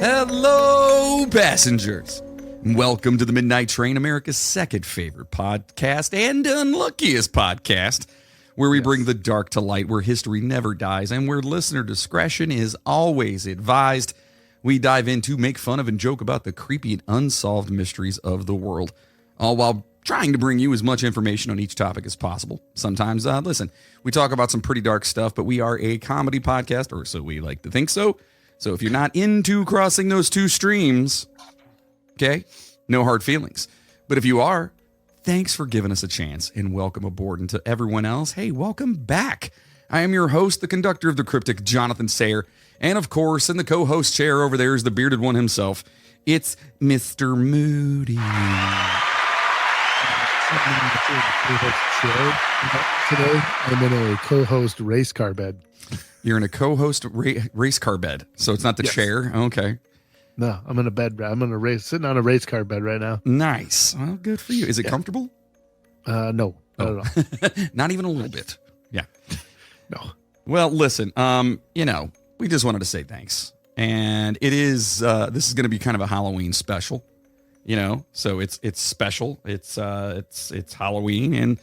Hello, passengers. Welcome to the Midnight Train, America's second favorite podcast and unluckiest podcast, where we bring the dark to light, where history never dies, and where listener discretion is always advised. We dive into, make fun of, and joke about the creepy and unsolved mysteries of the world, all while trying to bring you as much information on each topic as possible. Sometimes, listen, we talk about some pretty dark stuff, but we are a comedy podcast, or so we like to think so. So if you're not into crossing those two streams, okay, no hard feelings. But if you are, thanks for giving us a chance and welcome aboard. And to everyone else, hey, welcome back. I am your host, the conductor of the cryptic, Jonathan Sayer. And of course, in the co-host chair over there is the bearded one himself. It's Mr. Moody. Today, I'm in a co-host race car bed. You're in a co-host race car bed, so it's not the chair. Okay. No, I'm in a bed. I'm in a sitting on a race car bed right now. Nice. Well, good for you. Is it comfortable? No, not at all. Not even a little bit. Yeah. No. Well, listen. We just wanted to say thanks, and it is. This is going to be kind of a Halloween special. So it's special. It's Halloween, and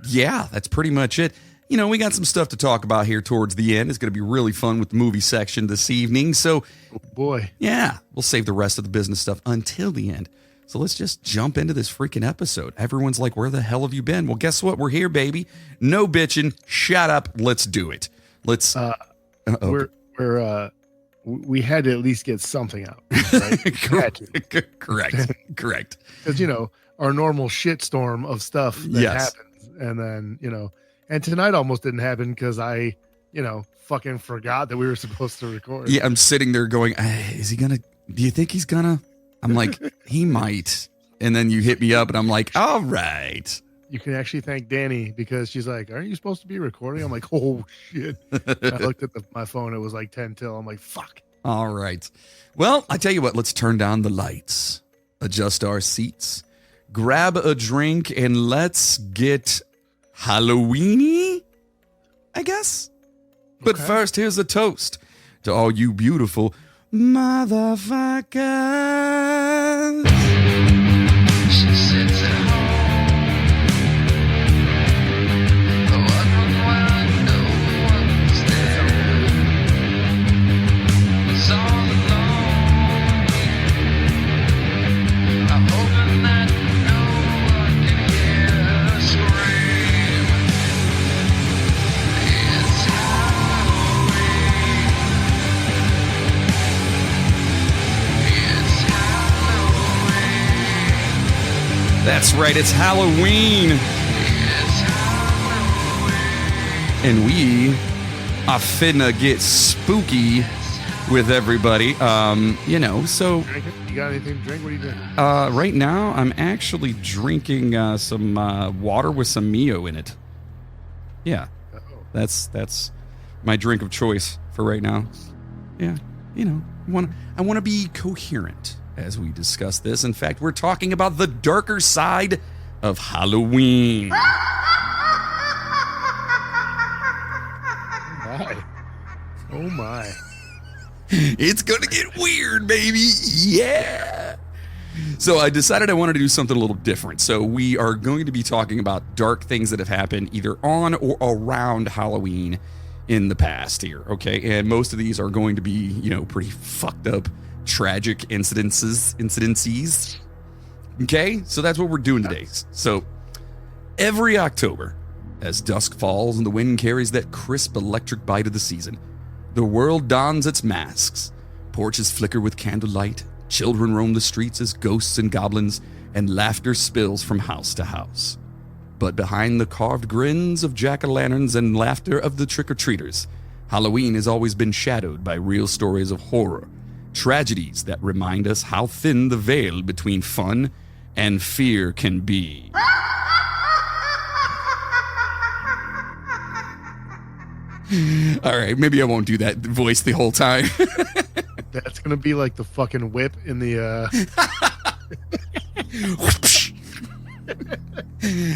yeah, that's pretty much it. We got some stuff to talk about here towards the end. It's going to be really fun with the movie section this evening. So, oh boy. Yeah, we'll save the rest of the business stuff until the end. So let's just jump into this freaking episode. Everyone's like, where the hell have you been? Well, guess what? We're here, baby. No bitching. Shut up. Let's do it. Let's. We had to at least get something out. Right? Correct. Because, our normal shitstorm of stuff that happens. And then, and tonight almost didn't happen because I, fucking forgot that we were supposed to record. Yeah, I'm sitting there going, do you think he's gonna? I'm like, he might. And then you hit me up and I'm like, all right. You can actually thank Danny because she's like, aren't you supposed to be recording? I'm like, oh, shit. I looked at my phone. It was like 10 till. I'm like, fuck. All right. Well, I tell you what, let's turn down the lights, adjust our seats, grab a drink, and let's get Halloweeny, I guess. But first, here's a toast to all you beautiful motherfuckers. She sits at home, wondering why no one's there. It's all alone. I'm hoping that no one can hear her scream. It's Halloween. It's Halloween. That's right, it's Halloween. It's Halloween. And we are finna get spooky with everybody. So you got anything to drink? What are you doing? right now I'm actually drinking some water with some Mio in it. Yeah. That's my drink of choice for right now. Yeah. I want to be coherent as we discuss this. In fact, we're talking about the darker side of Halloween. Oh my. It's going to get weird, baby. Yeah. So I decided I wanted to do something a little different. So we are going to be talking about dark things that have happened either on or around Halloween in the past here, okay? And most of these are going to be, pretty fucked up, tragic incidences. Okay? So that's what we're doing today. So every October, as dusk falls and the wind carries that crisp electric bite of the season, the world dons its masks. Porches flicker with candlelight. Children roam the streets as ghosts and goblins, and laughter spills from house to house. But behind the carved grins of jack-o'-lanterns and laughter of the trick-or-treaters, Halloween has always been shadowed by real stories of horror, tragedies that remind us how thin the veil between fun and fear can be. All right, maybe I won't do that voice the whole time. That's going to be like the fucking whip in the...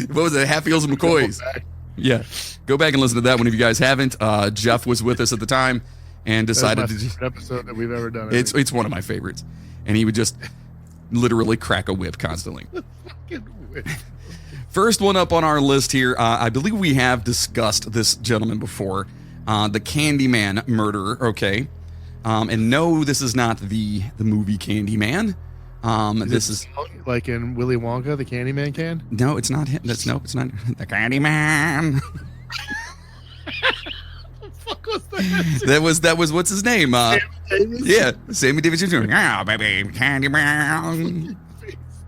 What was it? Hatfields and McCoys. Yeah. Go back and listen to that one if you guys haven't. Jeff was with us at the time, and decided to just episode that we've ever done. It's one of my favorites, and he would just literally crack a whip constantly. First one up on our list here, I believe we have discussed this gentleman before, the Candyman murderer. Okay, and no, this is not the movie Candyman. This is like in Willy Wonka, the Candyman can. No, it's not him. It's not the Candyman. Fuck was that? That was what's his name? Yeah, Sammy Davis Jr. Yeah, baby, Candyman.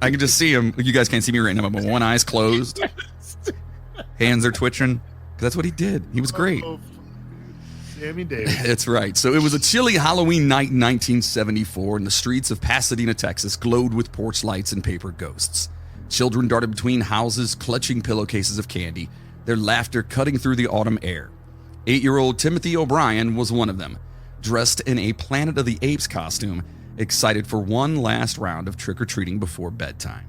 I can just see him. You guys can't see me right now, but one eye's closed, hands are twitching. That's what he did. He was great. Sammy Davis. That's right. So it was a chilly Halloween night in 1974, and the streets of Pasadena, Texas, glowed with porch lights and paper ghosts. Children darted between houses, clutching pillowcases of candy, their laughter cutting through the autumn air. 8-year-old Timothy O'Brien was one of them, dressed in a Planet of the Apes costume, excited for one last round of trick-or-treating before bedtime.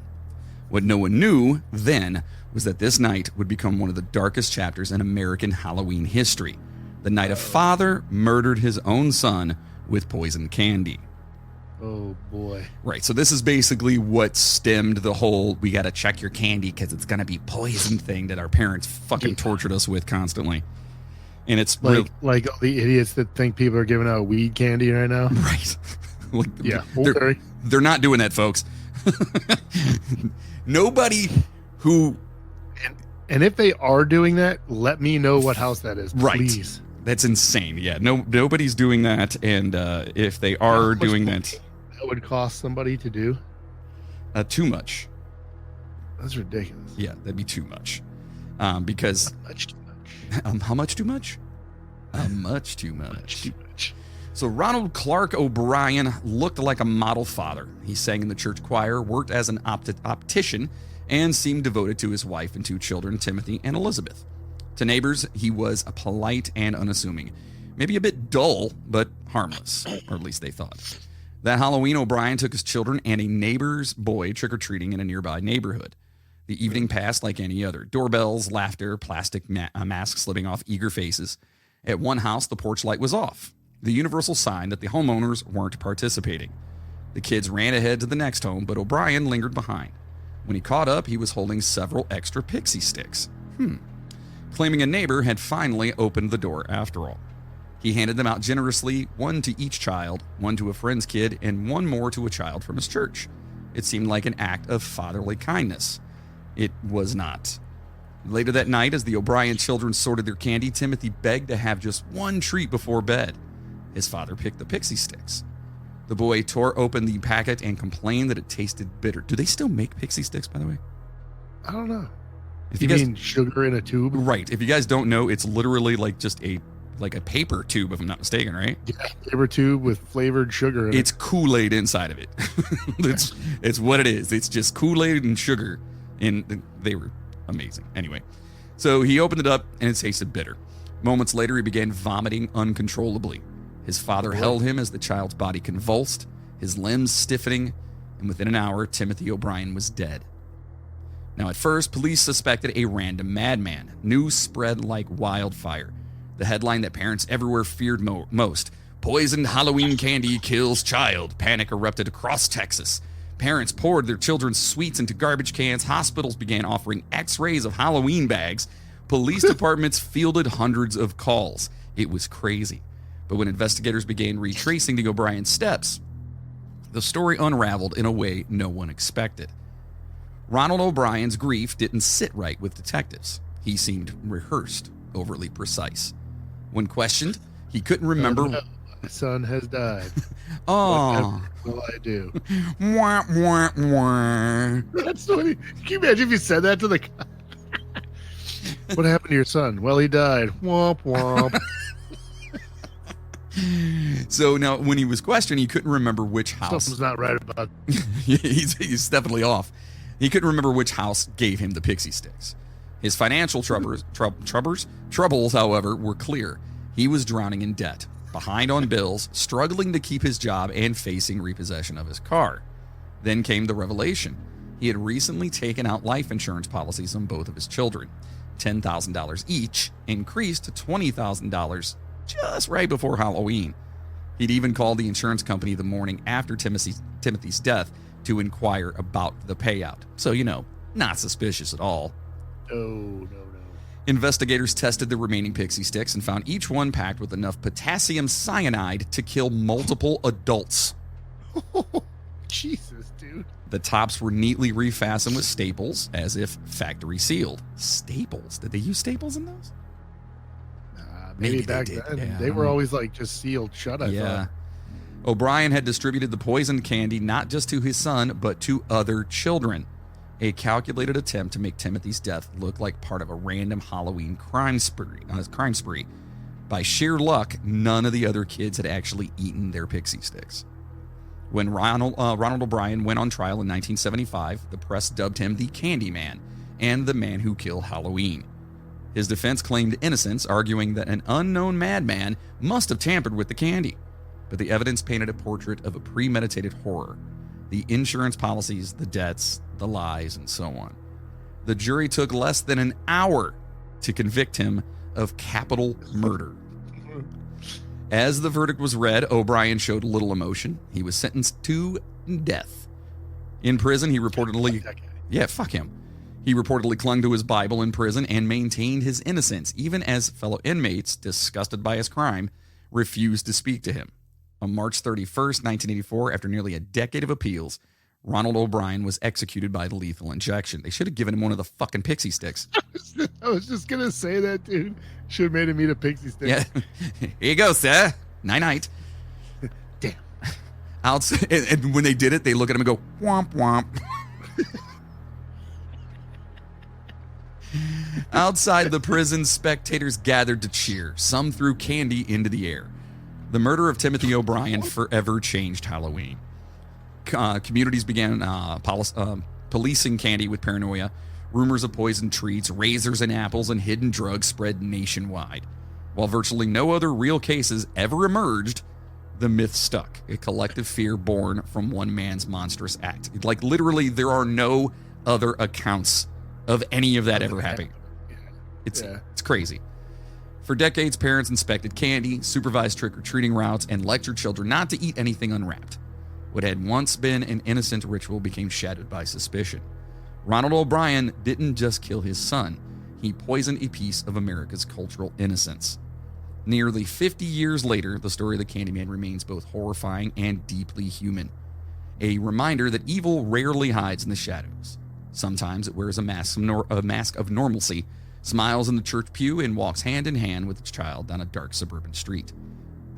What no one knew then was that this night would become one of the darkest chapters in American Halloween history. The night a father murdered his own son with poison candy. Oh, boy. Right, so this is basically what stemmed the whole, we gotta check your candy because it's gonna be poison thing that our parents fucking tortured us with constantly. And it's like all the idiots that think people are giving out weed candy right now. Right. Like, yeah, they're not doing that, folks. Nobody who... And if they are doing that, let me know what house that is, please. Right. That's insane. Yeah, nobody's doing that, and if they are doing that would cost somebody to do? Too much. That's ridiculous. Yeah, that'd be too much. Because much too much. How much too much? Much too much. Much too much. So Ronald Clark O'Brien looked like a model father. He sang in the church choir, worked as an optician, and seemed devoted to his wife and 2 children, Timothy and Elizabeth. To neighbors, he was polite and unassuming. Maybe a bit dull, but harmless, or at least they thought. That Halloween, O'Brien took his children and a neighbor's boy trick-or-treating in a nearby neighborhood. The evening passed like any other. Doorbells, laughter, plastic masks slipping off eager faces. At one house, the porch light was off, the universal sign that the homeowners weren't participating. The kids ran ahead to the next home, but O'Brien lingered behind. When he caught up, he was holding several extra pixie sticks. Claiming a neighbor had finally opened the door after all. He handed them out generously, one to each child, one to a friend's kid, and one more to a child from his church. It seemed like an act of fatherly kindness. It was not. Later that night, as the O'Brien children sorted their candy, Timothy begged to have just one treat before bed. His father picked the pixie sticks. The boy tore open the packet and complained that it tasted bitter. Do they still make pixie sticks, by the way? I don't know. If you mean sugar in a tube? Right. If you guys don't know, it's literally like just a paper tube, if I'm not mistaken, right? Yeah, paper tube with flavored sugar in it. It's Kool-Aid inside of it. It's what it is. It's just Kool-Aid and sugar. And they were amazing. Anyway, so he opened it up and it tasted bitter. Moments later, he began vomiting uncontrollably. His father held him as the child's body convulsed, his limbs stiffening, and within an hour, Timothy O'Brien was dead. Now, at first, police suspected a random madman. News spread like wildfire. The headline that parents everywhere feared most: poisoned Halloween candy kills child. Panic erupted across Texas. Parents poured their children's sweets into garbage cans. Hospitals began offering x-rays of Halloween bags. Police departments fielded hundreds of calls. It was crazy. But when investigators began retracing the O'Brien steps, the story unraveled in a way no one expected. Ronald O'Brien's grief didn't sit right with detectives. He seemed rehearsed, overly precise. When questioned, he couldn't remember. My son has died. Oh. What will I do? Wah, wah, wah. That's funny. Can you imagine if you said that to the guy? What happened to your son? Well, he died. Womp womp. So now, when he was questioned, he couldn't remember which house. Something's not right about. He's definitely off. He couldn't remember which house gave him the pixie sticks. His financial troubles, however, were clear. He was drowning in debt, behind on bills, struggling to keep his job, and facing repossession of his car. Then came the revelation. He had recently taken out life insurance policies on both of his children. $10,000 each, increased to $20,000 just right before Halloween. He'd even called the insurance company the morning after Timothy's death to inquire about the payout. So, not suspicious at all. No. Investigators tested the remaining pixie sticks and found each one packed with enough potassium cyanide to kill multiple adults. Jesus, dude. The tops were neatly refastened with staples, as if factory sealed. Staples? Did they use staples in those? Maybe back then. Yeah, they were always just sealed shut, I thought. O'Brien had distributed the poisoned candy not just to his son, but to other children. A calculated attempt to make Timothy's death look like part of a random Halloween crime spree. By sheer luck, none of the other kids had actually eaten their pixie sticks. When Ronald O'Brien went on trial in 1975, the press dubbed him the Candy Man and the man who killed Halloween. His defense claimed innocence, arguing that an unknown madman must have tampered with the candy. But the evidence painted a portrait of a premeditated horror. The insurance policies, the debts, the lies, and so on. The jury took less than an hour to convict him of capital murder. As the verdict was read, O'Brien showed little emotion. He was sentenced to death. In prison, he reportedly... Yeah, fuck him. He reportedly clung to his Bible in prison and maintained his innocence, even as fellow inmates, disgusted by his crime, refused to speak to him. On March 31st, 1984, after nearly a decade of appeals, Ronald O'Brien was executed by lethal injection. They should have given him one of the fucking pixie sticks. I was just going to say that, dude. Should have made him eat a pixie stick. Yeah. Here you go, sir. Night-night. Damn. And when they did it, they look at him and go, womp, womp. Outside the prison, spectators gathered to cheer. Some threw candy into the air. The murder of Timothy O'Brien forever changed Halloween. Communities began policing candy with paranoia. Rumors of poisoned treats, razors and apples, and hidden drugs spread nationwide. While virtually no other real cases ever emerged, the myth stuck, a collective fear born from one man's monstrous act. Literally, there are no other accounts of any of that ever happening. It's crazy. For decades, parents inspected candy, supervised trick-or-treating routes, and lectured children not to eat anything unwrapped. What had once been an innocent ritual became shadowed by suspicion. Ronald O'Brien didn't just kill his son. He poisoned a piece of America's cultural innocence. Nearly 50 years later, the story of the Candyman remains both horrifying and deeply human. A reminder that evil rarely hides in the shadows. Sometimes it wears a mask of normalcy, smiles in the church pew, and walks hand in hand with its child down a dark suburban street.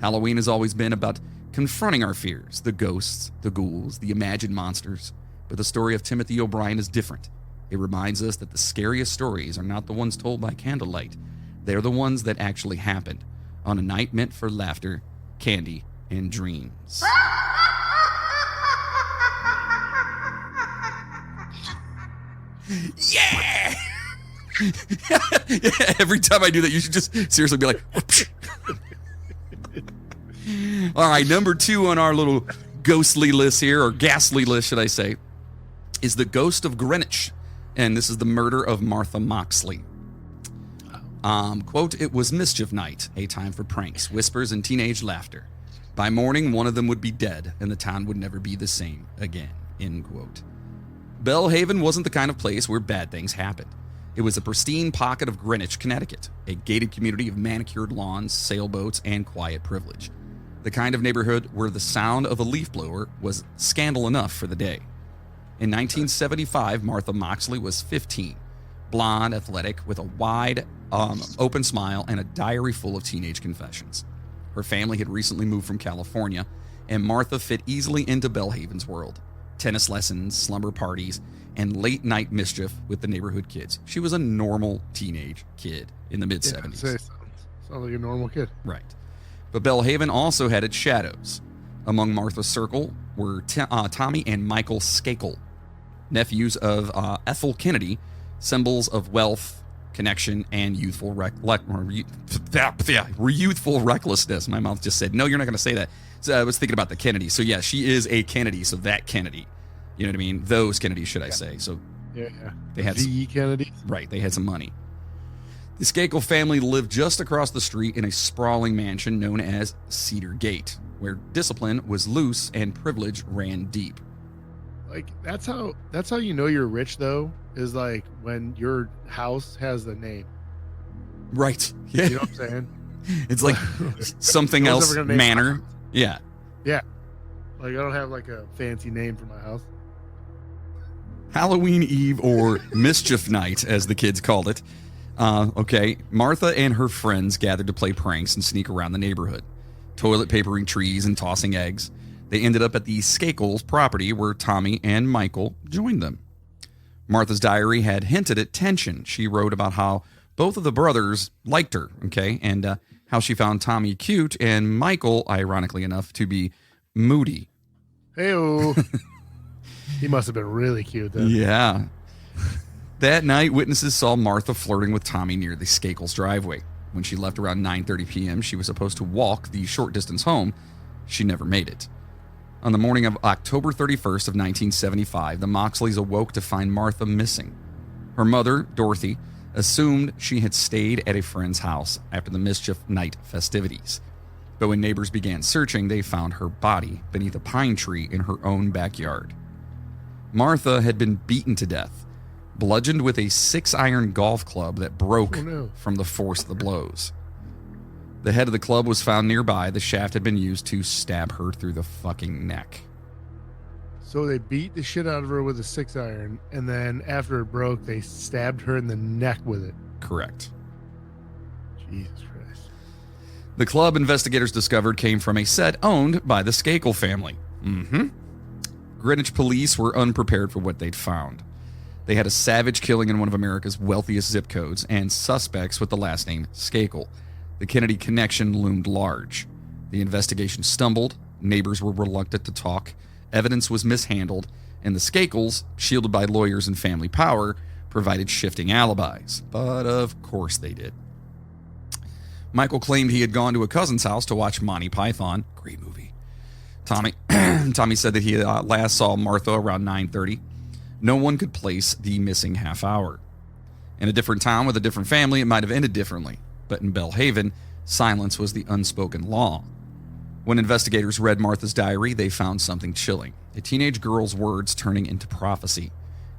Halloween has always been about confronting our fears, the ghosts, the ghouls, the imagined monsters. But the story of Timothy O'Brien is different. It reminds us that the scariest stories are not the ones told by candlelight. They're the ones that actually happened on a night meant for laughter, candy, and dreams. Yeah! Every time I do that, you should just seriously be like, all right, number 2 on our little ghostly list here, or ghastly list, should I say, is the Ghost of Greenwich. And this is the murder of Martha Moxley. Quote, "It was mischief night, a time for pranks, whispers, and teenage laughter. By morning, one of them would be dead, and the town would never be the same again." End quote. Bellhaven wasn't the kind of place where bad things happened. It was a pristine pocket of Greenwich, Connecticut, a gated community of manicured lawns, sailboats, and quiet privilege. The kind of neighborhood where the sound of a leaf blower was scandal enough for the day. In 1975, Martha Moxley was 15, blonde, athletic, with a wide, open smile and a diary full of teenage confessions. Her family had recently moved from California, and Martha fit easily into Bellhaven's world. Tennis lessons, slumber parties, and late-night mischief with the neighborhood kids. She was a normal teenage kid in the mid-'70s. Sounds like a normal kid. Right. But Bellhaven also had its shadows. Among Martha's circle were Tommy and Michael Skakel, nephews of Ethel Kennedy, symbols of wealth, connection, and youthful recklessness. My mouth just said, no, you're not going to say that. So I was thinking about the Kennedy. So yeah, she is a Kennedy. So that Kennedy, you know what I mean? Those Kennedys, should I say. So yeah. They had the Kennedy. Right. They had some money. The Skakel family lived just across the street in a sprawling mansion known as Cedar Gate, where discipline was loose and privilege ran deep. Like that's how you know you're rich though, is like when your house has the name. Right. Yeah. You know what I'm saying? It's like something else manor. Yeah. Yeah. Like I don't have like a fancy name for my house. Halloween Eve, or Mischief Night, as the kids called it. Okay, Martha and her friends gathered to play pranks and sneak around the neighborhood, toilet papering trees and tossing eggs. They ended up at the Skakels property where Tommy and Michael joined them. Martha's diary had hinted at tension. She wrote about how both of the brothers liked her, okay, and how she found Tommy cute and Michael, ironically enough, to be moody. Hey-o. He must have been really cute then. Yeah. That night, witnesses saw Martha flirting with Tommy near the Skakels driveway. When she left around 9:30 p.m., she was supposed to walk the short distance home. She never made it. On the morning of October 31st of 1975, the Moxleys awoke to find Martha missing. Her mother, Dorothy, assumed she had stayed at a friend's house after the Mischief Night festivities. But when neighbors began searching, they found her body beneath a pine tree in her own backyard. Martha had been beaten to death, bludgeoned with a 6-iron golf club that broke from the force of the blows. The head of the club was found nearby. The shaft had been used to stab her through the fucking neck. So they beat the shit out of her with a 6-iron, and then after it broke, they stabbed her in the neck with it. Correct. Jesus Christ. The club, investigators discovered, came from a set owned by the Skakel family. Greenwich police were unprepared for what they'd found. They had a savage killing in one of America's wealthiest zip codes and suspects with the last name Skakel. The Kennedy connection loomed large. The investigation stumbled, neighbors were reluctant to talk, evidence was mishandled, and the Skakels, shielded by lawyers and family power, provided shifting alibis. But of course they did. Michael claimed he had gone to a cousin's house to watch Monty Python. Great movie. Tommy said that he last saw Martha around 9:30. No one could place the missing half hour. In a different town with a different family, it might have ended differently. But in Belhaven, silence was the unspoken law. When investigators read Martha's diary, they found something chilling. A teenage girl's words turning into prophecy.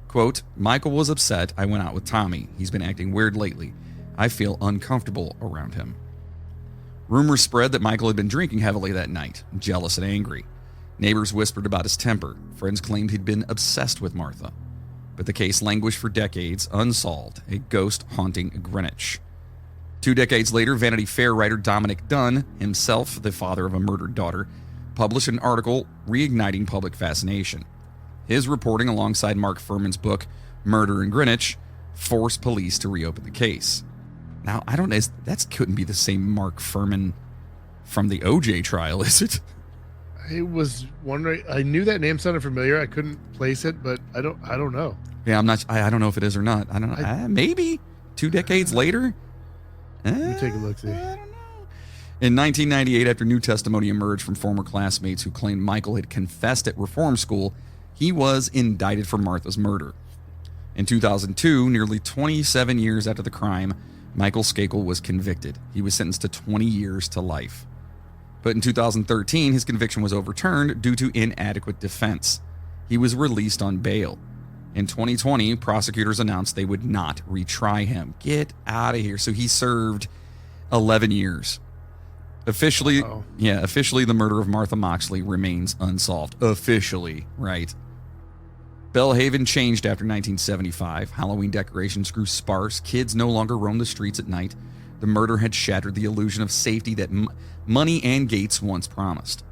Quote, Michael was upset. I went out with Tommy. He's been acting weird lately. I feel uncomfortable around him. Rumors spread that Michael had been drinking heavily that night, jealous and angry. Neighbors whispered about his temper. Friends claimed he'd been obsessed with Martha. But the case languished for decades, unsolved, a ghost haunting Greenwich. 2 decades later, Vanity Fair writer Dominic Dunn, himself the father of a murdered daughter, published an article reigniting public fascination. His reporting, alongside Mark Furman's book, Murder in Greenwich, forced police to reopen the case. Now, I don't know, that couldn't be the same Mark Furman from the OJ trial, is it? I was wondering. I knew that name sounded familiar. I couldn't place it, but I don't know. Yeah, I'm not. I don't know if it is or not. I don't know. Maybe 2 decades later. Let me take a look. See. I don't know. In 1998, after new testimony emerged from former classmates who claimed Michael had confessed at reform school, he was indicted for Martha's murder. In 2002, nearly 27 years after the crime, Michael Skakel was convicted. He was sentenced to 20 years to life. But in 2013, his conviction was overturned due to inadequate defense. He was released on bail. In 2020, prosecutors announced they would not retry him. Get out of here. So he served 11 years. Officially, the murder of Martha Moxley remains unsolved. Officially, right? Belhaven changed after 1975. Halloween decorations grew sparse. Kids no longer roamed the streets at night. The murder had shattered the illusion of safety that money and Gates once promised.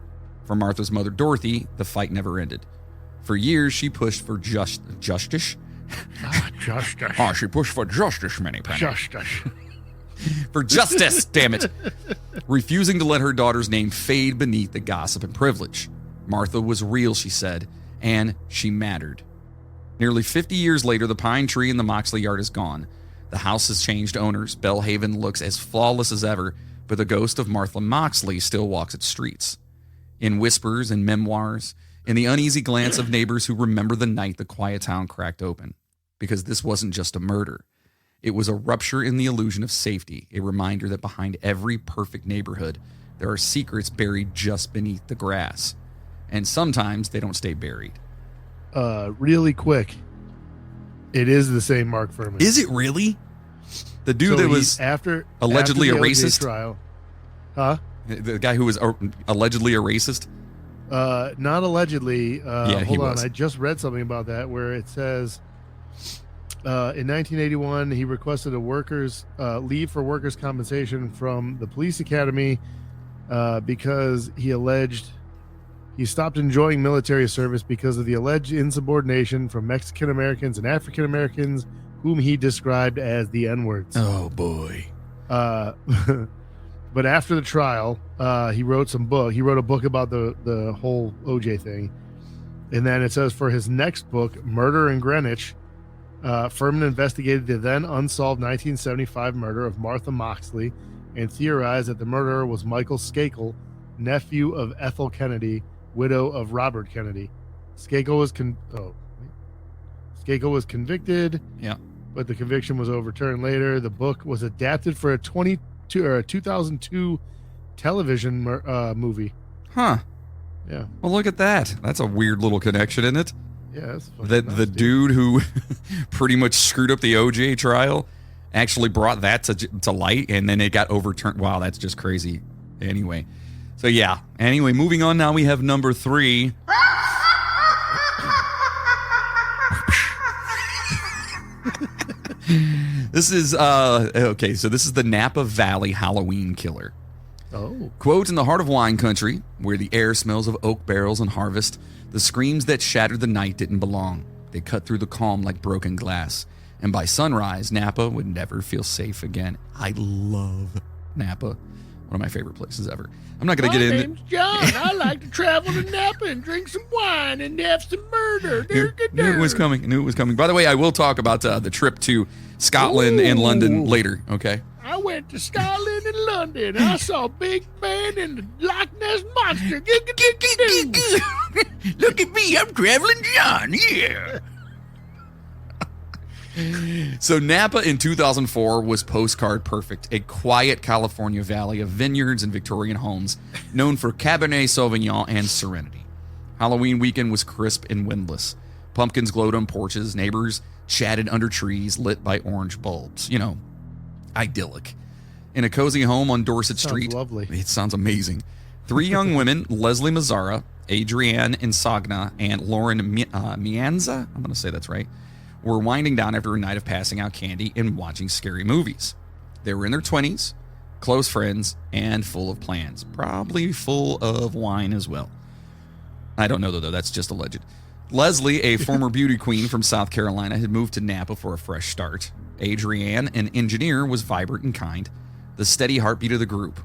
For Martha's mother, Dorothy, the fight never ended. For years, she pushed for justice. Justice. She pushed for justice, Penny. Justice. For justice, damn it. Refusing to let her daughter's name fade beneath the gossip and privilege. Martha was real, she said, and she mattered. Nearly 50 years later, the pine tree in the Moxley yard is gone. The house has changed owners. Belhaven looks as flawless as ever, but the ghost of Martha Moxley still walks its streets. In whispers and memoirs, in the uneasy glance of neighbors who remember the night the quiet town cracked open. Because this wasn't just a murder. It was a rupture in the illusion of safety, a reminder that behind every perfect neighborhood, there are secrets buried just beneath the grass. And sometimes they don't stay buried. Really quick. It is the same Mark Furman. Is it really? The dude that was allegedly a racist? Trial. Huh? The guy who was allegedly a racist? Not allegedly. Hold on. Was. I just read something about that where it says in 1981 he requested a workers leave for workers' compensation from the police academy because he alleged he stopped enjoying military service because of the alleged insubordination from Mexican Americans and African Americans, whom he described as the N-words. Oh boy. But after the trial, he wrote a book about the whole OJ thing. And then it says for his next book, Murder in Greenwich, Furman investigated the then unsolved 1975 murder of Martha Moxley and theorized that the murderer was Michael Skakel, nephew of Ethel Kennedy, widow of Robert Kennedy. Skakel was convicted. Yeah. But the conviction was overturned later. The book was adapted for a 2002 television movie. Huh. Yeah. Well, look at that. That's a weird little connection, isn't it? Yeah. The dude who pretty much screwed up the OJ trial actually brought that to light, and then it got overturned. Wow, that's just crazy. Anyway. So, yeah. Anyway, moving on now, we have number 3. This is, okay, so this is the Napa Valley Halloween killer. Oh. Quote, in the heart of wine country, where the air smells of oak barrels and harvest, the screams that shattered the night didn't belong. They cut through the calm like broken glass. And by sunrise, Napa would never feel safe again. I love Napa. One of my favorite places ever. I'm not going to get into... My name's John. I like to travel to Napa and drink some wine and have some murder. Knew it was coming. By the way, I will talk about the trip to Scotland and London later, okay? I went to Scotland and London. I saw Big Ben and the Loch Ness Monster. Look at me. I'm Traveling John. Yeah. So Napa in 2004 was postcard perfect, a quiet California valley of vineyards and Victorian homes known for Cabernet Sauvignon and serenity. Halloween weekend was crisp and windless. Pumpkins glowed on porches, neighbors chatted under trees lit by orange bulbs. You know, idyllic. In a cozy home on Dorset Street. Lovely. It sounds amazing. 3 young women, Leslie Mazzara, Adrienne Insogna, and Lauren Mianza, I'm going to say that's right, were winding down after a night of passing out candy and watching scary movies. They were in their 20s, close friends, and full of plans. Probably full of wine as well. I don't know, though. That's just alleged. Leslie, a former beauty queen from South Carolina, had moved to Napa for a fresh start. Adrienne, an engineer, was vibrant and kind, the steady heartbeat of the group.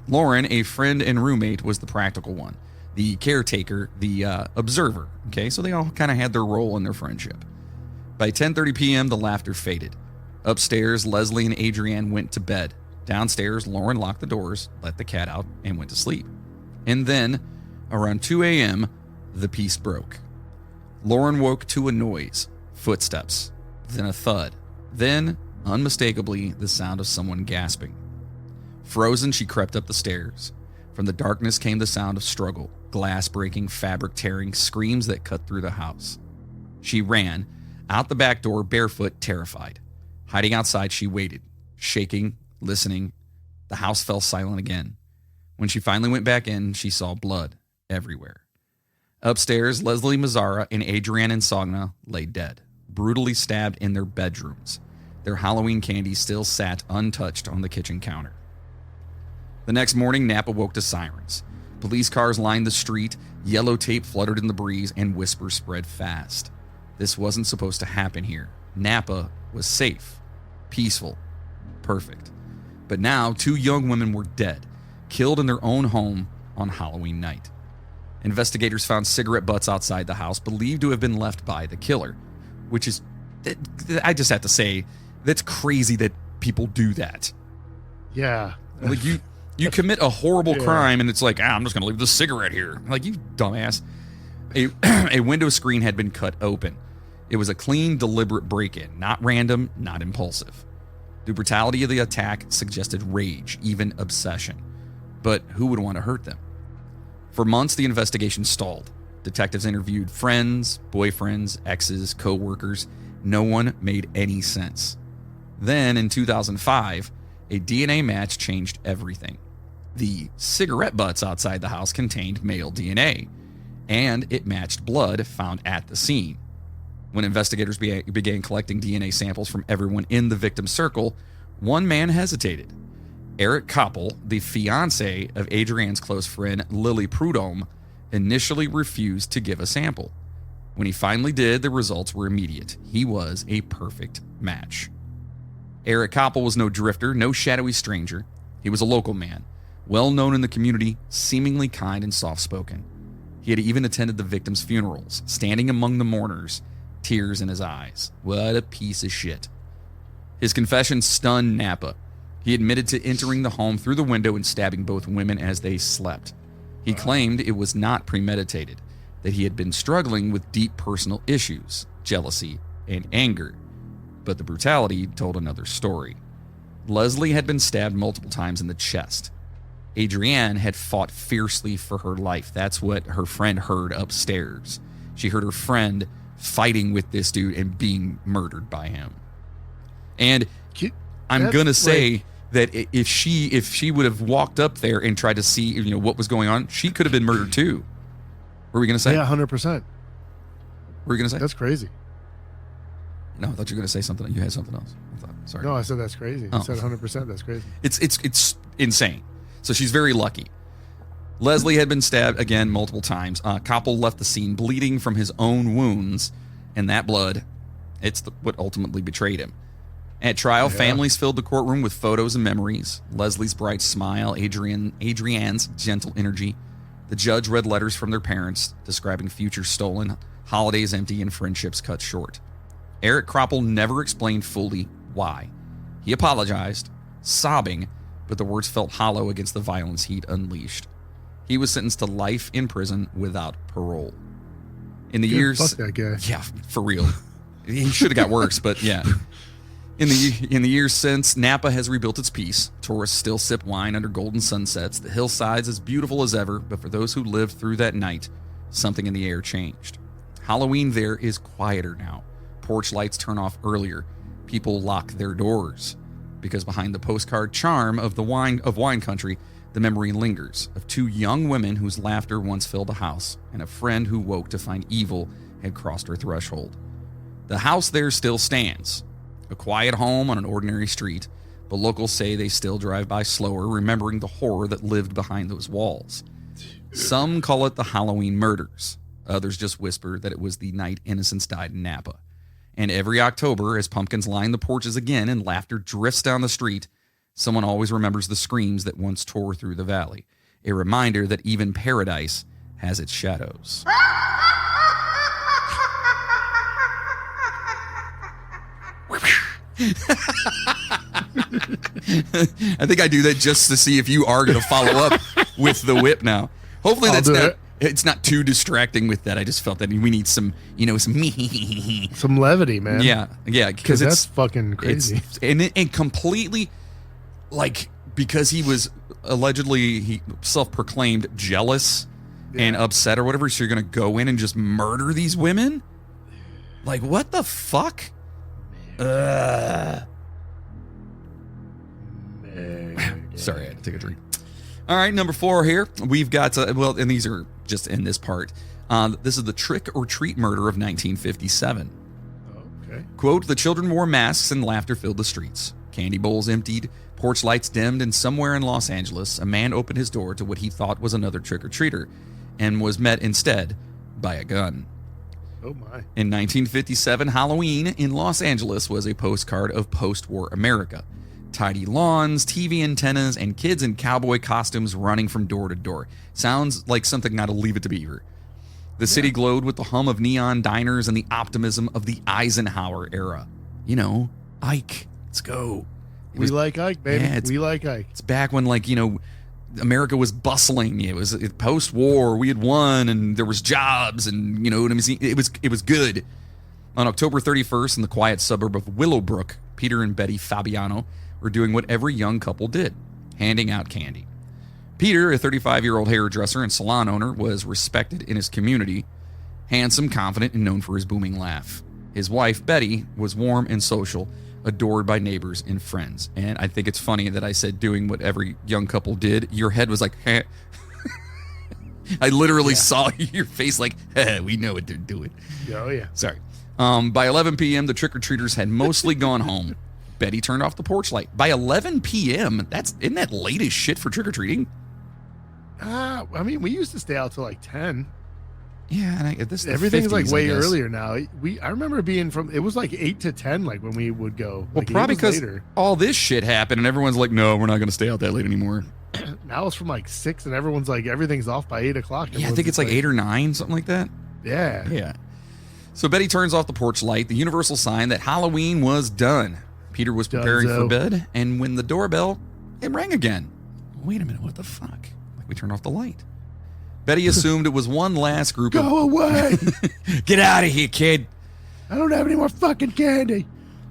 Lauren, a friend and roommate, was the practical one, the caretaker, the observer. Okay, so they all kind of had their role in their friendship. By 10:30 p.m., the laughter faded. Upstairs, Leslie and Adrienne went to bed. Downstairs, Lauren locked the doors, let the cat out, and went to sleep. And then, around 2 a.m., the peace broke. Lauren woke to a noise, footsteps, then a thud, then, unmistakably, the sound of someone gasping. Frozen, she crept up the stairs. From the darkness came the sound of struggle, glass breaking, fabric tearing, screams that cut through the house. She ran, out the back door, barefoot, terrified. Hiding outside, she waited, shaking, listening. The house fell silent again. When she finally went back in, she saw blood everywhere. Upstairs, Leslie Mazzara and Adrienne Insogna lay dead, brutally stabbed in their bedrooms. Their Halloween candy still sat untouched on the kitchen counter. The next morning, Napa woke to sirens. Police cars lined the street, yellow tape fluttered in the breeze, and whispers spread fast. This wasn't supposed to happen here. Napa was safe, peaceful, perfect. But now, 2 young women were dead, killed in their own home on Halloween night. Investigators found cigarette butts outside the house, believed to have been left by the killer, which is, I just have to say, that's crazy that people do that. Yeah. Like, you commit a horrible crime, and it's like, I'm just going to leave the cigarette here. Like, you dumbass. A window screen had been cut open. It was a clean, deliberate break-in, not random, not impulsive. The brutality of the attack suggested rage, even obsession. But who would want to hurt them? For months, the investigation stalled. Detectives interviewed friends, boyfriends, exes, co-workers. No one made any sense. Then, in 2005, a DNA match changed everything. The cigarette butts outside the house contained male DNA, and it matched blood found at the scene. When investigators began collecting DNA samples from everyone in the victim's circle, one man hesitated. Eric Koppel, the fiancé of Adrienne's close friend Lily Prudhomme, initially refused to give a sample. When he finally did, the results were immediate. He was a perfect match. Eric Koppel was no drifter, no shadowy stranger. He was a local man, well known in the community, seemingly kind and soft-spoken. He had even attended the victims' funerals, standing among the mourners, tears in his eyes. What a piece of shit. His confession stunned Napa. He admitted to entering the home through the window and stabbing both women as they slept. He claimed it was not premeditated, that he had been struggling with deep personal issues, jealousy, and anger. But the brutality told another story. Leslie had been stabbed multiple times in the chest. Adrienne had fought fiercely for her life. That's what her friend heard upstairs. She heard her friend fighting with this dude and being murdered by him. And I'm going to say that if she would have walked up there and tried to see, what was going on, she could have been murdered too. What were we going to say? Yeah, 100%. What were you going to say? That's crazy. No, I thought you were going to say something. You had something else. Sorry. No, I said that's crazy. Oh. I said 100%. That's crazy. It's insane. So she's very lucky. Leslie had been stabbed again multiple times. Koppel left the scene bleeding from his own wounds, and that blood, what ultimately betrayed him. At trial, families filled the courtroom with photos and memories. Leslie's bright smile, Adrienne's gentle energy. The judge read letters from their parents describing futures stolen, holidays empty, and friendships cut short. Eric Koppel never explained fully why. He apologized, sobbing, but the words felt hollow against the violence he'd unleashed. He was sentenced to life in prison without parole. In the years, fuck that guy. Yeah, for real. He should have got worse, but yeah. In the years since, Napa has rebuilt its peace. Tourists still sip wine under golden sunsets. The hillsides as beautiful as ever, but for those who lived through that night, something in the air changed. Halloween there is quieter now. Porch lights turn off earlier. People lock their doors. Because behind the postcard charm of wine country, the memory lingers of two young women whose laughter once filled a house, and a friend who woke to find evil had crossed her threshold. The house there still stands, a quiet home on an ordinary street, but locals say they still drive by slower, remembering the horror that lived behind those walls. Some call it the Halloween murders. Others just whisper that it was the night innocents died in Napa. And every October, as pumpkins line the porches again and laughter drifts down the street, someone always remembers the screams that once tore through the valley. A reminder that even paradise has its shadows. I think I do that just to see if you are going to follow up with the whip now. Hopefully it's not too distracting with that. I just felt that we need some some levity, man. Yeah, because that's fucking crazy. And completely, because he was allegedly self-proclaimed jealous and upset or whatever, so you're going to go in and just murder these women? Like, what the fuck? Sorry, I had to take a drink. All right, number 4 here. We've got, and these are just in this part. This is the trick or treat murder of 1957. Okay. Quote, the children wore masks and laughter filled the streets. Candy bowls emptied, porch lights dimmed, and somewhere in Los Angeles, a man opened his door to what he thought was another trick-or-treater and was met instead by a gun. Oh my. In 1957, Halloween in Los Angeles was a postcard of post-war America. Tidy lawns, TV antennas, and kids in cowboy costumes running from door to door. Sounds like something out of Leave It to Beaver. The city glowed with the hum of neon diners and the optimism of the Eisenhower era. Ike, let's go. We like Ike, baby. Yeah, we like Ike. It's back when, America was bustling. It was post-war. We had won, and there was jobs, and it was good. On October 31st, in the quiet suburb of Willowbrook, Peter and Betty Fabiano were doing what every young couple did, handing out candy. Peter, a 35-year-old hairdresser and salon owner, was respected in his community, handsome, confident, and known for his booming laugh. His wife, Betty, was warm and social, adored by neighbors and friends. And I think it's funny that I said doing what every young couple did. Your head was like, eh. I literally saw your face like, we know what they're doing. Oh, yeah. Sorry. By 11 p.m., the trick-or-treaters had mostly gone home. Betty turned off the porch light. By 11 p.m., isn't that late as shit for trick-or-treating? I mean, we used to stay out till like 10. Yeah, and this everything's 50s, like way earlier now. I remember it was like 8 to 10, like when we would go. Well, like probably because all this shit happened, and everyone's like, "No, we're not going to stay out that late anymore." Now it's from like 6, and everyone's like, everything's off by 8 o'clock. Yeah, I think it's like 8 or 9, something like that. Yeah. Yeah. So Betty turns off the porch light, the universal sign that Halloween was done. Peter was preparing for bed, and when the doorbell, it rang again. Wait a minute, what the fuck? Like we turned off the light. Betty assumed it was one last group Go away! Get out of here, kid! I don't have any more fucking candy.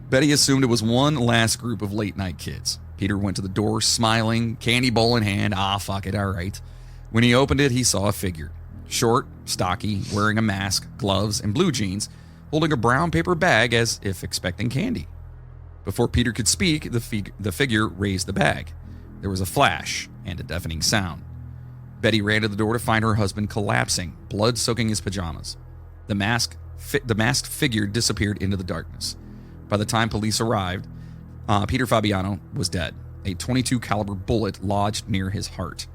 Betty assumed it was one last group of late-night kids. Peter went to the door, smiling, candy bowl in hand. Ah, fuck it, all right. When he opened it, he saw a figure. Short, stocky, wearing a mask, gloves, and blue jeans, holding a brown paper bag as if expecting candy. Before Peter could speak, the figure raised the bag. There was a flash and a deafening sound. Betty ran to the door to find her husband collapsing, blood soaking his pajamas. The masked figure disappeared into the darkness. By the time police arrived, Peter Fabiano was dead. A .22 caliber bullet lodged near his heart.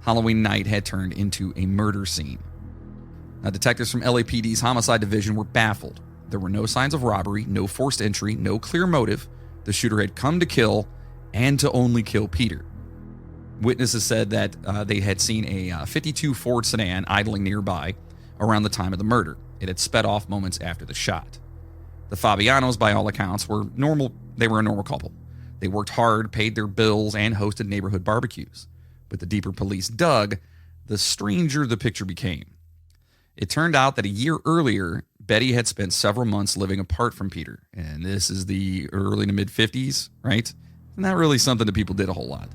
Halloween night had turned into a murder scene. Now, detectives from LAPD's homicide division were baffled. There were no signs of robbery, no forced entry, no clear motive. The shooter had come to kill and to only kill Peter. Witnesses said that they had seen a 52 Ford sedan idling nearby around the time of the murder. It had sped off moments after the shot. The Fabianos, by all accounts, were normal. They were a normal couple. They worked hard, paid their bills, and hosted neighborhood barbecues. But the deeper police dug, the stranger the picture became. It turned out that a year earlier, Betty had spent several months living apart from Peter. And this is the early to mid-50s, right? Not really something that people did a whole lot.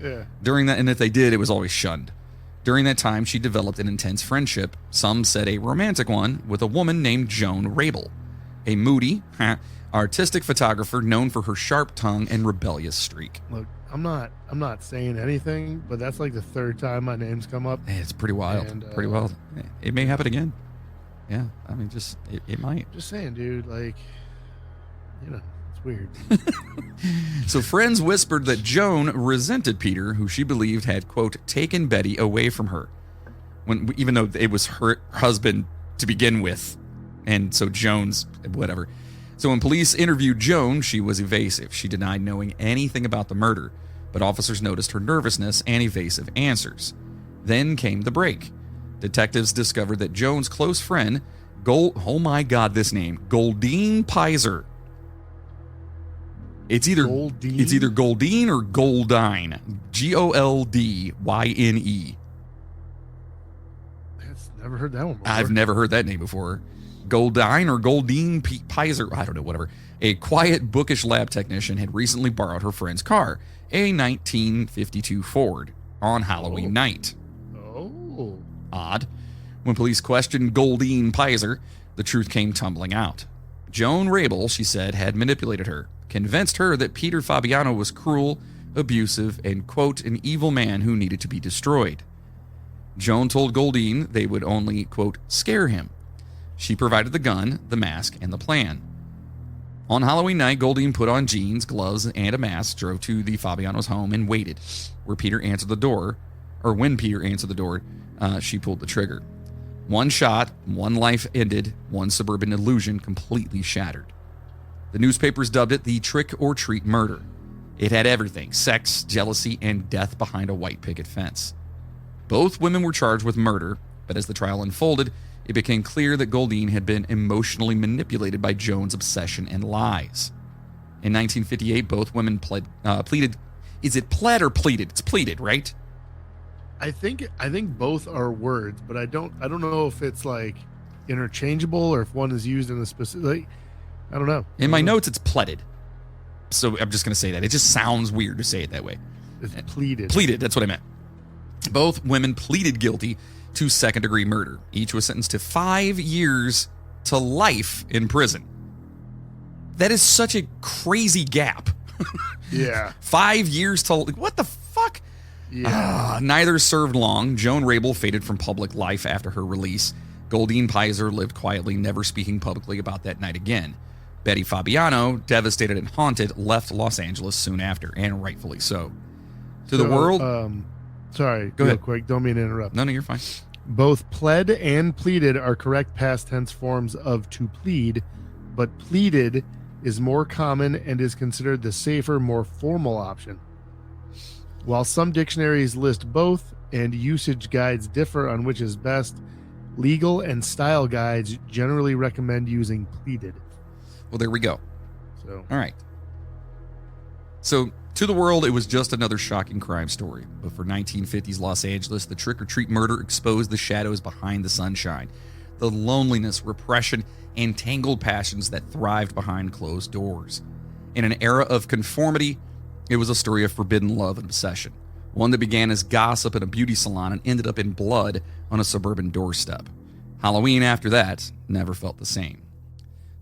Yeah. During that, and if they did, it was always shunned. During that time, she developed an intense friendship, some said a romantic one, with a woman named Joan Rabel, a moody, artistic photographer known for her sharp tongue and rebellious streak. Look, I'm not saying anything, but that's like the third time my name's come up. It's pretty wild. And, pretty wild. It may happen again. Yeah, I mean, it might. Just saying, dude. Like, you know. Weird. So friends whispered that Joan resented Peter, who she believed had, quote, taken Betty away from her, even though it was her husband to begin with. And so Joan's whatever. So when police interviewed Joan, she was evasive. She denied knowing anything about the murder, but officers noticed her nervousness and evasive answers. Then came the break. Detectives discovered that Joan's close friend, Goldine Pizer. It's either Goldine or Goldine. Goldyne. Never heard that one before. I've never heard that name before. Goldine or Goldine Pizer. I don't know, whatever. A quiet, bookish lab technician had recently borrowed her friend's car, a 1952 Ford, on Halloween night. Oh. Odd. When police questioned Goldine Pizer, the truth came tumbling out. Joan Rabel, she said, had manipulated her, convinced her that Peter Fabiano was cruel, abusive, and, quote, an evil man who needed to be destroyed. Joan told Goldine they would only, quote, scare him. She provided the gun, the mask, and the plan. On Halloween night, Goldine put on jeans, gloves, and a mask, drove to the Fabiano's home, and waited. When Peter answered the door, she pulled the trigger. One shot, one life ended, one suburban illusion completely shattered. The newspapers dubbed it the trick-or-treat murder. It had everything: sex, jealousy, and death behind a white picket fence. Both women were charged with murder, but as the trial unfolded, it became clear that Goldine had been emotionally manipulated by Joan's obsession and lies. In 1958, both women pleaded. Is it pled or pleaded? It's pleaded, right? I think both are words, but I don't know if it's like interchangeable or if one is used in a specific. I don't know. In my notes, it's pleaded. So I'm just going to say that. It just sounds weird to say it that way. It's pleaded. Pleaded, that's what I meant. Both women pleaded guilty to second-degree murder. Each was sentenced to 5 years to life in prison. That is such a crazy gap. Yeah. 5 years to... What the fuck? Yeah. Neither served long. Joan Rabel faded from public life after her release. Goldine Pizer lived quietly, never speaking publicly about that night again. Betty Fabiano, devastated and haunted, left Los Angeles soon after, and rightfully so. To the world... Sorry, go ahead. Quick. Don't mean to interrupt. No, you're fine. Both pled and pleaded are correct past tense forms of to plead, but pleaded is more common and is considered the safer, more formal option. While some dictionaries list both and usage guides differ on which is best, legal and style guides generally recommend using pleaded. Well, there we go. So, all right. So, to the world, it was just another shocking crime story. But for 1950s Los Angeles, the trick-or-treat murder exposed the shadows behind the sunshine, the loneliness, repression, and tangled passions that thrived behind closed doors. In an era of conformity, it was a story of forbidden love and obsession, one that began as gossip in a beauty salon and ended up in blood on a suburban doorstep. Halloween after that never felt the same.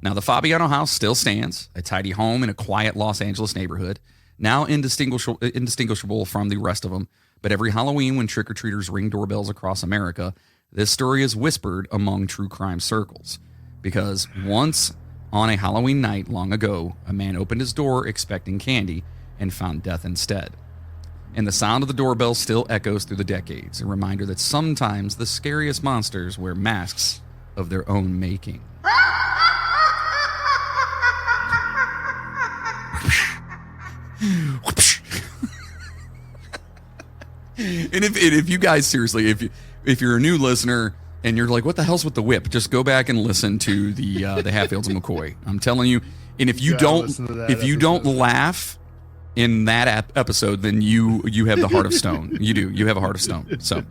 Now, the Fabiano house still stands, a tidy home in a quiet Los Angeles neighborhood, now indistinguishable from the rest of them. But every Halloween when trick-or-treaters ring doorbells across America, this story is whispered among true crime circles. Because once on a Halloween night long ago, a man opened his door expecting candy and found death instead. And the sound of the doorbell still echoes through the decades, a reminder that sometimes the scariest monsters wear masks of their own making. And if you guys seriously, if you're a new listener and you're like, what the hell's with the whip? Just go back and listen to the Hatfields and McCoy. I'm telling you. And if you don't laugh in that episode, then you have the heart of stone. You do. You have a heart of stone. So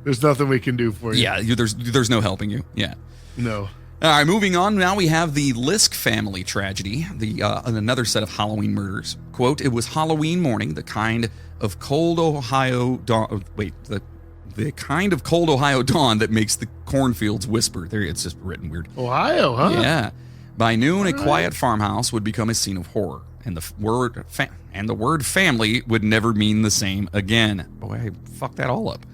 there's nothing we can do for you. Yeah, there's no helping you. Yeah. No. All right, moving on. Now we have the Lisk family tragedy, another set of Halloween murders. Quote, it was Halloween morning, the kind of cold Ohio dawn. The kind of cold Ohio dawn that makes the cornfields whisper. There, it's just written weird. Ohio, huh? Yeah. By noon, a quiet farmhouse would become a scene of horror, and the word family would never mean the same again. Boy, I fucked that all up.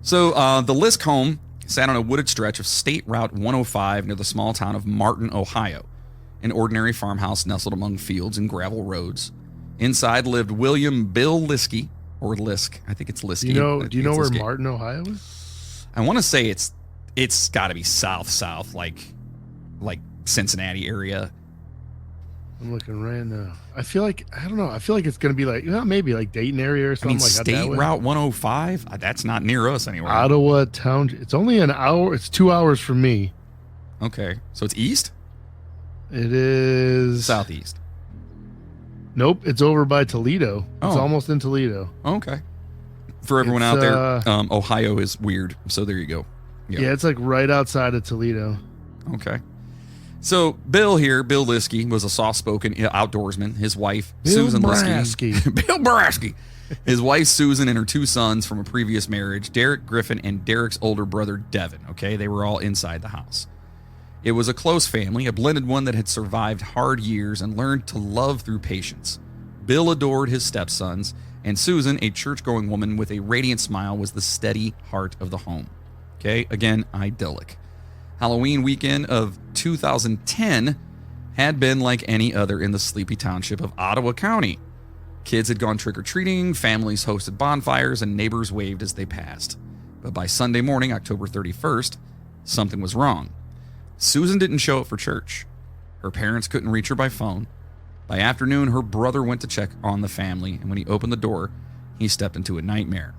So the Lisk home sat on a wooded stretch of State Route 105 near the small town of Martin, Ohio, an ordinary farmhouse nestled among fields and gravel roads. Inside lived William Bill Liskey, or Lisk. I think it's Liskey. Do you know where Martin, Ohio is? I want to say it's got to be south, like Cincinnati area. I'm looking right now. I feel like it's going to be like, maybe like Dayton area or something like that. State Route 105? That's not near us anywhere. Ottawa town. It's only an hour. It's 2 hours from me. Okay. So it's east? It is southeast. Nope. It's over by Toledo. It's almost in Toledo. Okay. For everyone out there, Ohio is weird. So there you go. Yeah, it's like right outside of Toledo. Okay. So Bill Liskey was a soft-spoken outdoorsman. His wife, Susan Liskey. Bill Brasky. His wife, Susan, and her two sons from a previous marriage, Derek Griffin and Derek's older brother, Devin. Okay, they were all inside the house. It was a close family, a blended one that had survived hard years and learned to love through patience. Bill adored his stepsons, and Susan, a church-going woman with a radiant smile, was the steady heart of the home. Okay, again, idyllic. Halloween weekend of 2010 had been like any other in the sleepy township of Ottawa County. Kids had gone trick-or-treating, families hosted bonfires, and neighbors waved as they passed. But by Sunday morning, October 31st, something was wrong. Susan didn't show up for church. Her parents couldn't reach her by phone. By afternoon, her brother went to check on the family, and when he opened the door, he stepped into a nightmare.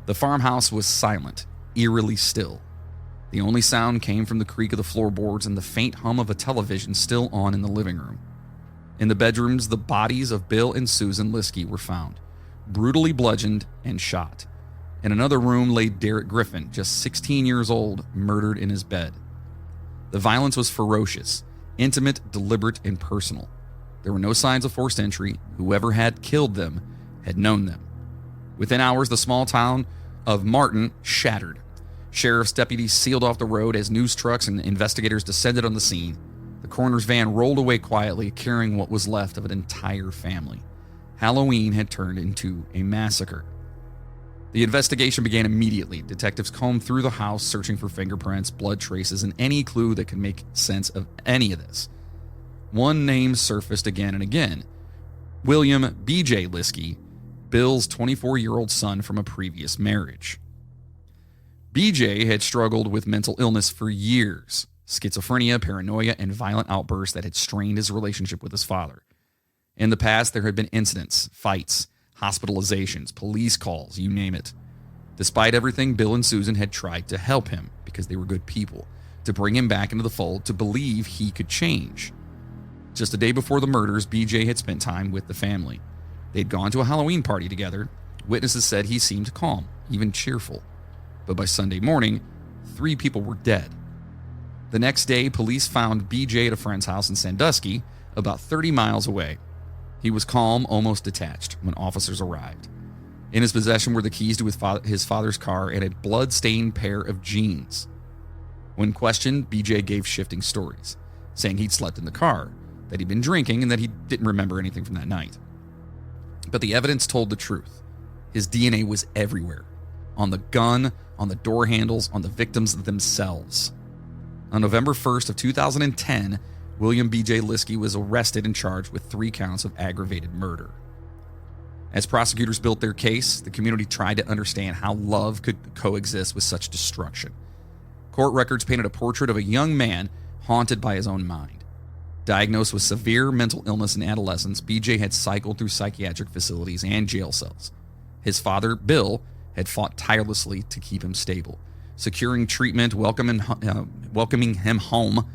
The farmhouse was silent, eerily still. The only sound came from the creak of the floorboards and the faint hum of a television still on in the living room. In the bedrooms, the bodies of Bill and Susan Liskey were found, brutally bludgeoned and shot. In another room lay Derek Griffin, just 16 years old, murdered in his bed. The violence was ferocious, intimate, deliberate, and personal. There were no signs of forced entry. Whoever had killed them had known them. Within hours, the small town of Martin shattered. Sheriff's deputies sealed off the road as news trucks and investigators descended on the scene. The coroner's van rolled away quietly, carrying what was left of an entire family. Halloween had turned into a massacre. The investigation began immediately. Detectives combed through the house, searching for fingerprints, blood traces, and any clue that could make sense of any of this. One name surfaced again and again. William B.J. Liskey, Bill's 24-year-old son from a previous marriage. B.J. had struggled with mental illness for years. Schizophrenia, paranoia, and violent outbursts that had strained his relationship with his father. In the past, there had been incidents, fights, hospitalizations, police calls, you name it. Despite everything, Bill and Susan had tried to help him, because they were good people, to bring him back into the fold, to believe he could change. Just a day before the murders, BJ had spent time with the family. They'd gone to a Halloween party together. Witnesses said he seemed calm, even cheerful. But by Sunday morning, 3 people were dead. The next day, police found BJ at a friend's house in Sandusky, about 30 miles away. He was calm, almost detached, when officers arrived. In his possession were the keys to his father's car and a blood-stained pair of jeans. When questioned, BJ gave shifting stories, saying he'd slept in the car, that he'd been drinking, and that he didn't remember anything from that night. But the evidence told the truth. His DNA was everywhere. On the gun, on the door handles, on the victims themselves. On November 1st of 2010, William B.J. Liskey was arrested and charged with 3 counts of aggravated murder. As prosecutors built their case, the community tried to understand how love could coexist with such destruction. Court records painted a portrait of a young man haunted by his own mind. Diagnosed with severe mental illness in adolescence, B.J. had cycled through psychiatric facilities and jail cells. His father, Bill, had fought tirelessly to keep him stable, securing treatment, welcoming him home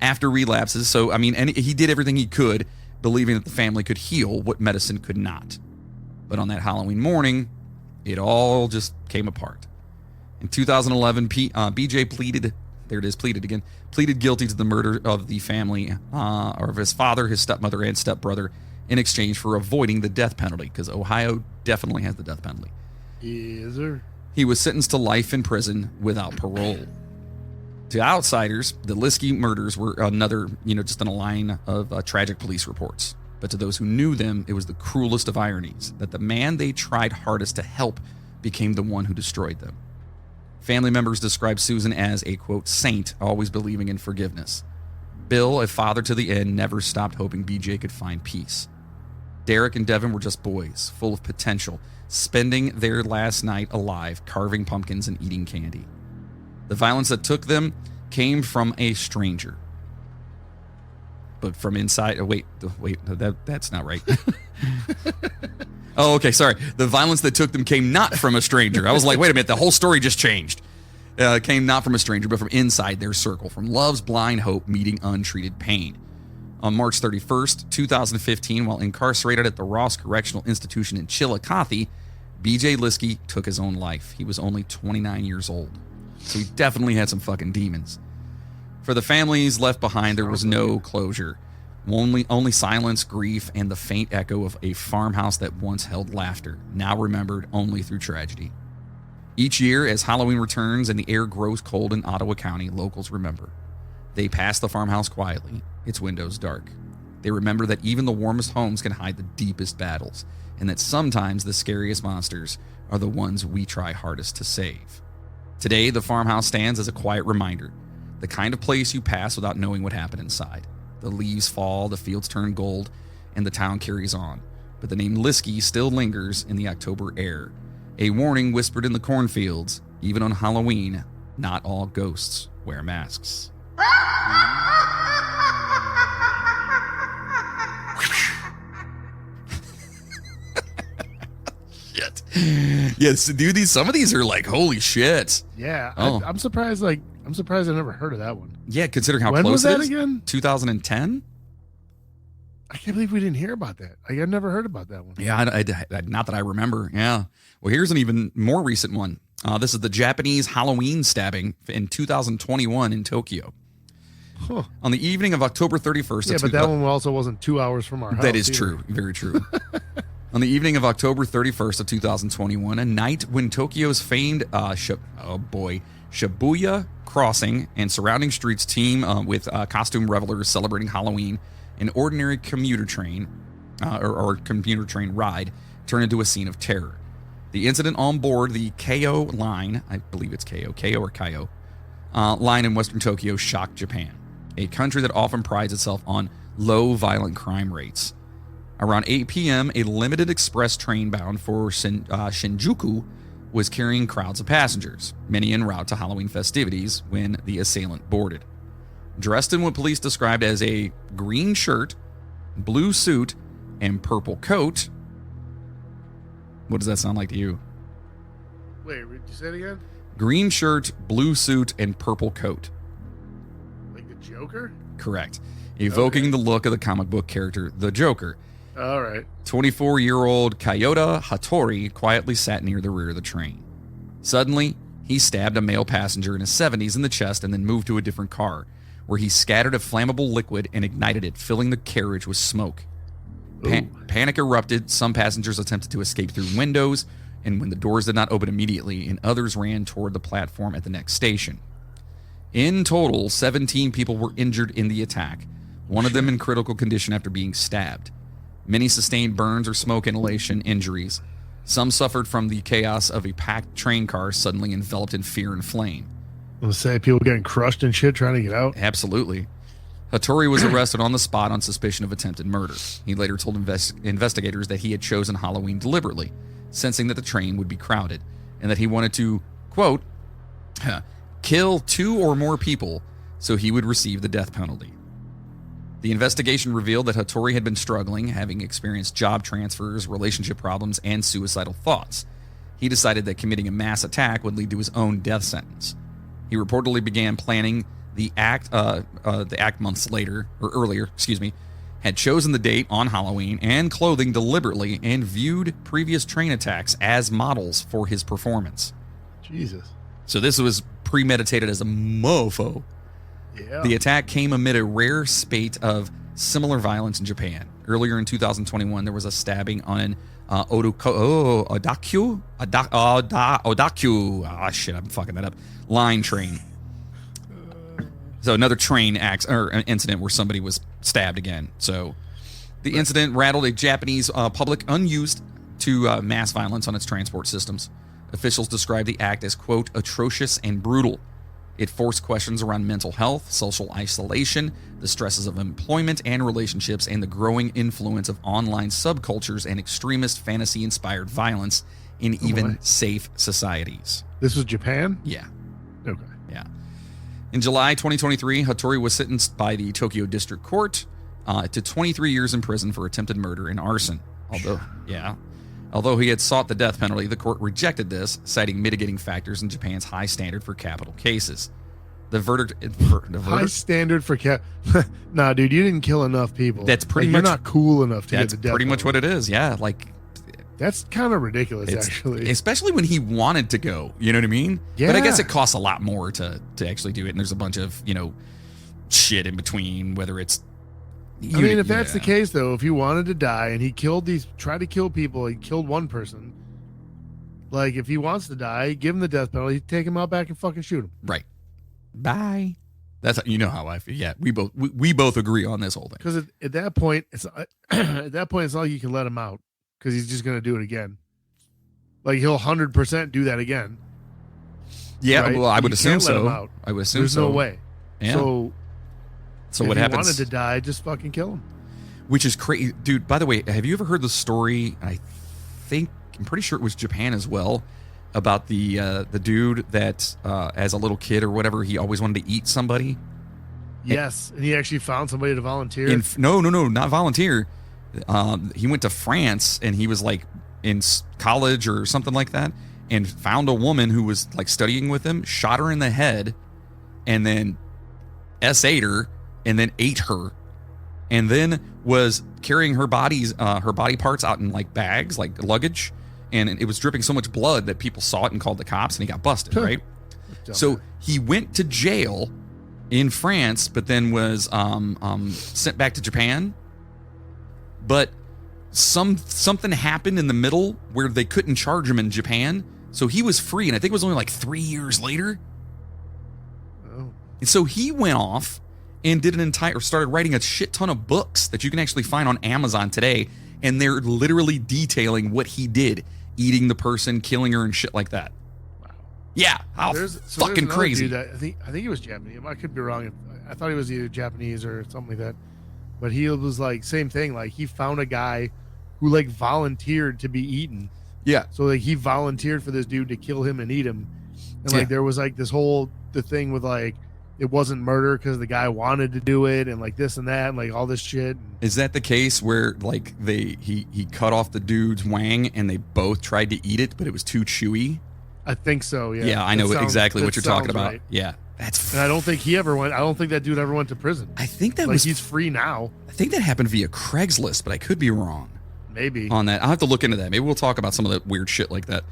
after relapses. So, and he did everything he could, believing that the family could heal what medicine could not. But on that Halloween morning, it all just came apart. In 2011, BJ pleaded guilty to the murder of the family, or of his father, his stepmother, and stepbrother, in exchange for avoiding the death penalty, because Ohio definitely has the death penalty. Yes, sir. He was sentenced to life in prison without parole. To outsiders, the Liskey murders were another, just in a line of tragic police reports. But to those who knew them, it was the cruelest of ironies that the man they tried hardest to help became the one who destroyed them. Family members described Susan as a, quote, saint, always believing in forgiveness. Bill, a father to the end, never stopped hoping BJ could find peace. Derek and Devin were just boys, full of potential, spending their last night alive, carving pumpkins and eating candy. The violence that took them came from a stranger. But from inside, that's not right. Oh, okay, sorry. The violence that took them came not from a stranger. I was like, wait a minute, the whole story just changed. Came not from a stranger, but from inside their circle, from love's blind hope meeting untreated pain. On March 31st, 2015, while incarcerated at the Ross Correctional Institution in Chillicothe, B.J. Liskey took his own life. He was only 29 years old. So he definitely had some fucking demons. For the families left behind, there was no closure. Only silence, grief, and the faint echo of a farmhouse that once held laughter, now remembered only through tragedy. Each year, as Halloween returns and the air grows cold in Ottawa County, locals remember. They pass the farmhouse quietly, its windows dark. They remember that even the warmest homes can hide the deepest battles, and that sometimes the scariest monsters are the ones we try hardest to save. Today, the farmhouse stands as a quiet reminder, the kind of place you pass without knowing what happened inside. The leaves fall, the fields turn gold, and the town carries on. But the name Liskey still lingers in the October air. A warning whispered in the cornfields, even on Halloween, not all ghosts wear masks. Shit. Yes, dude, some of these are like, holy shit. Yeah. Oh. I'm surprised I never heard of that one. Yeah, considering how when close was that it is. again? 2010? I can't believe we didn't hear about that. I've never heard about that one. Yeah, not that I remember. Yeah. Well, here's an even more recent one. This is the Japanese Halloween stabbing in 2021 in Tokyo. Huh. On the evening of October 31st, Yeah, but that one also wasn't 2 hours from our house. that is either. true, very true. On the evening of October 31st of 2021, a night when Tokyo's famed Shibuya Crossing and surrounding streets teem with costume revelers celebrating Halloween, an ordinary commuter train or commuter train ride turned into a scene of terror. The incident on board the Keio line, I believe it's Keio or Kaio, line in western Tokyo shocked Japan, a country that often prides itself on low violent crime rates. Around 8 p.m., a limited express train bound for Shinjuku was carrying crowds of passengers, many en route to Halloween festivities, when the assailant boarded. Dressed in what police described as a green shirt, blue suit, and purple coat. What does that sound like to you? Wait, did you say it again? Green shirt, blue suit, and purple coat. Like the Joker? Correct. Evoking the look of the comic book character, the Joker. All right. 24-year-old Kyoto Hattori quietly sat near the rear of the train. Suddenly, he stabbed a male passenger in his 70s in the chest and then moved to a different car, where he scattered a flammable liquid and ignited it, filling the carriage with smoke. Panic erupted. Some passengers attempted to escape through windows, and when the doors did not open immediately, and others ran toward the platform at the next station. In total, 17 people were injured in the attack, one of them in critical condition after being stabbed. Many sustained burns or smoke inhalation injuries. Some suffered from the chaos of a packed train car suddenly enveloped in fear and flame. Let's say people getting crushed and shit trying to get out. Absolutely. Hattori was arrested on the spot on suspicion of attempted murder. He later told investigators that he had chosen Halloween deliberately, sensing that the train would be crowded, and that he wanted to, quote, kill 2 or more people so he would receive the death penalty. The investigation revealed that Hattori had been struggling, having experienced job transfers, relationship problems, and suicidal thoughts. He decided that committing a mass attack would lead to his own death sentence. He reportedly began planning the act months later, or earlier, had chosen the date on Halloween and clothing deliberately, and viewed previous train attacks as models for his performance. Jesus. So this was premeditated as a mofo. Yeah. The attack came amid a rare spate of similar violence in Japan. Earlier in 2021, there was a stabbing on Odakyu. I'm fucking that up. Line train. So another train incident where somebody was stabbed again. So the incident rattled a Japanese public unused to mass violence on its transport systems. Officials described the act as, quote, atrocious and brutal. It forced questions around mental health, social isolation, the stresses of employment and relationships, and the growing influence of online subcultures and extremist fantasy-inspired violence in safe societies. This was Japan? Yeah. Okay. Yeah. In July 2023, Hattori was sentenced by the Tokyo District Court to 23 years in prison for attempted murder and arson. Although he had sought the death penalty, the court rejected this, citing mitigating factors in Japan's high standard for capital cases. The verdict. High standard for Nah, dude, you didn't kill enough people. That's pretty much. You're not cool enough to get the death That's pretty much penalty. what it is. Yeah, like. That's kind of ridiculous, actually. Especially when he wanted to go. You know what I mean? Yeah. But I guess it costs a lot more to actually do it, and there's a bunch of shit in between. Whether it's. If that's the case, though, if he wanted to die and he tried to kill people, he killed one person. Like, if he wants to die, give him the death penalty, take him out back and fucking shoot him. Right. Bye. That's how I feel. Yeah, we both agree on this whole thing. Because at that point, it's not like you can let him out because he's just gonna do it again. Like, he'll 100% do that again. Yeah, right? well, I would assume Let him so. out. I would assume There's so. no way. Yeah. So what if happens? He wanted to die, just fucking kill him. Which is crazy, dude. By the way, have you ever heard the story? I'm pretty sure it was Japan as well, about the dude that as a little kid or whatever, he always wanted to eat somebody. Yes, and he actually found somebody to volunteer. No, not volunteer. He went to France and he was like in college or something like that, and found a woman who was like studying with him, shot her in the head, and then S8'd her, and then ate her, and then was carrying her body parts out in like bags, like luggage, and it was dripping so much blood that people saw it and called the cops, and he got busted. Right. So he went to jail in France, but then was sent back to Japan. But something happened in the middle where they couldn't charge him in Japan, so he was free, and I think it was only like 3 years later. Oh. And so he went off and started writing a shit ton of books that you can actually find on Amazon today, and they're literally detailing what he did, eating the person, killing her, and shit like that. Wow. Yeah, how fucking crazy. Dude that I think he was Japanese. I could be wrong. I thought he was either Japanese or something like that. But he was like same thing. Like he found a guy who like volunteered to be eaten. Yeah. So like he volunteered for this dude to kill him and eat him, and like there was like this whole the thing with like it wasn't murder because the guy wanted to do it and like this and that and like all this shit. Is that the case where like he cut off the dude's wang and they both tried to eat it, but it was too chewy? I think so. Yeah. Yeah, I know exactly what you're talking about. Right. Yeah, that's. And I don't think he ever went. I don't think that dude ever went to prison. I think that like was. He's free now. I think that happened via Craigslist, but I could be wrong. Maybe on that. I'll have to look into that. Maybe we'll talk about some of the weird shit like that.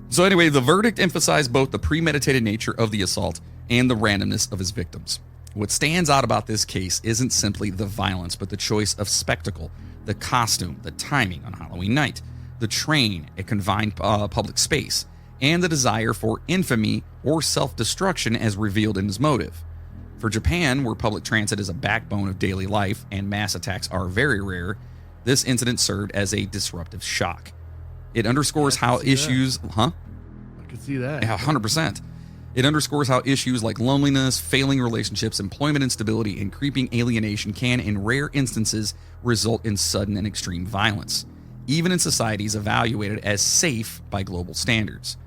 So anyway, the verdict emphasized both the premeditated nature of the assault and the randomness of his victims. What stands out about this case isn't simply the violence, but the choice of spectacle, the costume, the timing on Halloween night, the train, a confined public space, and the desire for infamy or self-destruction as revealed in his motive. For Japan, where public transit is a backbone of daily life and mass attacks are very rare, this incident served as a disruptive shock. It underscores how issues... I could see that. Yeah, 100%. It underscores how issues like loneliness, failing relationships, employment instability, and creeping alienation can, in rare instances, result in sudden and extreme violence, even in societies evaluated as safe by global standards.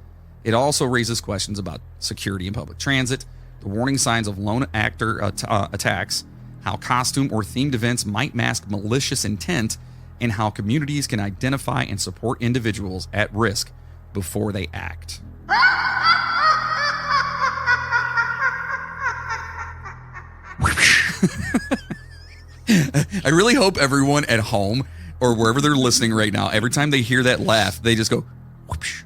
It also raises questions about security in public transit, the warning signs of lone actor attacks, how costume or themed events might mask malicious intent, and how communities can identify and support individuals at risk before they act. I really hope everyone at home or wherever they're listening right now, every time they hear that laugh, they just go whoosh.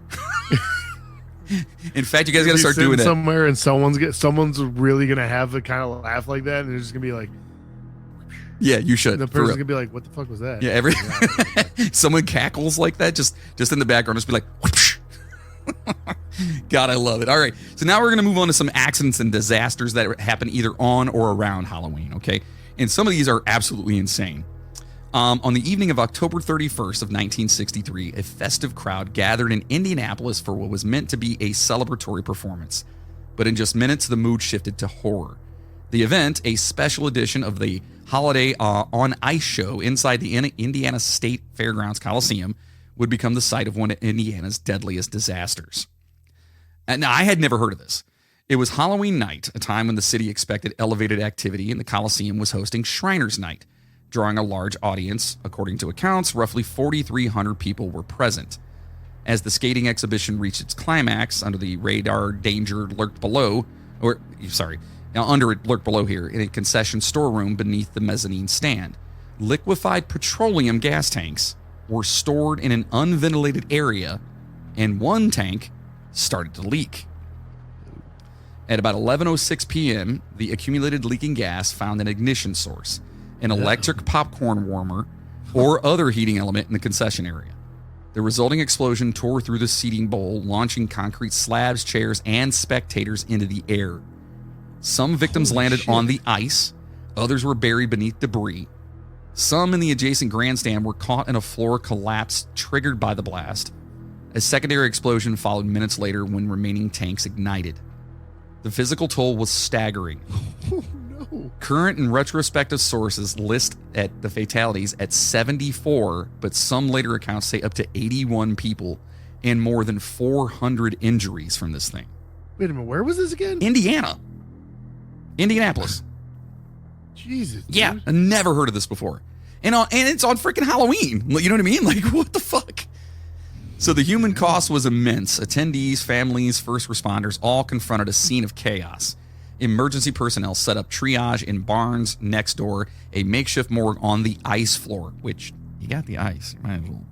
In fact, you guys got to start doing that somewhere, and someone's really gonna have a kind of laugh like that, and they're just gonna be like, "Yeah, you should." And the person's gonna be like, "What the fuck was that?" Yeah, someone cackles like that, just in the background, just be like, whoosh. God, I love it. All right, so now we're gonna move on to some accidents and disasters that happen either on or around Halloween. Okay, and some of these are absolutely insane. On the evening of October 31st of 1963, a festive crowd gathered in Indianapolis for what was meant to be a celebratory performance. But in just minutes, the mood shifted to horror. The event, a special edition of the Holiday on Ice show inside the Indiana State Fairgrounds Coliseum, would become the site of one of Indiana's deadliest disasters. And now, I had never heard of this. It was Halloween night, a time when the city expected elevated activity, and the Coliseum was hosting Shriners Night, drawing a large audience. According to accounts, roughly 4,300 people were present. As the skating exhibition reached its climax, under the radar danger lurked below, under it lurked below here, in a concession storeroom beneath the mezzanine stand. Liquefied petroleum gas tanks were stored in an unventilated area, and one tank started to leak. At about 11:06 p.m., the accumulated leaking gas found an ignition source, an electric popcorn warmer, or other heating element in the concession area. The resulting explosion tore through the seating bowl, launching concrete slabs, chairs, and spectators into the air. Some victims landed on the ice, others were buried beneath debris. Some in the adjacent grandstand were caught in a floor collapse triggered by the blast. A secondary explosion followed minutes later when remaining tanks ignited. The physical toll was staggering. Oh, no. Current and retrospective sources list the fatalities at 74, but some later accounts say up to 81 people and more than 400 injuries from this thing. Wait a minute, where was this again? Indianapolis. Jesus. Yeah, dude. I never heard of this before. And it's on freaking Halloween. You know what I mean? Like, what the fuck? So the human cost was immense. Attendees, families, first responders all confronted a scene of chaos. Emergency personnel set up triage in barns next door, a makeshift morgue on the ice floor, which you got the ice. You might as well,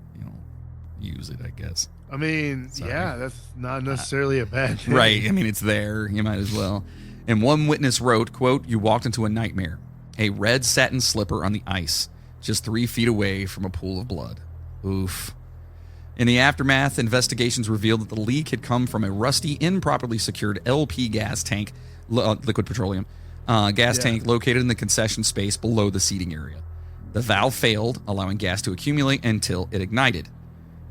use it, I guess. I mean, yeah, that's not necessarily a bad thing. Right. I mean, it's there. You might as well. And one witness wrote, quote, "You walked into a nightmare. A red satin slipper on the ice, just 3 feet away from a pool of blood." Oof. In the aftermath, investigations revealed that the leak had come from a rusty, improperly secured LP gas tank, liquid petroleum, tank located in the concession space below the seating area. The valve failed, allowing gas to accumulate until it ignited.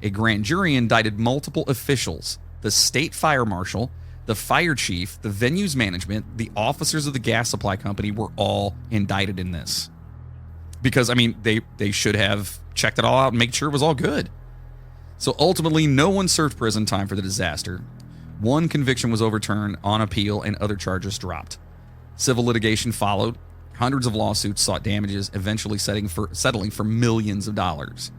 A grand jury indicted multiple officials: the state fire marshal, the fire chief, the venue's management, the officers of the gas supply company were all indicted in this. Because, I mean, they should have checked it all out and made sure it was all good. So ultimately, no one served prison time for the disaster. One conviction was overturned on appeal and other charges dropped. Civil litigation followed. Hundreds of lawsuits sought damages, eventually settling for millions of dollars.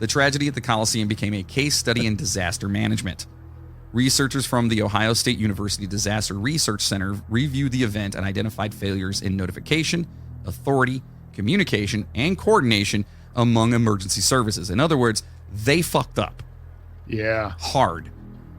The tragedy at the Coliseum became a case study in disaster management. Researchers from the Ohio State University Disaster Research Center reviewed the event and identified failures in notification, authority, communication, and coordination among emergency services. In other words, they fucked up. Yeah. Hard.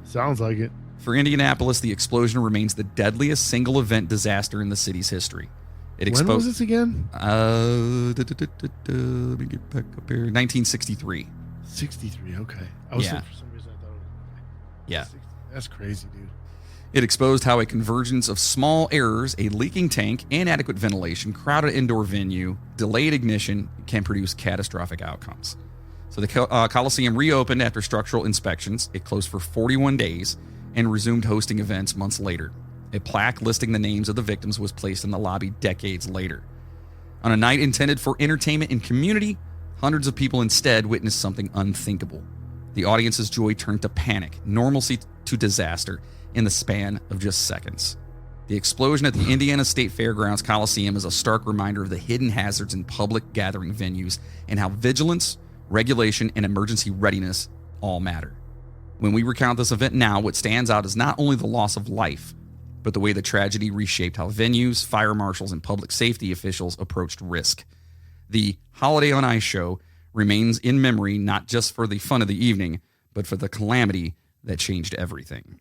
Sounds like it. For Indianapolis, the explosion remains the deadliest single event disaster in the city's history. When was this again? Let me get back up here. 1963. 63, okay. For some reason I thought it was 60. That's crazy, dude. It exposed how a convergence of small errors, a leaking tank, inadequate ventilation, crowded indoor venue, delayed ignition can produce catastrophic outcomes. So the Coliseum reopened after structural inspections. It closed for 41 days and resumed hosting events months later. A plaque listing the names of the victims was placed in the lobby decades later. On a night intended for entertainment and community, hundreds of people instead witnessed something unthinkable. The audience's joy turned to panic, normalcy to disaster, in the span of just seconds. The explosion at the Indiana State Fairgrounds Coliseum is a stark reminder of the hidden hazards in public gathering venues and how vigilance, regulation, and emergency readiness all matter. When we recount this event now, what stands out is not only the loss of life, but the way the tragedy reshaped how venues, fire marshals, and public safety officials approached risk. The Holiday on Ice show remains in memory not just for the fun of the evening, but for the calamity that changed everything.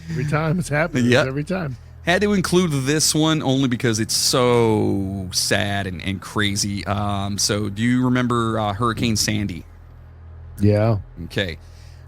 Every time it's happening. Yep. Every time. Had to include this one only because it's so sad and crazy. So do you remember Hurricane Sandy? Yeah. Okay.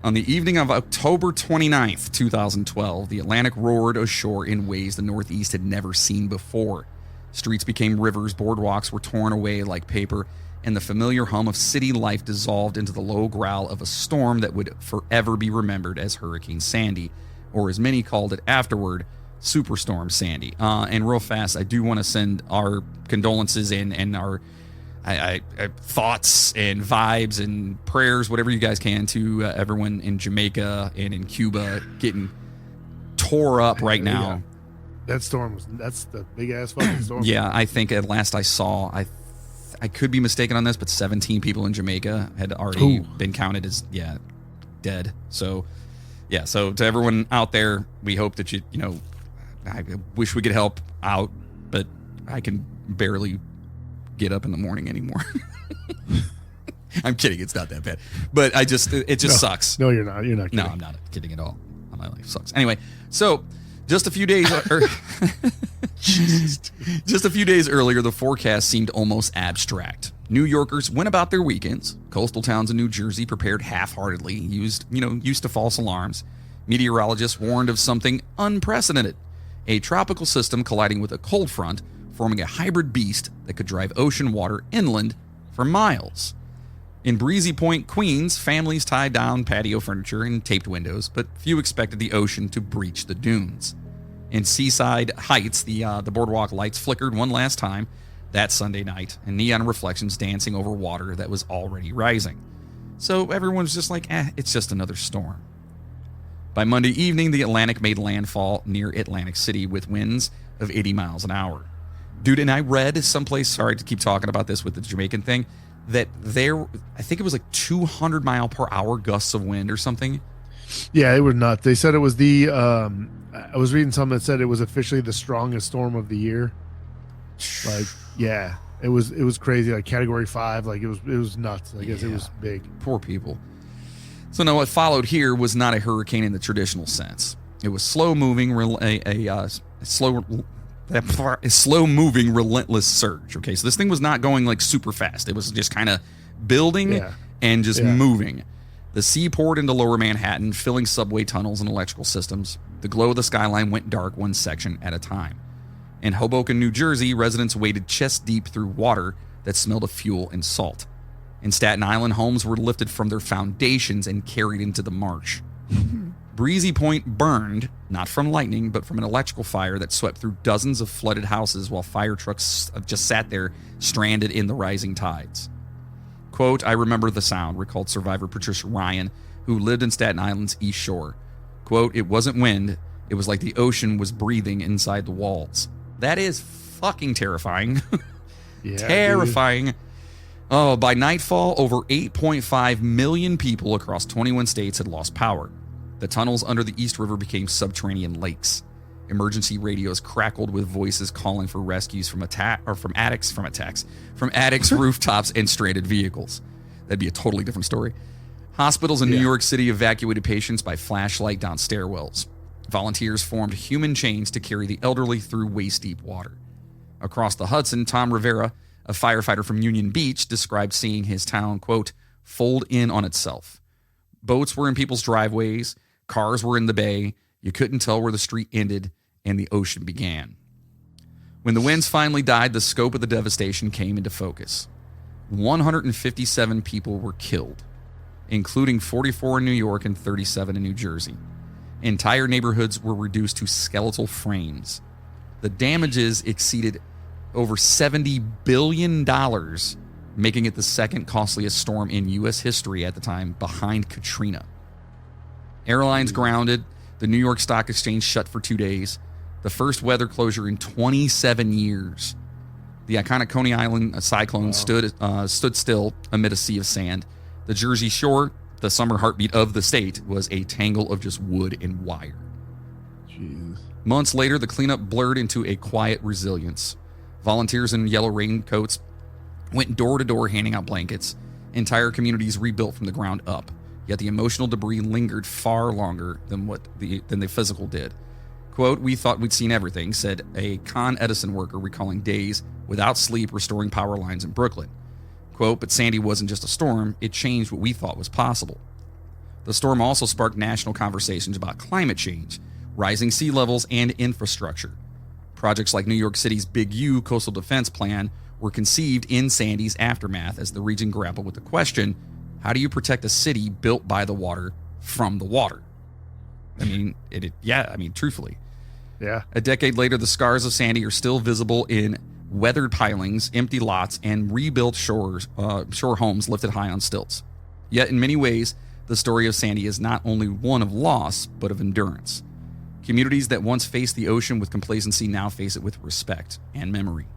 On the evening of October 29th, 2012, the Atlantic roared ashore in ways the Northeast had never seen before. Streets became rivers, boardwalks were torn away like paper, and the familiar hum of city life dissolved into the low growl of a storm that would forever be remembered as Hurricane Sandy, or as many called it afterward, Superstorm Sandy. And real fast, I do want to send our condolences and our thoughts and vibes and prayers, whatever you guys can, to everyone in Jamaica and in Cuba getting tore up right now. That storm that's the big ass fucking storm. Yeah, I think at last I saw, I could be mistaken on this, but 17 people in Jamaica had already been counted as, dead. So, so to everyone out there, we hope that I wish we could help out, but I can barely get up in the morning anymore. I'm kidding. It's not that bad, but it just sucks. No, you're not. You're not kidding. No, I'm not kidding at all. My life sucks. Anyway, so just a few days earlier, the forecast seemed almost abstract. New Yorkers went about their weekends. Coastal towns in New Jersey prepared half-heartedly, used to false alarms. Meteorologists warned of something unprecedented: a tropical system colliding with a cold front, forming a hybrid beast that could drive ocean water inland for miles. In Breezy Point, Queens, families tied down patio furniture and taped windows, but few expected the ocean to breach the dunes. In Seaside Heights, the boardwalk lights flickered one last time that Sunday night, and neon reflections dancing over water that was already rising. So everyone was just like, it's just another storm. By Monday evening, the Atlantic made landfall near Atlantic City with winds of 80 miles an hour. Dude, and I read someplace, sorry to keep talking about this with the Jamaican thing, that I think it was like 200 mile per hour gusts of wind or something. Yeah, it was nuts. They said it was I was reading something that said it was officially the strongest storm of the year. Like, yeah. It was crazy, like Category 5, like it was nuts. I guess it was big. Poor people. So now what followed here was not a hurricane in the traditional sense. It was slow-moving, slow-moving, relentless surge. Okay, so this thing was not going like super fast. It was just kind of building and just moving. The sea poured into lower Manhattan, filling subway tunnels and electrical systems. The glow of the skyline went dark one section at a time. In Hoboken, New Jersey, residents waded chest deep through water that smelled of fuel and salt. In Staten Island, homes were lifted from their foundations and carried into the marsh. Breezy Point burned, not from lightning, but from an electrical fire that swept through dozens of flooded houses while fire trucks just sat there, stranded in the rising tides. Quote, "I remember the sound," recalled survivor Patricia Ryan, who lived in Staten Island's East Shore. Quote, "It wasn't wind. It was like the ocean was breathing inside the walls." That is fucking terrifying. Terrifying. Dude. Oh, by nightfall, over 8.5 million people across 21 states had lost power. The tunnels under the East River became subterranean lakes. Emergency radios crackled with voices calling for rescues from attics, rooftops, and stranded vehicles. That'd be a totally different story. Hospitals in New York City evacuated patients by flashlight down stairwells. Volunteers formed human chains to carry the elderly through waist-deep water. Across the Hudson, Tom Rivera, a firefighter from Union Beach, described seeing his town, quote, "fold in on itself. Boats were in people's driveways, cars were in the bay, you couldn't tell where the street ended, and the ocean began." When the winds finally died, the scope of the devastation came into focus. 157 people were killed, including 44 in New York and 37 in New Jersey. Entire neighborhoods were reduced to skeletal frames. The damages exceeded over $70 billion, making it the second costliest storm in U.S. history at the time, behind Katrina. Airlines grounded. The New York Stock Exchange shut for 2 days. The first weather closure in 27 years. The iconic Coney Island cyclone stood still amid a sea of sand. The Jersey Shore, the summer heartbeat of the state, was a tangle of just wood and wire. Jeez. Months later, the cleanup blurred into a quiet resilience. Volunteers in yellow raincoats went door to door handing out blankets. Entire communities rebuilt from the ground up. Yet the emotional debris lingered far longer than the physical did. Quote, "We thought we'd seen everything," said a Con Edison worker recalling days without sleep restoring power lines in Brooklyn. Quote, "But Sandy wasn't just a storm. It changed what we thought was possible." The storm also sparked national conversations about climate change, rising sea levels, and infrastructure. Projects like New York City's Big U Coastal Defense Plan were conceived in Sandy's aftermath as the region grappled with the question, how do you protect a city built by the water from the water? I mean, truthfully. Yeah. A decade later, the scars of Sandy are still visible in weathered pilings, empty lots, and rebuilt shore homes lifted high on stilts. Yet, in many ways, the story of Sandy is not only one of loss, but of endurance. Communities that once faced the ocean with complacency now face it with respect and memory.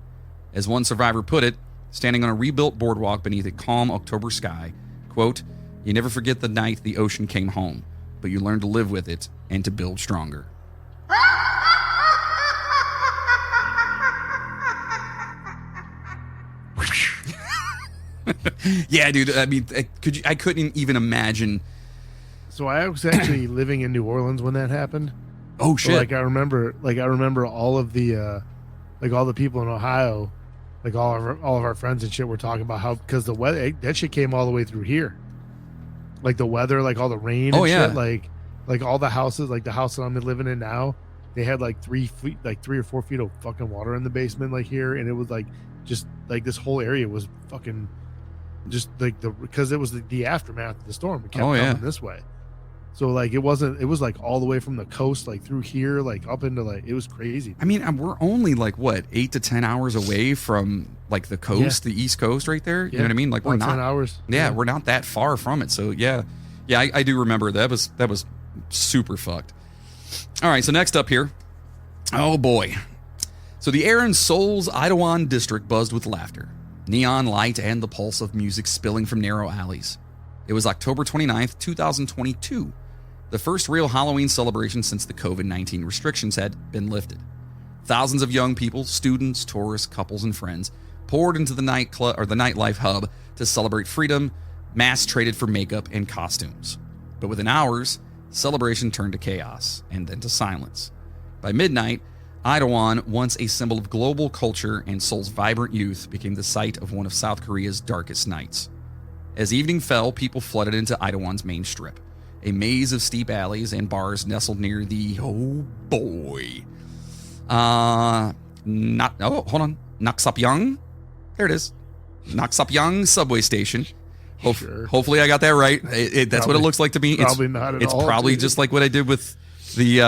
As one survivor put it, standing on a rebuilt boardwalk beneath a calm October sky, quote, "You never forget the night the ocean came home, but you learn to live with it and to build stronger." Yeah, dude. I mean, I couldn't even imagine. So I was actually living in New Orleans when that happened. Oh shit! So, I remember all of the, all the people in Ohio, all of our friends and shit were talking about how, because the weather, that shit came all the way through here. Like the weather, like all the rain. And shit, like all the houses, like the house that I'm living in now, they had 3 or 4 feet of fucking water in the basement, like here, and it was just this whole area was fucking, just because it was the aftermath of the storm. It kept coming this way. So it was all the way from the coast, through here, up into it was crazy. I mean, we're only 8 to 10 hours away from the coast, the East Coast right there. You know what I mean? We're not 10 hours. Yeah, we're not that far from it. So yeah, I do remember that was super fucked. All right, so next up here, oh boy. So the air in Seoul's Itaewon district buzzed with laughter, neon light, and the pulse of music spilling from narrow alleys. It was October 29th, 2022. The first real Halloween celebration since the COVID-19 restrictions had been lifted. Thousands of young people, students, tourists, couples, and friends poured into the nightclub or the nightlife hub to celebrate freedom. Mass traded for makeup and costumes. But within hours, celebration turned to chaos and then to silence. By midnight, Itaewon, once a symbol of global culture and Seoul's vibrant youth, became the site of one of South Korea's darkest nights. As evening fell, people flooded into Itaewon's main strip, a maze of steep alleys and bars nestled near the, Naksapyeong? There it is. Naksapyeong subway station. Sure. Hopefully I got that right. That's what it looks like to me. Probably not at all. It's probably just like what I did with the...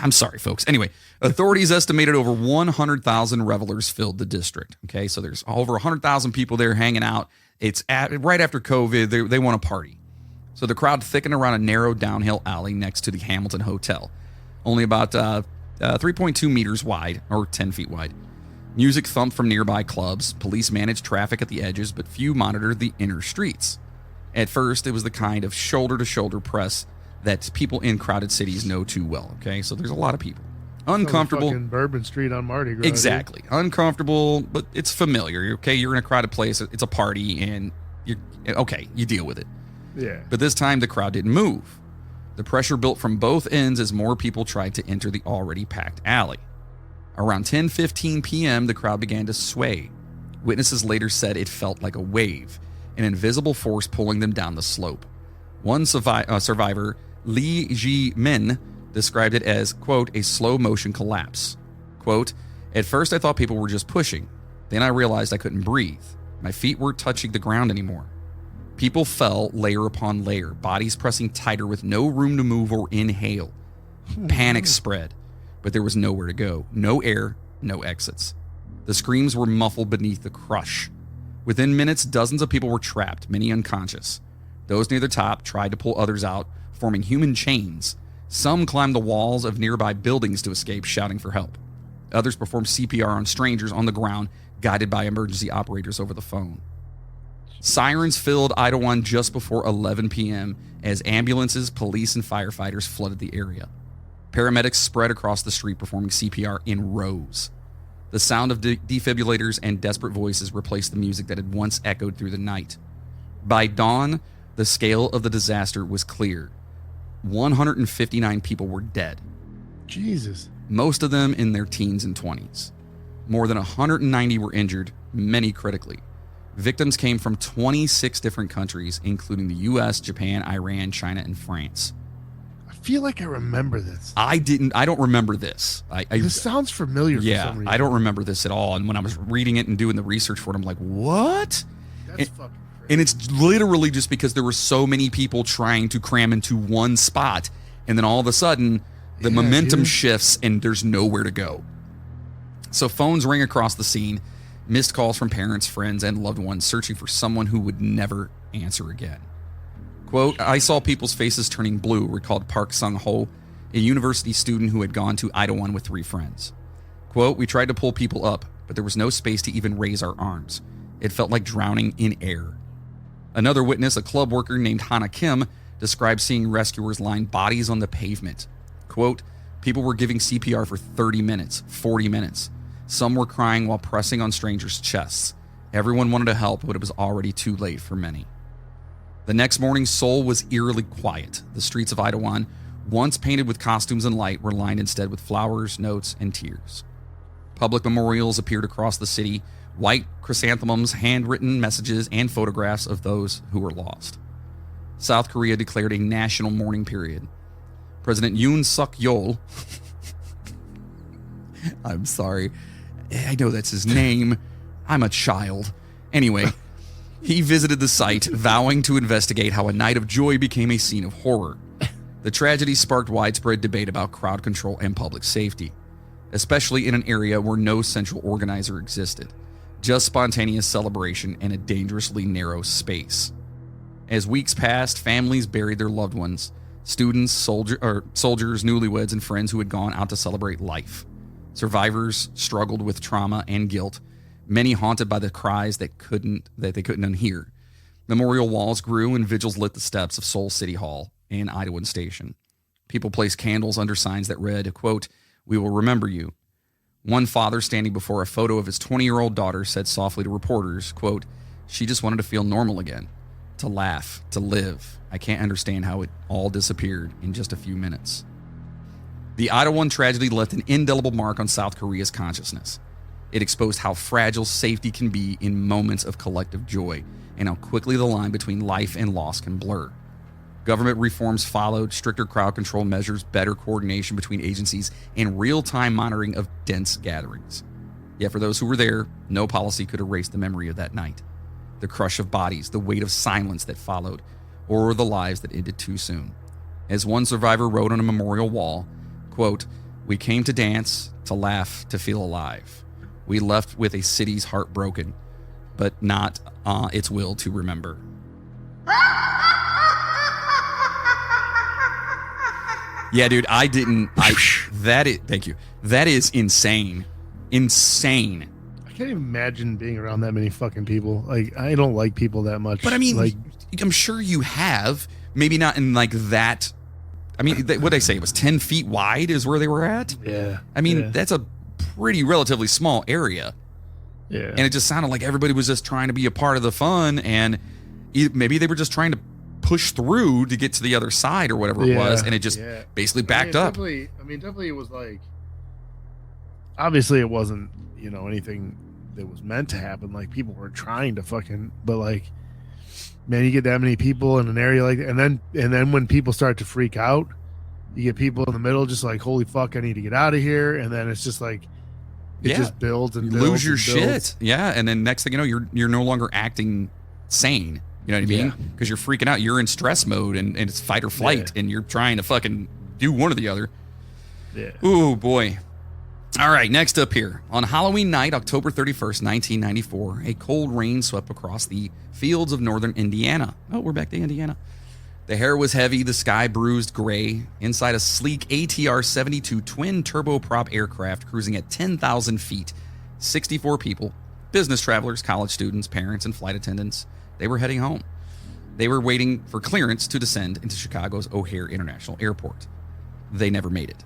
I'm sorry, folks. Anyway, authorities estimated over 100,000 revelers filled the district. Okay, so there's over 100,000 people there hanging out. It's right after COVID. They want to party. So the crowd thickened around a narrow downhill alley next to the Hamilton Hotel, only about 3.2 meters wide, or 10 feet wide. Music thumped from nearby clubs. Police managed traffic at the edges, but few monitored the inner streets. At first, it was the kind of shoulder-to-shoulder press that people in crowded cities know too well. Okay, so there's a lot of people. Uncomfortable. Fucking Bourbon Street on Mardi Gras. Exactly. Dude. Uncomfortable, but it's familiar. Okay, you're in a crowded place. It's a party, and you deal with it. Yeah. But this time, the crowd didn't move. The pressure built from both ends as more people tried to enter the already packed alley. Around 10:15 p.m., the crowd began to sway. Witnesses later said it felt like a wave, an invisible force pulling them down the slope. One survivor, Lee Ji-min, described it as, quote, a slow motion collapse. Quote, at first I thought people were just pushing. Then I realized I couldn't breathe. My feet weren't touching the ground anymore. People fell layer upon layer, bodies pressing tighter with no room to move or inhale. Panic spread, but there was nowhere to go. No air, no exits. The screams were muffled beneath the crush. Within minutes, dozens of people were trapped, many unconscious. Those near the top tried to pull others out, forming human chains. Some climbed the walls of nearby buildings to escape, shouting for help. Others performed CPR on strangers on the ground, guided by emergency operators over the phone. Sirens filled Itaewon just before 11 p.m. as ambulances, police, and firefighters flooded the area. Paramedics spread across the street performing CPR in rows. The sound of defibrillators and desperate voices replaced the music that had once echoed through the night. By dawn, the scale of the disaster was clear. 159 people were dead. Jesus. Most of them in their teens and 20s. More than 190 were injured, many critically. Victims came from 26 different countries, including the U.S., Japan, Iran, China, and France. I feel like I remember this. I don't remember this. This sounds familiar for some reason. I don't remember this at all. And when I was reading it and doing the research for it, I'm like, what? That's fucking crazy. And it's literally just because there were so many people trying to cram into one spot. And then all of a sudden, the momentum shifts and there's nowhere to go. So phones rang across the scene, missed calls from parents, friends, and loved ones searching for someone who would never answer again. Quote, I saw people's faces turning blue, recalled Park Sung-ho, a university student who had gone to Itaewon with 3 friends. Quote, we tried to pull people up, but there was no space to even raise our arms. It felt like drowning in air. Another witness, a club worker named Hana Kim, described seeing rescuers line bodies on the pavement. Quote, people were giving CPR for 30 minutes, 40 minutes. Some were crying while pressing on strangers' chests. Everyone wanted to help, but it was already too late for many. The next morning, Seoul was eerily quiet. The streets of Itaewon, once painted with costumes and light, were lined instead with flowers, notes, and tears. Public memorials appeared across the city, white chrysanthemums, handwritten messages, and photographs of those who were lost. South Korea declared a national mourning period. President Yoon Suk-yeol, I'm sorry, I know that's his name. I'm a child. Anyway, he visited the site, vowing to investigate how a night of joy became a scene of horror. The tragedy sparked widespread debate about crowd control and public safety, especially in an area where no central organizer existed, just spontaneous celebration and a dangerously narrow space. As weeks passed, families buried their loved ones, students, soldiers, newlyweds, and friends who had gone out to celebrate life. Survivors struggled with trauma and guilt, many haunted by the cries that they couldn't unhear. Memorial walls grew and vigils lit the steps of Seoul City Hall and Itaewon Station. People placed candles under signs that read, quote, we will remember you. One father standing before a photo of his 20-year-old daughter said softly to reporters, quote, "She just wanted to feel normal again, to laugh, to live. I can't understand how it all disappeared in just a few minutes." The Itaewon tragedy left an indelible mark on South Korea's consciousness. It exposed how fragile safety can be in moments of collective joy and how quickly the line between life and loss can blur. Government reforms followed, stricter crowd control measures, better coordination between agencies, and real-time monitoring of dense gatherings. Yet for those who were there, no policy could erase the memory of that night. The crush of bodies, the weight of silence that followed, or the lives that ended too soon. As one survivor wrote on a memorial wall, quote, "We came to dance, to laugh, to feel alive. We left with a city's heart broken, but not its will to remember." Yeah, dude, thank you. That is insane. Insane. I can't even imagine being around that many fucking people. Like, I don't like people that much. But I mean, like, I'm sure you have. Maybe not in like that. I mean, what did I say? It was 10 feet wide is where they were at? yeah. I mean, yeah, that's a pretty relatively small area. yeah. And it just sounded like everybody was just trying to be a part of the fun. And maybe they were just trying to push through to get to the other side or whatever it was. And it just basically backed up. Definitely it was like, obviously it wasn't, anything that was meant to happen. Like, people were trying to fucking, but like, man, you get that many people in an area like that, and then when people start to freak out, you get people in the middle just like, holy fuck, I need to get out of here. And then it's just like, it just builds and you builds lose your and builds. shit. Yeah. And then next thing you know, you're no longer acting sane. You know what I mean? Because you're freaking out. You're in stress mode and it's fight or flight, and you're trying to fucking do one or the other. Yeah. Ooh, boy. All right, next up here. On Halloween night, October 31st, 1994, a cold rain swept across the fields of northern Indiana. Oh, we're back to Indiana. The hair was heavy, the sky bruised gray. Inside a sleek ATR-72 twin turboprop aircraft cruising at 10,000 feet, 64 people, business travelers, college students, parents, and flight attendants. They were heading home. They were waiting for clearance to descend into Chicago's O'Hare International Airport. They never made it.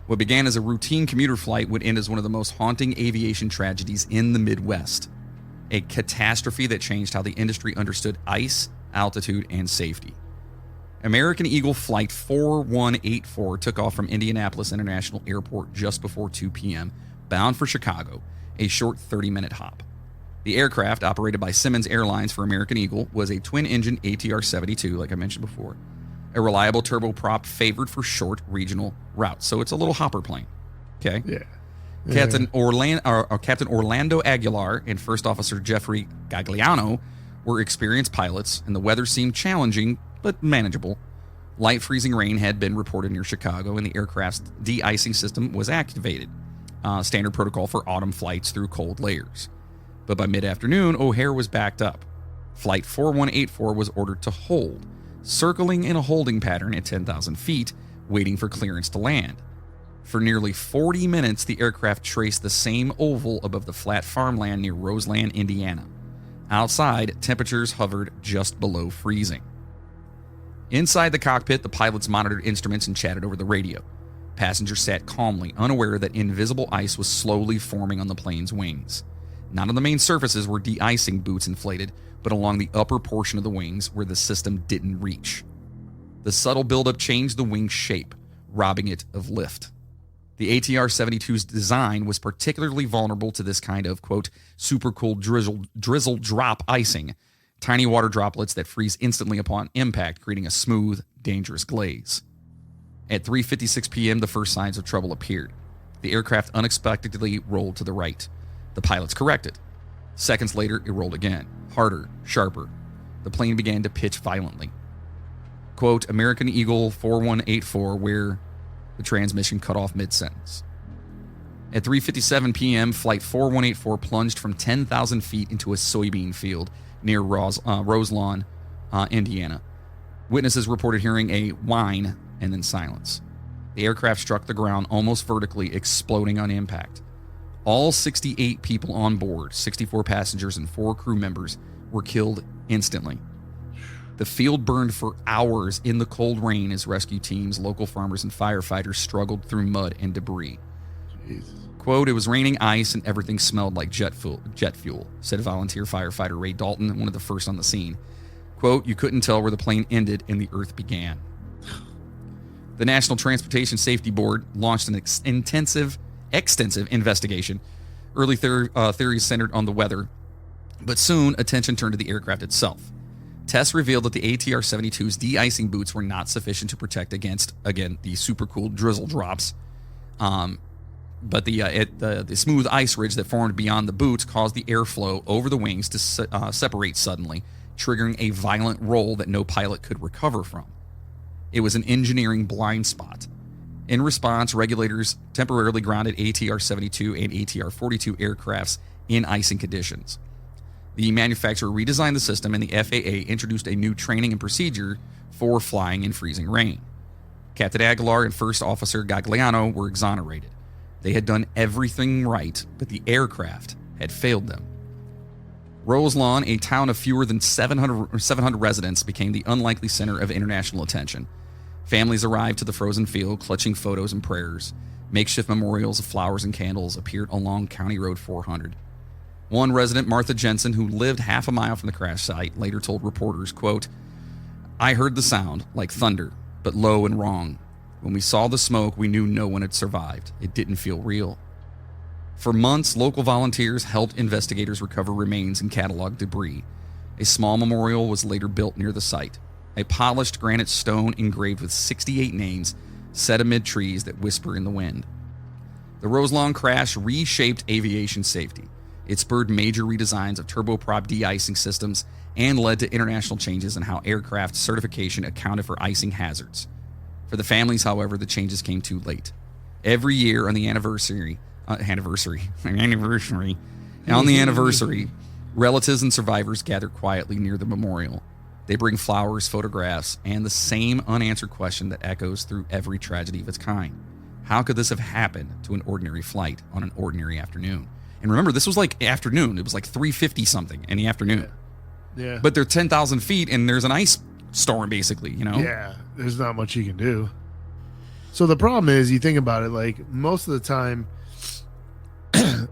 What began as a routine commuter flight would end as one of the most haunting aviation tragedies in the Midwest. A catastrophe that changed how the industry understood ice, altitude, and safety. American Eagle Flight 4184 took off from Indianapolis International Airport just before 2 p.m., bound for Chicago, a short 30-minute hop. The aircraft, operated by Simmons Airlines for American Eagle, was a twin-engine ATR-72, like I mentioned before, a reliable turboprop favored for short regional routes. So it's a little hopper plane. Okay? Yeah. Captain Orlando Aguilar and First Officer Jeffrey Gagliano were experienced pilots, and the weather seemed challenging but manageable. Light freezing rain had been reported near Chicago, and the aircraft's de-icing system was activated. Standard protocol for autumn flights through cold layers. But by mid-afternoon, O'Hare was backed up. Flight 4184 was ordered to hold, circling in a holding pattern at 10,000 feet, waiting for clearance to land. For nearly 40 minutes, the aircraft traced the same oval above the flat farmland near Roseland, Indiana. Outside, temperatures hovered just below freezing. Inside the cockpit, the pilots monitored instruments and chatted over the radio. Passengers sat calmly, unaware that invisible ice was slowly forming on the plane's wings. Not on the main surfaces where de-icing boots inflated, but along the upper portion of the wings where the system didn't reach. The subtle buildup changed the wing's shape, robbing it of lift. The ATR-72's design was particularly vulnerable to this kind of, quote, super cool drizzle drop icing, tiny water droplets that freeze instantly upon impact, creating a smooth, dangerous glaze. At 3:56 p.m., the first signs of trouble appeared. The aircraft unexpectedly rolled to the right. The pilots corrected. Seconds later, it rolled again, harder, sharper. The plane began to pitch violently. Quote, American Eagle 4184, where the transmission cut off mid-sentence. At 3:57 p.m., Flight 4184 plunged from 10,000 feet into a soybean field near Roselawn, Indiana. Witnesses reported hearing a whine and then silence. The aircraft struck the ground almost vertically, exploding on impact. All 68 people on board, 64 passengers and 4 crew members, were killed instantly. The field burned for hours in the cold rain as rescue teams, local farmers, and firefighters struggled through mud and debris. Jesus. Quote, "It was raining ice and everything smelled like jet fuel," said volunteer firefighter Ray Dalton, one of the first on the scene. Quote, "You couldn't tell where the plane ended and the earth began." The National Transportation Safety Board launched an extensive investigation. Early theories centered on the weather, but soon attention turned to the aircraft itself. Tests revealed that the ATR-72's de-icing boots were not sufficient to protect against, again, the super cool drizzle drops. But the smooth ice ridge that formed beyond the boots caused the airflow over the wings to separate suddenly, triggering a violent roll that no pilot could recover from. It was an engineering blind spot. In response, regulators temporarily grounded ATR-72 and ATR-42 aircrafts in icing conditions. The manufacturer redesigned the system, and the FAA introduced a new training and procedure for flying in freezing rain. Captain Aguilar and First Officer Gagliano were exonerated. They had done everything right, but the aircraft had failed them. Roselawn, a town of fewer than 700 residents, became the unlikely center of international attention. Families arrived to the frozen field, clutching photos and prayers. Makeshift memorials of flowers and candles appeared along County Road 400. One resident, Martha Jensen, who lived half a mile from the crash site, later told reporters, quote, "I heard the sound, like thunder, but low and wrong. When we saw the smoke, we knew no one had survived. It didn't feel real." For months, local volunteers helped investigators recover remains and catalog debris. A small memorial was later built near the site. A polished granite stone engraved with 68 names set amid trees that whisper in the wind. The Roselawn crash reshaped aviation safety. It spurred major redesigns of turboprop de-icing systems and led to international changes in how aircraft certification accounted for icing hazards. For the families, however, the changes came too late. Every year on the anniversary, relatives and survivors gather quietly near the memorial. They bring flowers, photographs, and the same unanswered question that echoes through every tragedy of its kind. How could this have happened to an ordinary flight on an ordinary afternoon? And remember, this was like afternoon. It was like 3:50 something in the afternoon. Yeah. But they're 10,000 feet and there's an ice storm, basically, you know? Yeah, there's not much you can do. So the problem is, you think about it, like most of the time,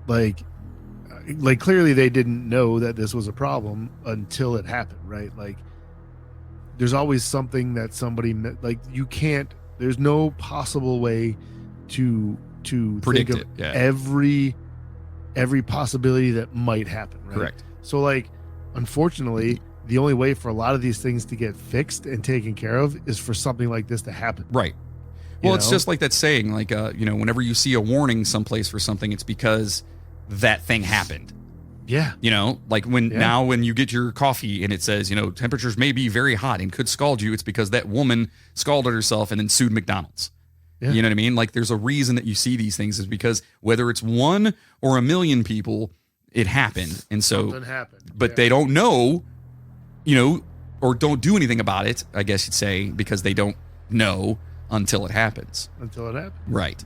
like clearly they didn't know that this was a problem until it happened, right? Like there's always something that somebody like you can't. There's no possible way to predict think of it. Yeah. every possibility that might happen, right? Correct. So like, unfortunately, the only way for a lot of these things to get fixed and taken care of is for something like this to happen. Right. Well, it's just like that saying, like, whenever you see a warning someplace for something, it's because that thing happened. Yeah. Like now when you get your coffee and it says, temperatures may be very hot and could scald you, it's because that woman scalded herself and then sued McDonald's. Yeah. You know what I mean? Like there's a reason that you see these things, is because whether it's one or a million people, it happened. And so, something happened. But they don't know, or don't do anything about it, I guess you'd say, because they don't know until it happens. Right.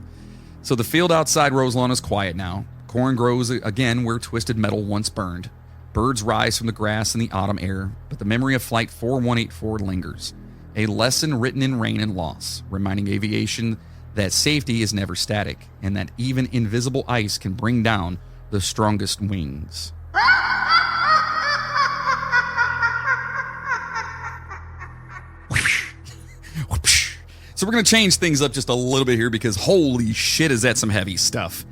So the field outside Roselawn is quiet now. Corn grows again where twisted metal once burned. Birds rise from the grass in the autumn air, but the memory of Flight 4184 lingers. A lesson written in rain and loss, reminding aviation that safety is never static, and that even invisible ice can bring down the strongest wings. So we're going to change things up just a little bit here, because holy shit, is that some heavy stuff.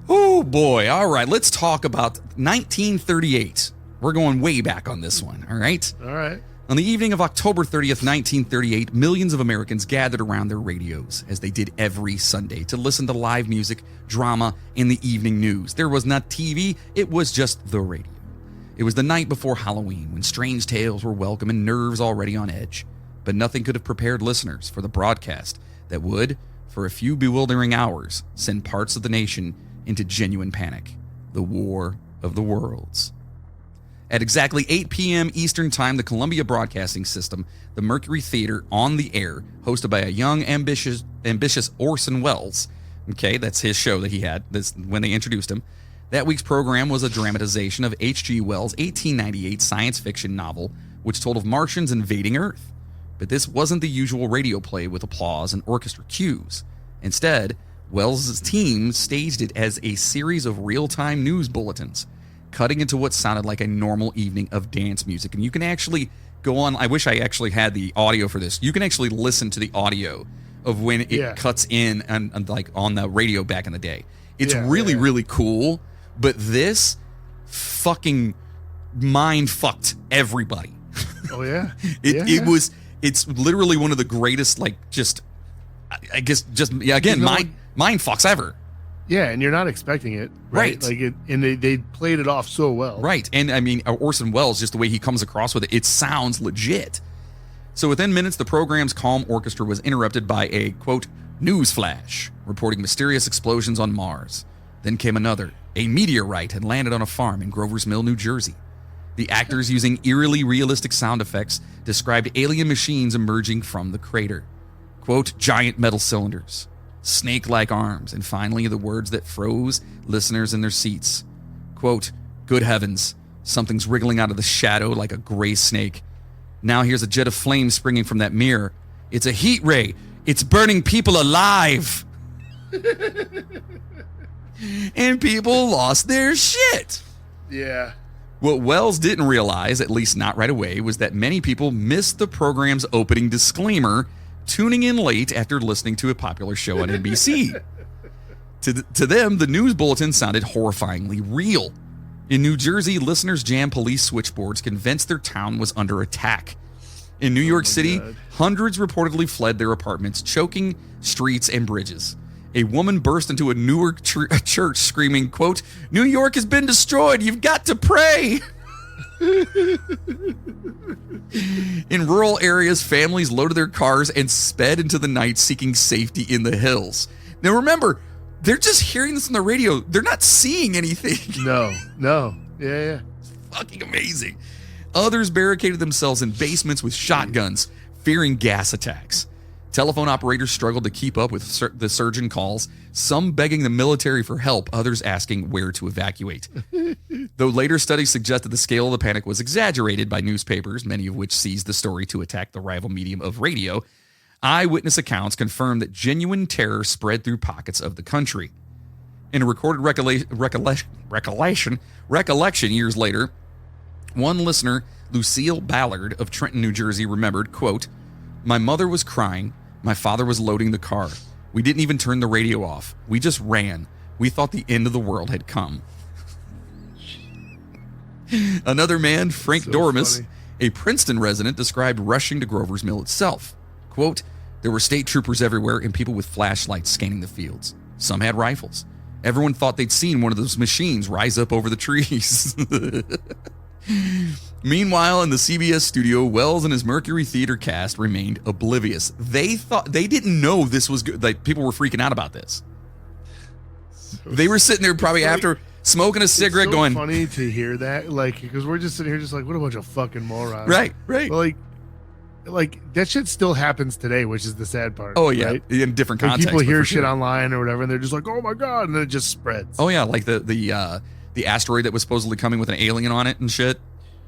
Oh boy. All right, let's talk about 1938. We're going way back on this one, all right? All right. On the evening of October 30th, 1938, millions of Americans gathered around their radios, as they did every Sunday, to listen to live music, drama, and the evening news. There was not TV, it was just the radio. It was the night before Halloween, when strange tales were welcome and nerves already on edge. But nothing could have prepared listeners for the broadcast that would, for a few bewildering hours, send parts of the nation into genuine panic. The War of the Worlds. At exactly 8 p.m. Eastern Time, the Columbia Broadcasting System, the Mercury Theater on the Air, hosted by a young, ambitious Orson Welles. Okay, that's his show that he had when they introduced him. That week's program was a dramatization of H.G. Wells' 1898 science fiction novel, which told of Martians invading Earth. But this wasn't the usual radio play with applause and orchestra cues. Instead, Wells' team staged it as a series of real-time news bulletins, cutting into what sounded like a normal evening of dance music. And you can actually go on. I wish I actually had the audio for this. You can actually listen to the audio of when it cuts in and like on the radio back in the day. It's really cool. But this fucking mind fucked everybody. Oh yeah. It's literally one of the greatest, like, just, I guess, just, again, mind fucks ever. Yeah, and you're not expecting it, right? Like they played it off so well. Right. And I mean, Orson Welles, just the way he comes across with it, it sounds legit. So within minutes, the program's calm orchestra was interrupted by a, quote, news flash reporting mysterious explosions on Mars. Then came another. A meteorite had landed on a farm in Grover's Mill, New Jersey. The actors, using eerily realistic sound effects, described alien machines emerging from the crater. Quote, giant metal cylinders, snake-like arms, and finally the words that froze listeners in their seats. Quote, good heavens, something's wriggling out of the shadow like a gray snake. Now here's a jet of flame springing from that mirror. It's a heat ray. It's burning people alive. And people lost their shit. Yeah. What Wells didn't realize, at least not right away, was that many people missed the program's opening disclaimer, tuning in late after listening to a popular show on NBC. To them, the news bulletin sounded horrifyingly real. In New Jersey, listeners jammed police switchboards, convinced their town was under attack. In New York City, hundreds reportedly fled their apartments, choking streets and bridges. A woman burst into a Newark church screaming, quote, New York has been destroyed. You've got to pray. In rural areas, families loaded their cars and sped into the night seeking safety in the hills. Now remember, they're just hearing this on the radio. They're not seeing anything. No. Yeah. It's fucking amazing. Others barricaded themselves in basements with shotguns, fearing gas attacks. Telephone operators struggled to keep up with the surging calls, some begging the military for help, others asking where to evacuate. Though later studies suggested the scale of the panic was exaggerated by newspapers, many of which seized the story to attack the rival medium of radio, eyewitness accounts confirmed that genuine terror spread through pockets of the country. In a recorded recollection years later, one listener, Lucille Ballard of Trenton, New Jersey, remembered, quote, my mother was crying. My father was loading the car. We didn't even turn the radio off. We just ran. We thought the end of the world had come. Another man, Frank Dormus, a Princeton resident, described rushing to Grover's Mill itself. Quote, there were state troopers everywhere and people with flashlights scanning the fields. Some had rifles. Everyone thought they'd seen one of those machines rise up over the trees. Meanwhile, in the CBS studio, Wells and his Mercury Theater cast remained oblivious. They didn't know this was good. Like, people were freaking out about this. They were sitting there probably after smoking a cigarette, going, funny to hear that, like, because we're just sitting here just like, what a bunch of fucking morons. Right. But like that shit still happens today, which is the sad part. Oh yeah, right? In different contexts. People hear shit online or whatever, and they're just like, oh my god, and then it just spreads. Oh yeah, like the asteroid that was supposedly coming with an alien on it and shit,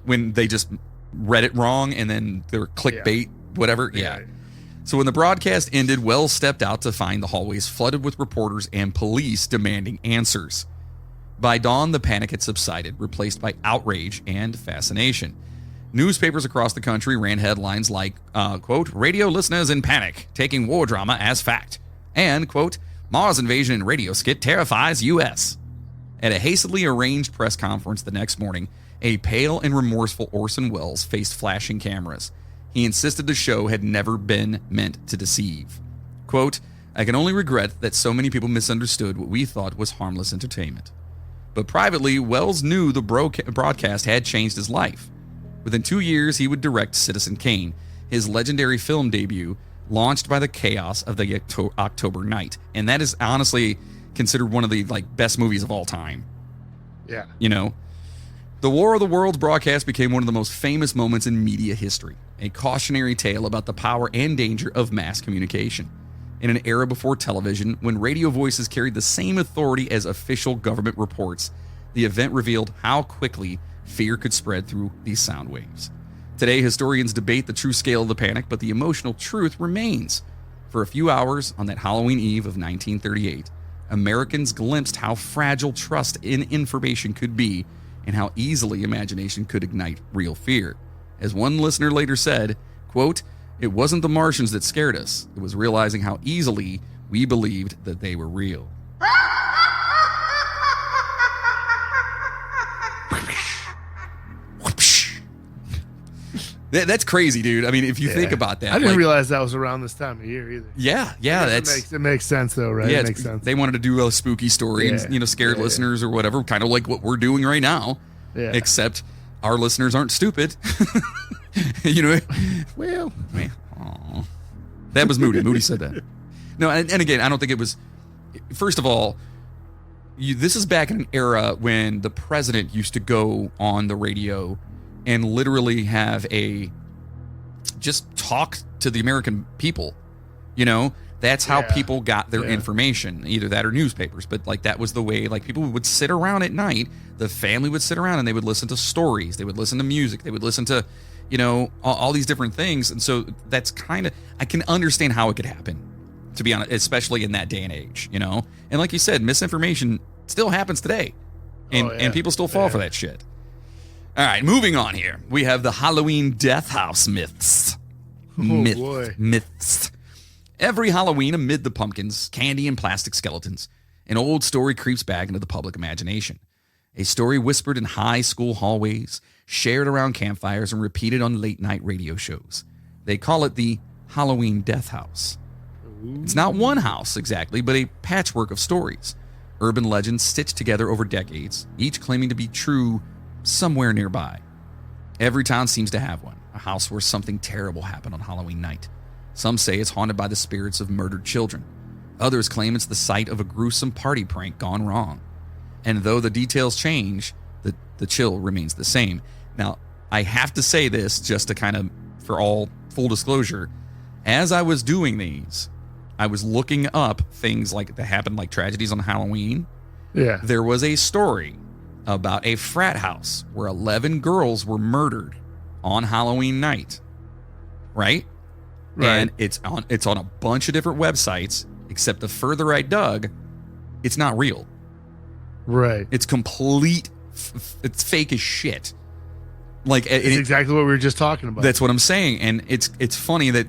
when they just read it wrong and then they were clickbait, whatever. Yeah. So when the broadcast ended, Wells stepped out to find the hallways flooded with reporters and police demanding answers. By dawn, the panic had subsided, replaced by outrage and fascination. Newspapers across the country ran headlines like, quote, radio listeners in panic, taking war drama as fact, and, quote, Mars invasion in radio skit terrifies U.S. At a hastily arranged press conference the next morning, a pale and remorseful Orson Welles faced flashing cameras. He insisted the show had never been meant to deceive. Quote, I can only regret that so many people misunderstood what we thought was harmless entertainment. But privately, Wells knew the broadcast had changed his life. Within 2 years, he would direct Citizen Kane, his legendary film debut, launched by the chaos of the October night. And that is honestly considered one of the best movies of all time. Yeah. You know? The War of the Worlds broadcast became one of the most famous moments in media history, a cautionary tale about the power and danger of mass communication. In an era before television, when radio voices carried the same authority as official government reports, the event revealed how quickly fear could spread through these sound waves. Today, historians debate the true scale of the panic, but the emotional truth remains. For a few hours on that Halloween Eve of 1938, Americans glimpsed how fragile trust in information could be and how easily imagination could ignite real fear. As one listener later said, quote, "It wasn't the Martians that scared us. It was realizing how easily we believed that they were real." That's crazy, dude. I mean, if you think about that. I didn't realize that was around this time of year either. Yeah. It makes sense, though, right? Yeah, it makes sense. They wanted to do a spooky story and, scared listeners or whatever, kind of like what we're doing right now. Yeah. Except our listeners aren't stupid. Well. Aw. That was Moody. Moody said that. No, and again, I don't think it was. First of all, this is back in an era when the president used to go on the radio and literally have just talk to the American people. That's how people got their information, either that or newspapers. But like that was the way, like people would sit around at night, the family would sit around and they would listen to stories. They would listen to music. They would listen to, all these different things. And so that's I can understand how it could happen, to be honest, especially in that day and age, And like you said, misinformation still happens today and people still fall for that shit. All right, moving on here. We have the Halloween death house myths. Myths. Every Halloween, amid the pumpkins, candy, and plastic skeletons, an old story creeps back into the public imagination. A story whispered in high school hallways, shared around campfires, and repeated on late-night radio shows. They call it the Halloween death house. It's not one house exactly, but a patchwork of stories. Urban legends stitched together over decades, each claiming to be true somewhere nearby. Every town seems to have one, a house where something terrible happened on Halloween night. Some say it's haunted by the spirits of murdered children. Others claim it's the site of a gruesome party prank gone wrong. And though the details change, the chill remains the same. Now, I have to say this just to kind of, for all full disclosure, as I was doing these, I was looking up things like that happened, like tragedies on Halloween. Yeah. There was a story about a frat house where 11 girls were murdered on Halloween night. Right? And it's on a bunch of different websites, except the further I dug, it's not real. Right. It's it's fake as shit. Like it's exactly what we were just talking about. That's what I'm saying. And it's funny that,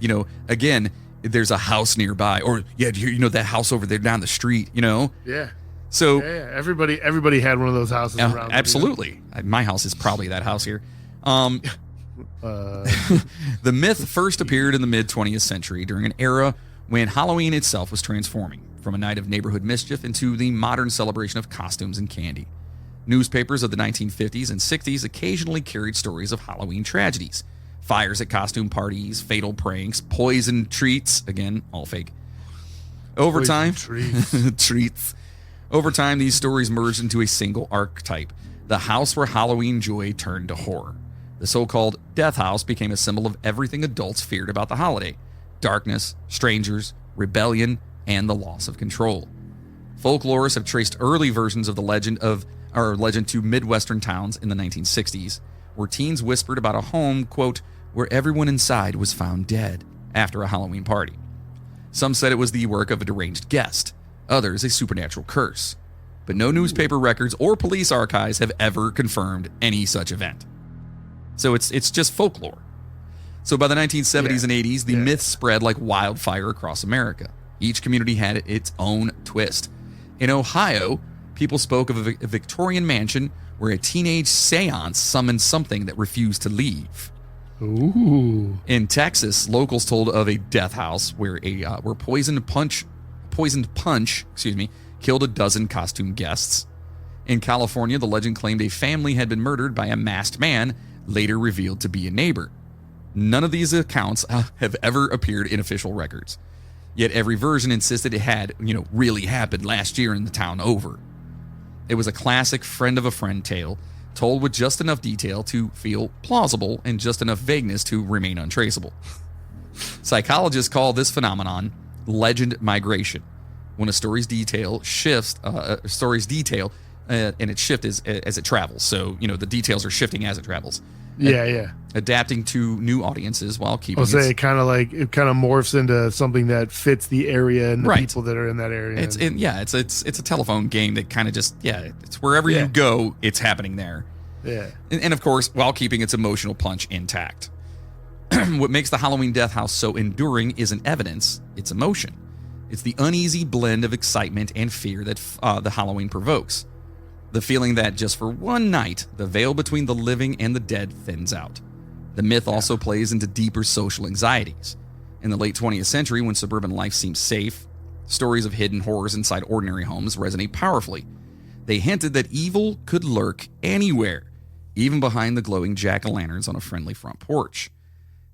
again, there's a house nearby, or that house over there down the street, Yeah. So everybody had one of those houses around. Absolutely. My house is probably that house here. The myth first appeared in the mid-20th century during an era when Halloween itself was transforming from a night of neighborhood mischief into the modern celebration of costumes and candy. Newspapers of the 1950s and 60s occasionally carried stories of Halloween tragedies, fires at costume parties, fatal pranks, poison treats, again, all fake. Over time, treats. Over time, these stories merged into a single archetype, the house where Halloween joy turned to horror. The so-called death house became a symbol of everything adults feared about the holiday: darkness, strangers, rebellion, and the loss of control. Folklorists have traced early versions of the legend to Midwestern towns in the 1960s, where teens whispered about a home, quote, where everyone inside was found dead after a Halloween party. Some said it was the work of a deranged guest, others a supernatural curse. But no newspaper records or police archives have ever confirmed any such event. So it's just folklore. So by the 1970s and 80s, the myth spread like wildfire across America. Each community had its own twist. In Ohio, people spoke of a Victorian mansion where a teenage seance summoned something that refused to leave. Ooh. In Texas, locals told of a death house where poisoned punch, killed a dozen costume guests. In California, the legend claimed a family had been murdered by a masked man, later revealed to be a neighbor. None of these accounts have ever appeared in official records. Yet every version insisted it had, really happened last year in the town over. It was a classic friend of a friend tale, told with just enough detail to feel plausible and just enough vagueness to remain untraceable. Psychologists call this phenomenon legend migration, when a story's detail and it shifts as it travels. So, the details are shifting as it travels. Yeah. Adapting to new audiences while keeping I'll say it kind of morphs into something that fits the area and the people that are in that area. It's a telephone game that kind of just, it's wherever you go, it's happening there. Yeah. And of course, while keeping its emotional punch intact. What makes the Halloween Death House so enduring isn't evidence, it's emotion. It's the uneasy blend of excitement and fear that the Halloween provokes. The feeling that just for one night, the veil between the living and the dead thins out. The myth also plays into deeper social anxieties. In the late 20th century, when suburban life seemed safe, stories of hidden horrors inside ordinary homes resonate powerfully. They hinted that evil could lurk anywhere, even behind the glowing jack-o'-lanterns on a friendly front porch.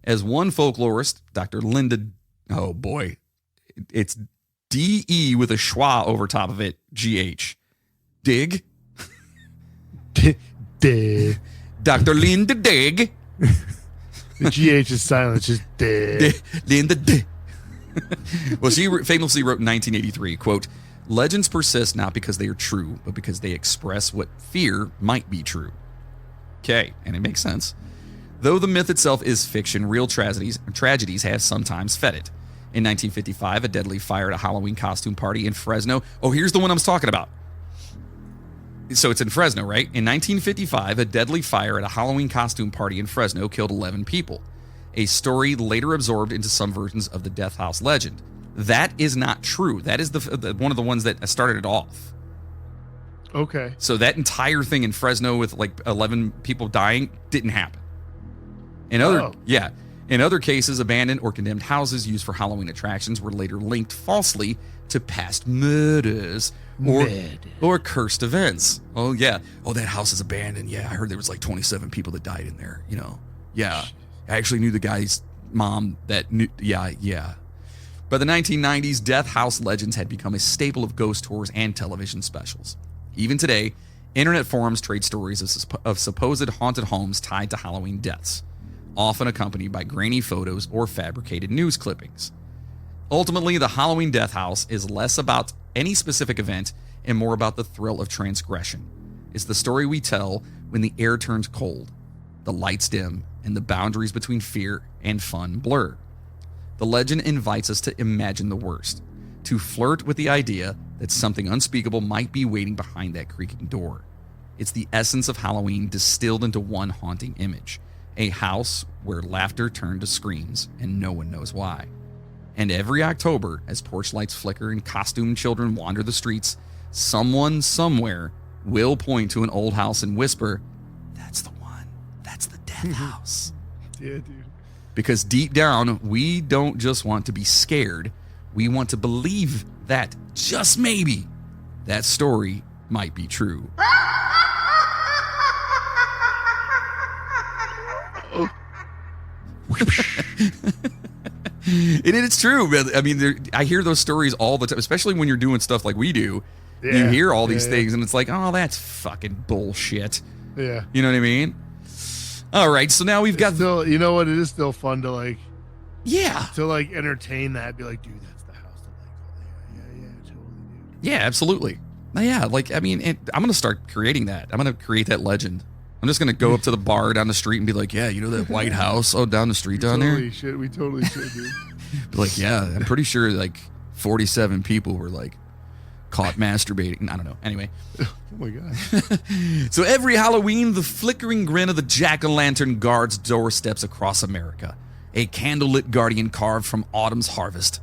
As one folklorist, Dr. Linda, oh boy, it's D-E with a schwa over top of it, G-H. Dig? Dr. Linda Dig. The GH is silent, it's just Dig. Linda Dig. Well, she famously wrote in 1983, quote, "Legends persist not because they are true, but because they express what fear might be true." Okay, and it makes sense. Though the myth itself is fiction, real tragedies have sometimes fed it. In 1955, a deadly fire at a Halloween costume party in Fresno. Oh, here's the one I was talking about. So it's in Fresno, right? In 1955, a deadly fire at a Halloween costume party in Fresno killed 11 people. A story later absorbed into some versions of the Death House legend. That is not true. That is the one of the ones that started it off. Okay. So that entire thing in Fresno with like 11 people dying didn't happen. In other cases, abandoned or condemned houses used for Halloween attractions were later linked falsely to past murders or cursed events. Oh, yeah. Oh, that house is abandoned. Yeah, I heard there was like 27 people that died in there, Yeah, I actually knew the guy's mom that knew. Yeah. By the 1990s, Death House legends had become a staple of ghost tours and television specials. Even today, internet forums trade stories of supposed haunted homes tied to Halloween deaths, often accompanied by grainy photos or fabricated news clippings. Ultimately, the Halloween Death House is less about any specific event and more about the thrill of transgression. It's the story we tell when the air turns cold, the lights dim, and the boundaries between fear and fun blur. The legend invites us to imagine the worst, to flirt with the idea that something unspeakable might be waiting behind that creaking door. It's the essence of Halloween distilled into one haunting image, a house where laughter turned to screams and no one knows why. And every October, as porch lights flicker and costumed children wander the streets, someone somewhere will point to an old house and whisper, "That's the one. That's the Death House." Yeah, dude. Because deep down, we don't just want to be scared. We want to believe that, just maybe, that story might be true. And it's true. I mean, I hear those stories all the time, especially when you're doing stuff like we do. Yeah, you hear all these things, and it's like, oh, that's fucking bullshit. Yeah. You know what I mean? All right, so now we've got... Still, you know what? It is still fun to, like... Yeah. To, like, entertain that. Be like, dude, that's the house. Yeah, totally, dude. Yeah, absolutely. Yeah, like, I mean, I'm going to start creating that. I'm going to create that legend. I'm just going to go up to the bar down the street and be like, yeah, you know that white house down the street down there? We totally should, dude. Be like, yeah, I'm pretty sure, like, 47 people were, like, caught masturbating. I don't know. Anyway. Oh, my God. So every Halloween, the flickering grin of the jack-o'-lantern guards doorsteps across America. A candlelit guardian carved from autumn's harvest.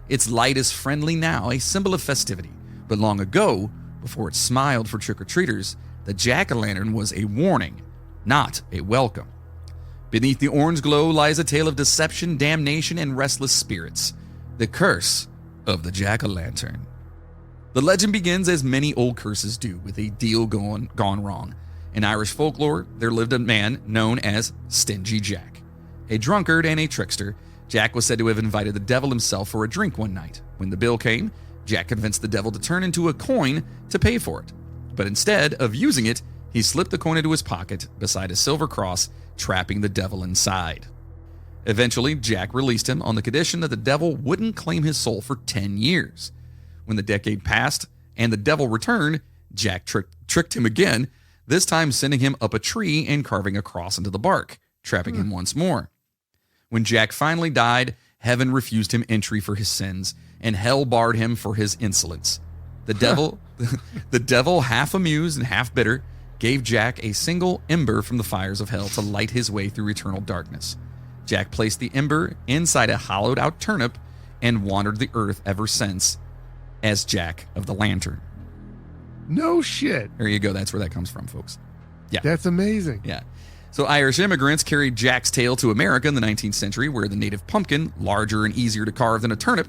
Its light is friendly now, a symbol of festivity. But long ago, before it smiled for trick-or-treaters, the jack-o'-lantern was a warning, not a welcome. Beneath the orange glow lies a tale of deception, damnation, and restless spirits. The curse of the jack-o'-lantern. The legend begins as many old curses do, with a deal gone wrong. In Irish folklore, there lived a man known as Stingy Jack. A drunkard and a trickster, Jack was said to have invited the devil himself for a drink one night. When the bill came, Jack convinced the devil to turn into a coin to pay for it. But instead of using it, he slipped the coin into his pocket beside a silver cross, trapping the devil inside. Eventually, Jack released him on the condition that the devil wouldn't claim his soul for 10 years. When the decade passed and the devil returned, Jack tricked him again, this time sending him up a tree and carving a cross into the bark, trapping him once more. When Jack finally died, heaven refused him entry for his sins, and hell barred him for his insolence. The devil, half amused and half bitter, gave Jack a single ember from the fires of hell to light his way through eternal darkness. Jack placed the ember inside a hollowed-out turnip and wandered the earth ever since as Jack of the Lantern. No shit. There you go. That's where that comes from, folks. Yeah. That's amazing. Yeah. So Irish immigrants carried Jack's tale to America in the 19th century, where the native pumpkin, larger and easier to carve than a turnip,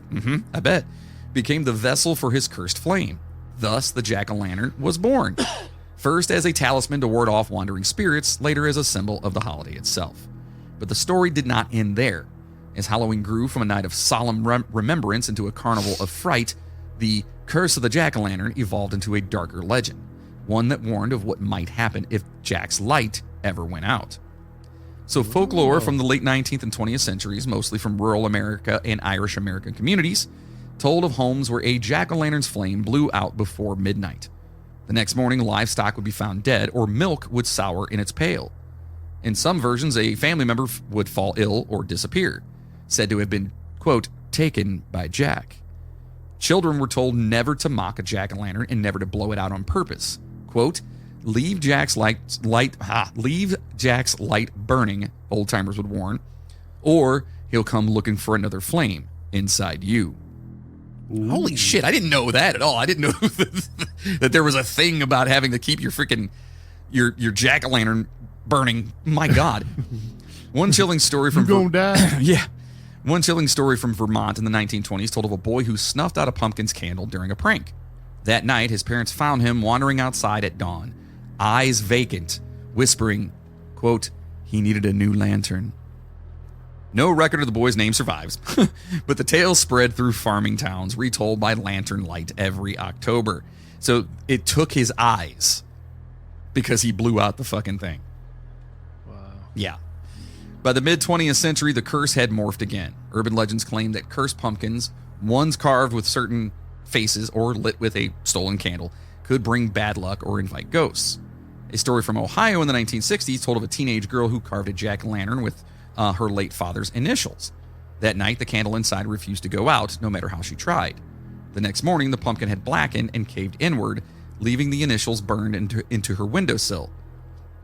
I bet, became the vessel for his cursed flame. Thus, the jack-o'-lantern was born. First as a talisman to ward off wandering spirits, later as a symbol of the holiday itself. But the story did not end there. As Halloween grew from a night of solemn remembrance into a carnival of fright, the curse of the jack-o'-lantern evolved into a darker legend, one that warned of what might happen if Jack's light ever went out. So folklore from the late 19th and 20th centuries, mostly from rural America and Irish American communities, told of homes where a jack-o'-lantern's flame blew out before midnight. The next morning, livestock would be found dead or milk would sour in its pail. In some versions, a family member would fall ill or disappear, said to have been, quote, taken by Jack. Children were told never to mock a jack-o'-lantern and never to blow it out on purpose. Quote, leave Jack's light burning, old-timers would warn, or he'll come looking for another flame inside you. Ooh. Holy shit, I didn't know that at all. I didn't know that there was a thing about having to keep your freaking your jack-o'-lantern burning. My God. One chilling story from you gonna die. Yeah. One chilling story from Vermont in the 1920s told of a boy who snuffed out a pumpkin's candle during a prank. That night, his parents found him wandering outside at dawn, eyes vacant, whispering, quote, he needed a new lantern. No record of the boy's name survives, but the tale spread through farming towns, retold by lantern light every October. So it took his eyes because he blew out the fucking thing. Wow. Yeah. By the mid-20th century, the curse had morphed again. Urban legends claim that cursed pumpkins, ones carved with certain faces or lit with a stolen candle, could bring bad luck or invite ghosts. A story from Ohio in the 1960s told of a teenage girl who carved a jack-o'-lantern with her late father's initials. That night, the candle inside refused to go out, no matter how she tried. The next morning, the pumpkin had blackened and caved inward, leaving the initials burned into her windowsill.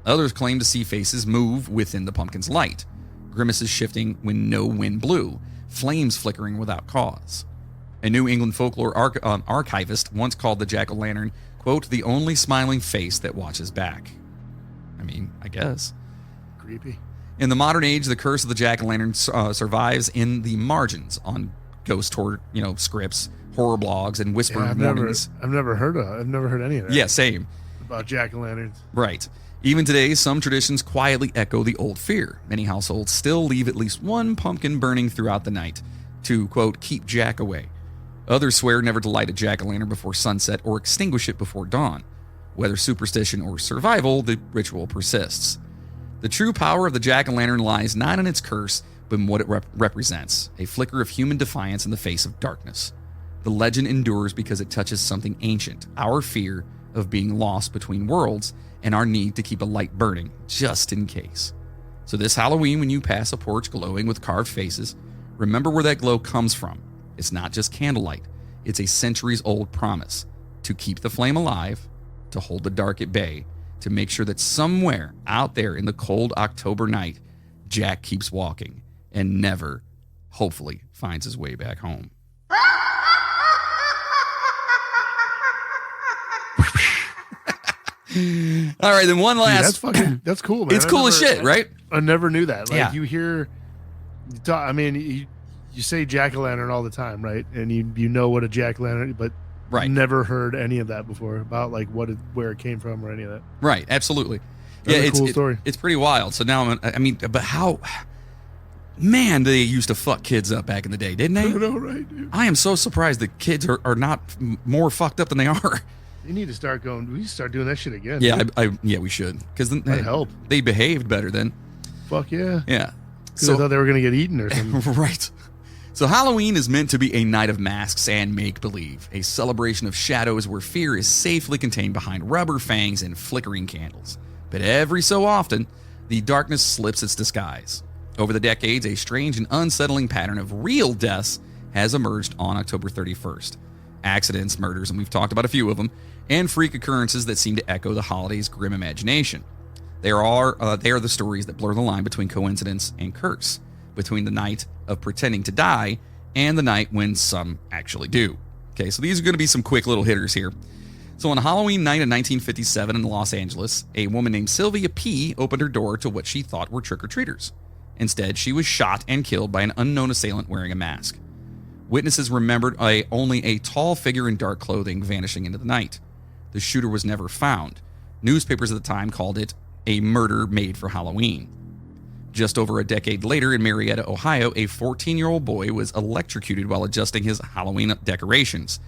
Others claim to see faces move within the pumpkin's light, grimaces shifting when no wind blew, flames flickering without cause. A New England folklore archivist once called the jack-o'-lantern, quote, the only smiling face that watches back. I mean, I guess. Creepy. In the modern age, the curse of the jack-o'-lantern survives in the margins on ghost scripts, horror blogs, and whispered warnings. I've never heard any of that. Yeah, same. About jack-o'-lanterns. Right. Even today, some traditions quietly echo the old fear. Many households still leave at least one pumpkin burning throughout the night to, quote, keep Jack away. Others swear never to light a jack-o'-lantern before sunset or extinguish it before dawn. Whether superstition or survival, the ritual persists. The true power of the jack-o'-lantern lies not in its curse, but in what it represents, a flicker of human defiance in the face of darkness. The legend endures because it touches something ancient, our fear of being lost between worlds, and our need to keep a light burning, just in case. So this Halloween, when you pass a porch glowing with carved faces, remember where that glow comes from. It's not just candlelight. It's a centuries-old promise to keep the flame alive, to hold the dark at bay, to make sure that somewhere out there in the cold October night, Jack keeps walking and never, hopefully, finds his way back home. All right, then one last. Dude, that's cool, man. It's cool as shit, right? I never knew that. Like, yeah. You hear, you say jack-o'-lantern all the time, right? And you know what a jack-o'-lantern, but right. Never heard any of that before about like where it came from or any of that. Right, absolutely. That's a cool story. It's pretty wild. So now, but how, man, they used to fuck kids up back in the day, didn't they? I know, right, dude? I am so surprised that kids are not more fucked up than they are. You need to start going. We need to start doing that shit again. Yeah, we should, because then that'd help. They behaved better then. Fuck yeah. Yeah. So I thought they were gonna get eaten or something. Right. So Halloween is meant to be a night of masks and make-believe, a celebration of shadows where fear is safely contained behind rubber fangs and flickering candles. But every so often, the darkness slips its disguise. Over the decades, a strange and unsettling pattern of real deaths has emerged on October 31st. Accidents, murders, and we've talked about a few of them, and freak occurrences that seem to echo the holiday's grim imagination. They are the stories that blur the line between coincidence and curse, between the night of pretending to die and the night when some actually do. Okay, so these are going to be some quick little hitters here. So on Halloween night in 1957 in Los Angeles, a woman named Sylvia P. opened her door to what she thought were trick-or-treaters. Instead, she was shot and killed by an unknown assailant wearing a mask. Witnesses remembered only a tall figure in dark clothing vanishing into the night. The shooter was never found. Newspapers at the time called it a murder made for Halloween. Just over a decade later in Marietta, Ohio, a 14-year-old boy was electrocuted while adjusting his Halloween decorations.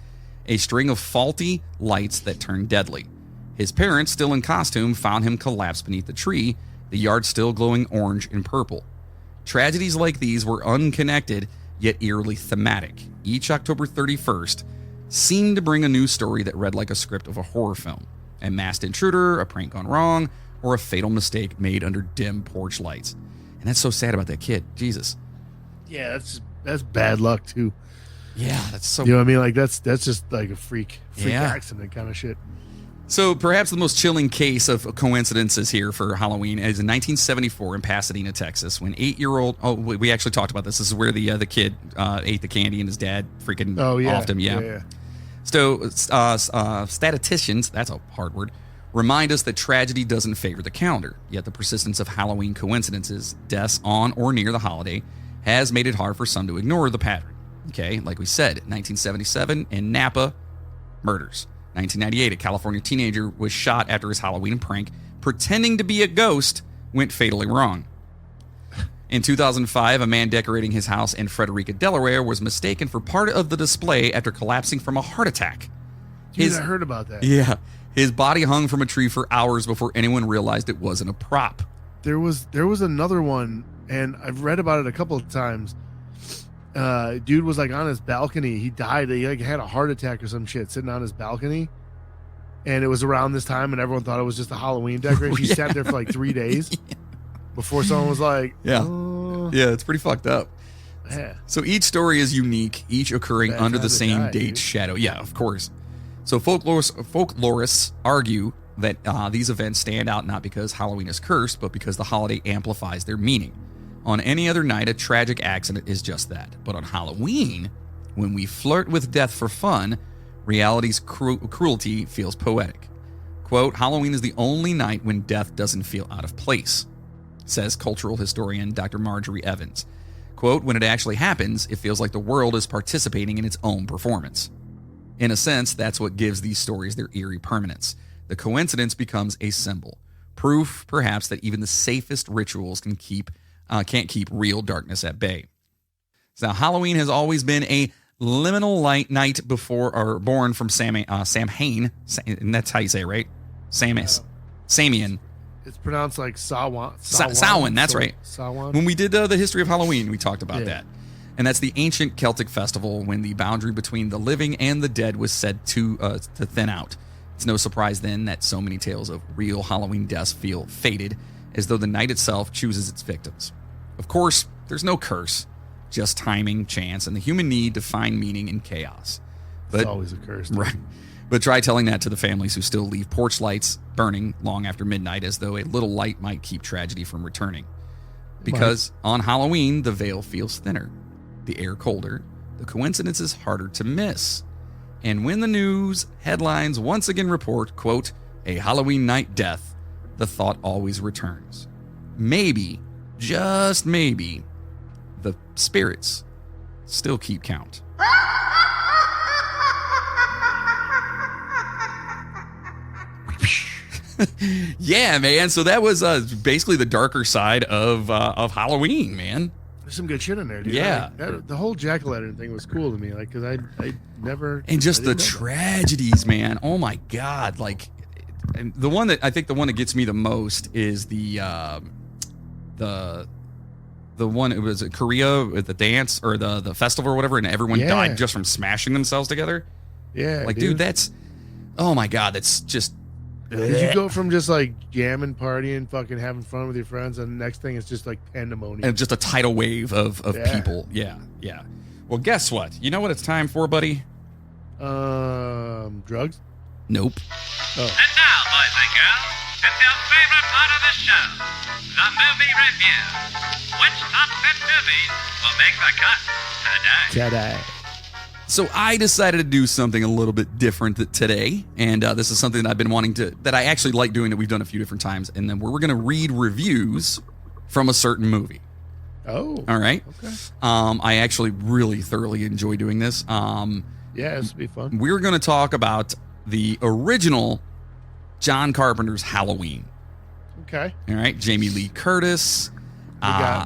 A string of faulty lights that turned deadly. His parents, still in costume, found him collapsed beneath the tree, the yard still glowing orange and purple. Tragedies like these were unconnected, yet eerily thematic. Each October 31st seemed to bring a new story that read like a script of a horror film. A masked intruder, a prank gone wrong, or a fatal mistake made under dim porch lights. And that's so sad about that kid. Jesus. Yeah, that's bad luck too. Yeah, that's so. You know what I mean? Like that's just like a freak Yeah. accident kind of shit. So perhaps the most chilling case of coincidences here for Halloween is in 1974 in Pasadena, Texas, when 8-year-old. Oh, we actually talked about this. This is where the kid ate the candy and his dad freaking offed him. Yeah. So statisticians, that's a hard word, remind us that tragedy doesn't favor the calendar. Yet the persistence of Halloween coincidences, deaths on or near the holiday, has made it hard for some to ignore the pattern. Okay, like we said, 1977 in Napa, murders. 1998, a California teenager was shot after his Halloween prank, pretending to be a ghost, went fatally wrong. In 2005, a man decorating his house in Frederica, Delaware, was mistaken for part of the display after collapsing from a heart attack. Dude, I heard about that. Yeah. His body hung from a tree for hours before anyone realized it wasn't a prop. There was another one, and I've read about it a couple of times. Dude was like on his balcony. He died. He like had a heart attack or some shit sitting on his balcony. And it was around this time, and everyone thought it was just a Halloween decoration. He sat there for like 3 days before someone was like, Yeah, it's pretty fucked up. Yeah. So each story is unique, each occurring Bad under time the to same die, date dude. shadow. Yeah, of course. So folklorists argue that these events stand out not because Halloween is cursed, but because the holiday amplifies their meaning. On any other night, a tragic accident is just that. But on Halloween, when we flirt with death for fun, reality's cruelty feels poetic. Quote, Halloween is the only night when death doesn't feel out of place, says cultural historian Dr. Marjorie Evans. Quote, when it actually happens, it feels like the world is participating in its own performance. In a sense, that's what gives these stories their eerie permanence. The coincidence becomes a symbol. Proof, perhaps, that even the safest rituals can't keep real darkness at bay. So Halloween has always been a liminal night born from Samhain, and that's how you say it, right? Samian. It's pronounced like Samhain. Samhain, that's right. Samhain. When we did the history of Halloween, we talked about that. And that's the ancient Celtic festival when the boundary between the living and the dead was said to thin out. It's no surprise then that so many tales of real Halloween deaths feel fated, as though the night itself chooses its victims. Of course, there's no curse, just timing, chance, and the human need to find meaning in chaos. But, it's always a curse. Right. But try telling that to the families who still leave porch lights burning long after midnight, as though a little light might keep tragedy from returning. Because on Halloween, the veil feels thinner, the air colder, the coincidence is harder to miss. And when the news headlines once again report, quote, a Halloween night death, the thought always returns. Maybe, just maybe, the spirits still keep count. Yeah, man. So that was basically the darker side of Halloween, man. There's some good shit in there, dude. Yeah. The whole jack-o'-lantern thing was cool to me, like, because I never... And just I the didn't know tragedies, man. Oh, my God. Like, and the one that gets me the most is the the one, it was Korea with the dance or the festival or whatever, and everyone died just from smashing themselves together. Yeah, like, dude, that's, oh my God, that's just. You go from just like jamming, partying, fucking having fun with your friends, and the next thing is just like pandemonium. And just a tidal wave of people. Yeah, yeah. Well, guess what? You know what it's time for, buddy? Drugs? Nope. Oh. And now, boys and girls, it's your favorite part of the show, the movie review. Which top 10 movies will make the cut today? So I decided to do something a little bit different today, and this is something that I've been wanting to, that I actually like doing, that we've done a few different times, and then we're going to read reviews from a certain movie. Oh. All right. Okay. I actually really thoroughly enjoy doing this. Yeah, this will be fun. We're going to talk about the original John Carpenter's Halloween. Okay. All right. Jamie Lee Curtis.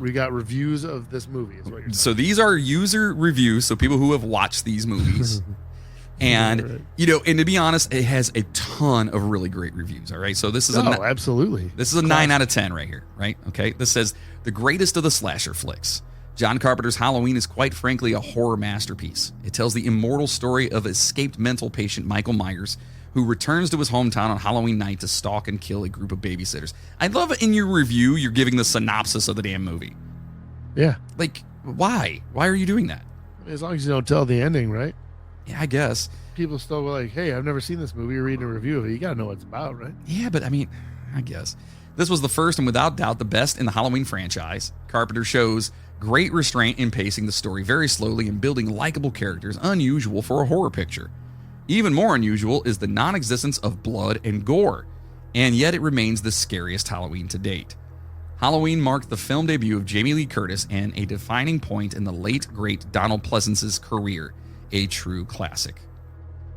We got reviews of this movie, is what you're saying. So these are user reviews, so people who have watched these movies. And, right. you know, and to be honest, it has a ton of really great reviews, all right? So this is absolutely. This is a 9 out of 10 right here, right? Okay, this says, the greatest of the slasher flicks. John Carpenter's Halloween is quite frankly a horror masterpiece. It tells the immortal story of escaped mental patient Michael Myers, who returns to his hometown on Halloween night to stalk and kill a group of babysitters. I love it in your review, you're giving the synopsis of the damn movie. Yeah. Like, why? Why are you doing that? As long as you don't tell the ending, right? Yeah, I guess. People still were like, hey, I've never seen this movie. You're reading a review of it. You got to know what it's about, right? Yeah, but I mean, I guess. This was the first and without doubt the best in the Halloween franchise. Carpenter shows great restraint in pacing the story very slowly and building likable characters, unusual for a horror picture. Even more unusual is the non-existence of blood and gore, and yet it remains the scariest Halloween to date. Halloween marked the film debut of Jamie Lee Curtis and a defining point in the late, great Donald Pleasence's career, a true classic.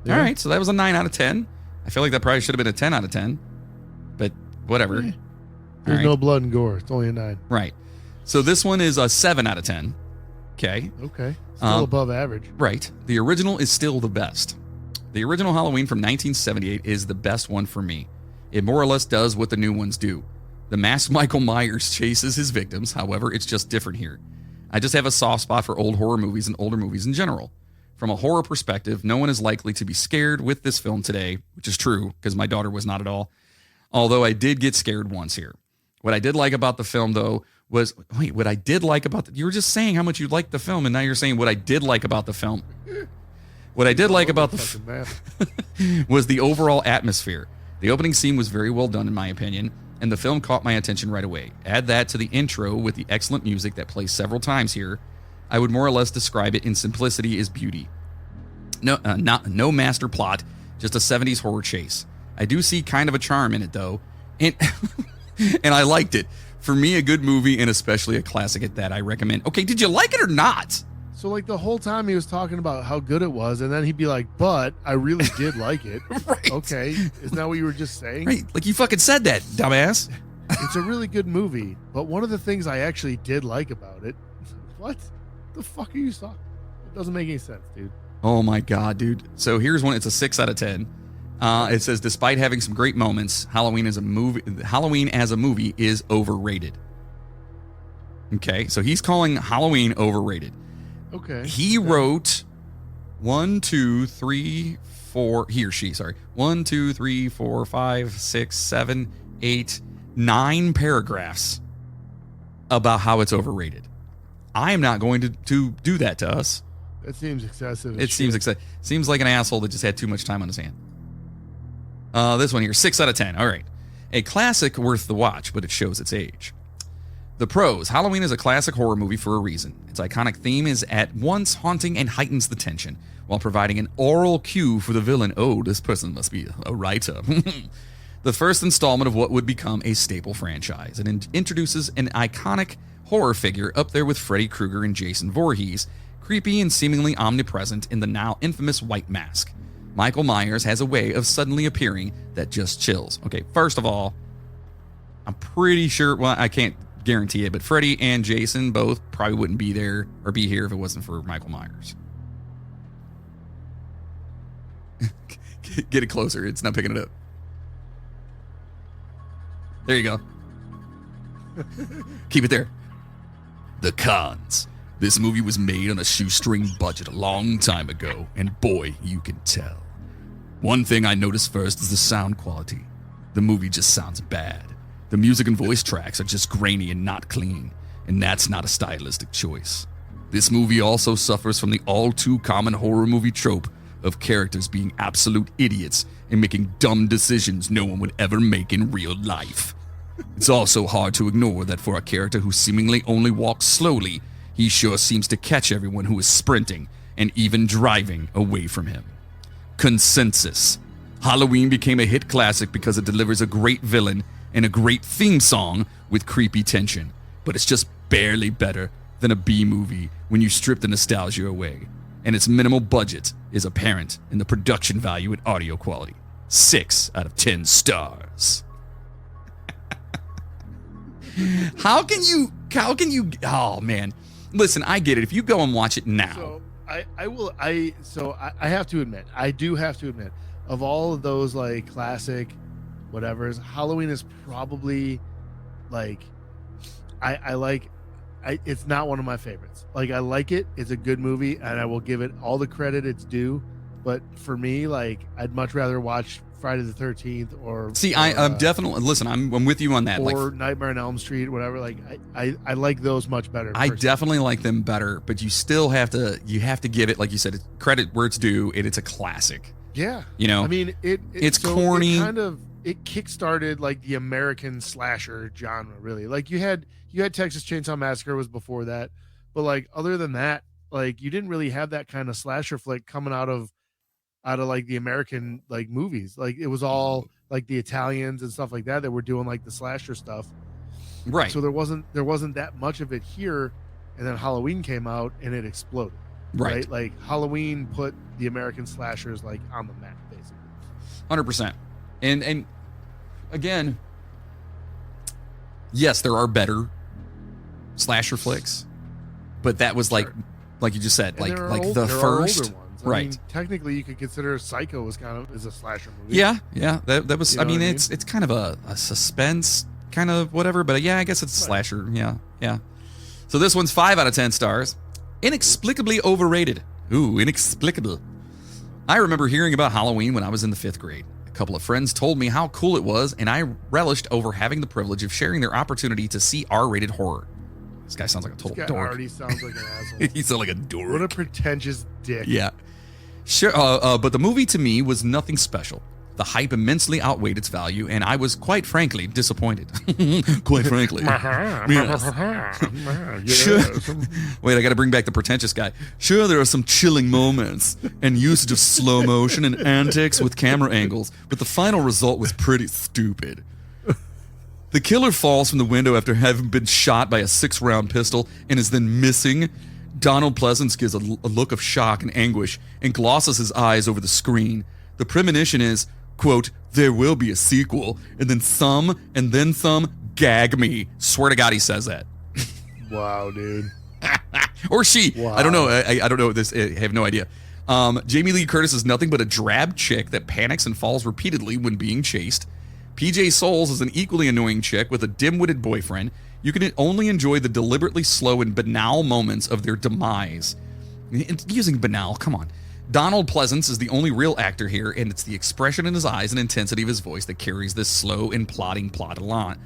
Yeah. All right, so that was a 9 out of 10. I feel like that probably should have been a 10 out of 10, but whatever. Yeah. There's no blood and gore. It's only a 9. Right. So this one is a 7 out of 10. Okay. Okay. Still above average. Right. The original is still the best. The original Halloween from 1978 is the best one for me. It more or less does what the new ones do. The masked Michael Myers chases his victims, however, it's just different here. I just have a soft spot for old horror movies and older movies in general. From a horror perspective, no one is likely to be scared with this film today, which is true, because my daughter was not at all. Although I did get scared once here. What I did like about the film, though, was... Wait, what I did like about... You were just saying how much you liked the film, and now you're saying what I did like about the film. What I did like about the was the overall atmosphere. The opening scene was very well done, in my opinion, and the film caught my attention right away. Add that to the intro with the excellent music that plays several times here. I would more or less describe it in simplicity as beauty. No master plot, just a 70s horror chase. I do see kind of a charm in it, though, and and I liked it. For me, a good movie, and especially a classic at that, I recommend. Okay, did you like it or not? So, like, the whole time he was talking about how good it was, and then he'd be like, but I really did like it. Right. Okay. Isn't that what you were just saying? Right. Like, you fucking said that, dumbass. It's a really good movie, but one of the things I actually did like about it... What the fuck are you talking? It doesn't make any sense, dude. Oh, my God, dude. So, here's one. It's a 6 out of 10. It says, despite having some great moments, Halloween as a movie is overrated. Okay. So, he's calling Halloween overrated. Okay. He wrote 1, 2, 3, 4. He or she, sorry. 1, 2, 3, 4, 5, 6, 7, 8, 9 paragraphs about how it's overrated. I am not going to do that to us. That seems excessive. It seems excessive. Seems like an asshole that just had too much time on his hand. This one here, 6 out of 10. All right. A classic worth the watch, but it shows its age. The pros. Halloween is a classic horror movie for a reason. Its iconic theme is at once haunting and heightens the tension, while providing an oral cue for the villain. Oh, this person must be a writer. The first installment of what would become a staple franchise. It introduces an iconic horror figure up there with Freddy Krueger and Jason Voorhees, creepy and seemingly omnipresent in the now infamous white mask. Michael Myers has a way of suddenly appearing that just chills. Okay, first of all, I'm pretty sure, well, I can't guarantee it, but Freddy and Jason both probably wouldn't be there or be here if it wasn't for Michael Myers. Get it closer. It's not picking it up. There you go. Keep it there. The cons. This movie was made on a shoestring budget a long time ago, and boy, you can tell. One thing I noticed first is the sound quality. The movie just sounds bad. The music and voice tracks are just grainy and not clean, and that's not a stylistic choice. This movie also suffers from the all-too-common horror movie trope of characters being absolute idiots and making dumb decisions no one would ever make in real life. It's also hard to ignore that for a character who seemingly only walks slowly, he sure seems to catch everyone who is sprinting and even driving away from him. Consensus. Halloween became a hit classic because it delivers a great villain and a great theme song with creepy tension, but it's just barely better than a B movie when you strip the nostalgia away, and its minimal budget is apparent in the production value and audio quality. 6 out of 10 stars. How can you, oh man. Listen, I get it. If you go and watch it now. So I have to admit, of all of those like classic whatevers, Halloween is probably like, it's not one of my favorites. Like, I like it. It's a good movie and I will give it all the credit it's due. But for me, like, I'd much rather watch Friday the 13th or I'm definitely, listen, I'm with you on that. Or Nightmare on Elm Street, whatever. Like, I like those much better. I definitely like them better, but you still have to give it, like you said, credit where it's due, and it's a classic. Yeah. You know, I mean, it's corny. It kickstarted like the American slasher genre, really. Like you had Texas Chainsaw Massacre was before that, but like other than that, like you didn't really have that kind of slasher flick coming out of like the American like movies. Like it was all like the Italians and stuff like that were doing like the slasher stuff. Right. So there wasn't that much of it here, and then Halloween came out and it exploded. Right? Like Halloween put the American slashers like on the map, basically. 100%. And again, yes, there are better slasher flicks, but that was like you just said, like the first older ones. I mean, technically, you could consider Psycho was is a slasher movie. Yeah, that was. You know I mean, what I mean? it's kind of a suspense kind of whatever, but yeah, I guess it's a slasher. Yeah. So this one's 5 out of 10 stars. Inexplicably overrated. Ooh, inexplicable. I remember hearing about Halloween when I was in the 5th grade. A couple of friends told me how cool it was, and I relished over having the privilege of sharing their opportunity to see R-rated horror. This guy sounds like a total This guy dork. already sounds like an asshole. He sounds like a dork. What a pretentious dick. Yeah. Sure, but the movie to me was nothing special. The hype immensely outweighed its value, and I was quite frankly disappointed. Quite frankly. Yes. Sure. Wait, I got to bring back the pretentious guy. Sure, there are some chilling moments and usage of slow motion and antics with camera angles, but the final result was pretty stupid. The killer falls from the window after having been shot by a 6-round pistol and is then missing. Donald Pleasance gives a look of shock and anguish and glosses his eyes over the screen. The premonition is, quote, there will be a sequel, and then some, gag me. Swear to God he says that. Wow, dude. Or she. Wow. I don't know. I don't know this. I have no idea. Jamie Lee Curtis is nothing but a drab chick that panics and falls repeatedly when being chased. PJ Souls is an equally annoying chick with a dim-witted boyfriend. You can only enjoy the deliberately slow and banal moments of their demise. Using banal, come on. Donald Pleasance is the only real actor here, and it's the expression in his eyes and intensity of his voice that carries this slow and plotting plot line.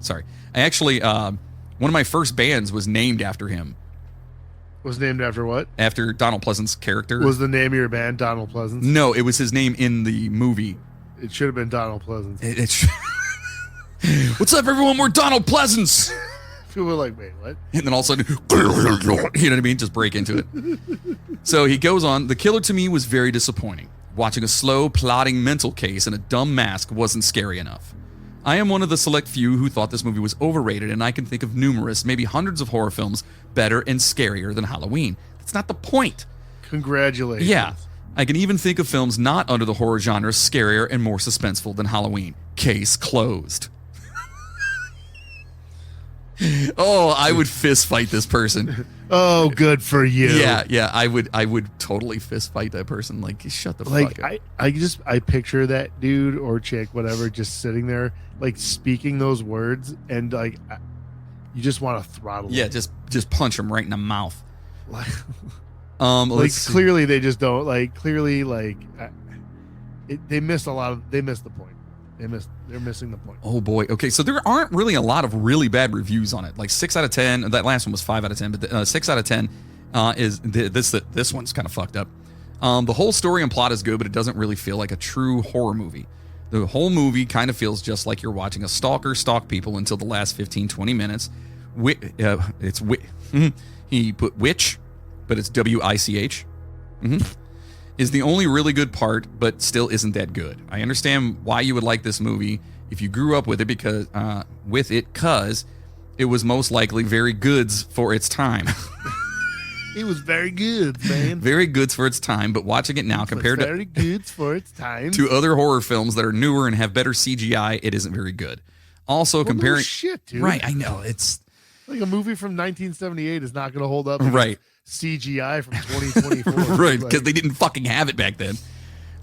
Sorry. I actually, one of my first bands was named after him. Was named after what? After Donald Pleasance's character. Was the name of your band Donald Pleasance? No, it was his name in the movie. It should have been Donald Pleasance. What's up, everyone? We're Donald Pleasance. People were like, wait, what? And then all of a sudden, you know what I mean? Just break into it. So he goes on, the killer to me was very disappointing. Watching a slow, plotting mental case in a dumb mask wasn't scary enough. I am one of the select few who thought this movie was overrated, and I can think of numerous, maybe hundreds of horror films better and scarier than Halloween. That's not the point. Congratulations. Yeah. I can even think of films not under the horror genre scarier and more suspenseful than Halloween. Case closed. Oh, I would fist fight this person. Oh, good for you. Yeah, I would totally fist fight that person. Like, shut the fuck up. I picture that dude or chick, whatever, just sitting there, like speaking those words, and like, you just want to throttle. Yeah, them. just punch them right in the mouth. Like Let's see. clearly they just don't like. Clearly, like they missed a lot of. They missed the point. They're missing the point. Oh boy. Okay, so there aren't really a lot of really bad reviews on it. Like 6 out of 10. That last one was 5 out of 10, but 6 out of 10 is this one's kind of fucked up. The whole story and plot is good, but it doesn't really feel like a true horror movie. The whole movie kind of feels just like you're watching a stalker stalk people until the last 15, 20 minutes. He put witch, but it's W-I-C-H. Is the only really good part, but still isn't that good. I understand why you would like this movie if you grew up with it because it was most likely very goods for its time. It was very good, man. Very goods for its time, but watching it now compared very goods for its time to other horror films that are newer and have better CGI, it isn't very good. Also, comparing shit, dude. Right, I know it's like a movie from 1978 is not going to hold up. Right. CGI from 2024. Right, because they didn't fucking have it back then.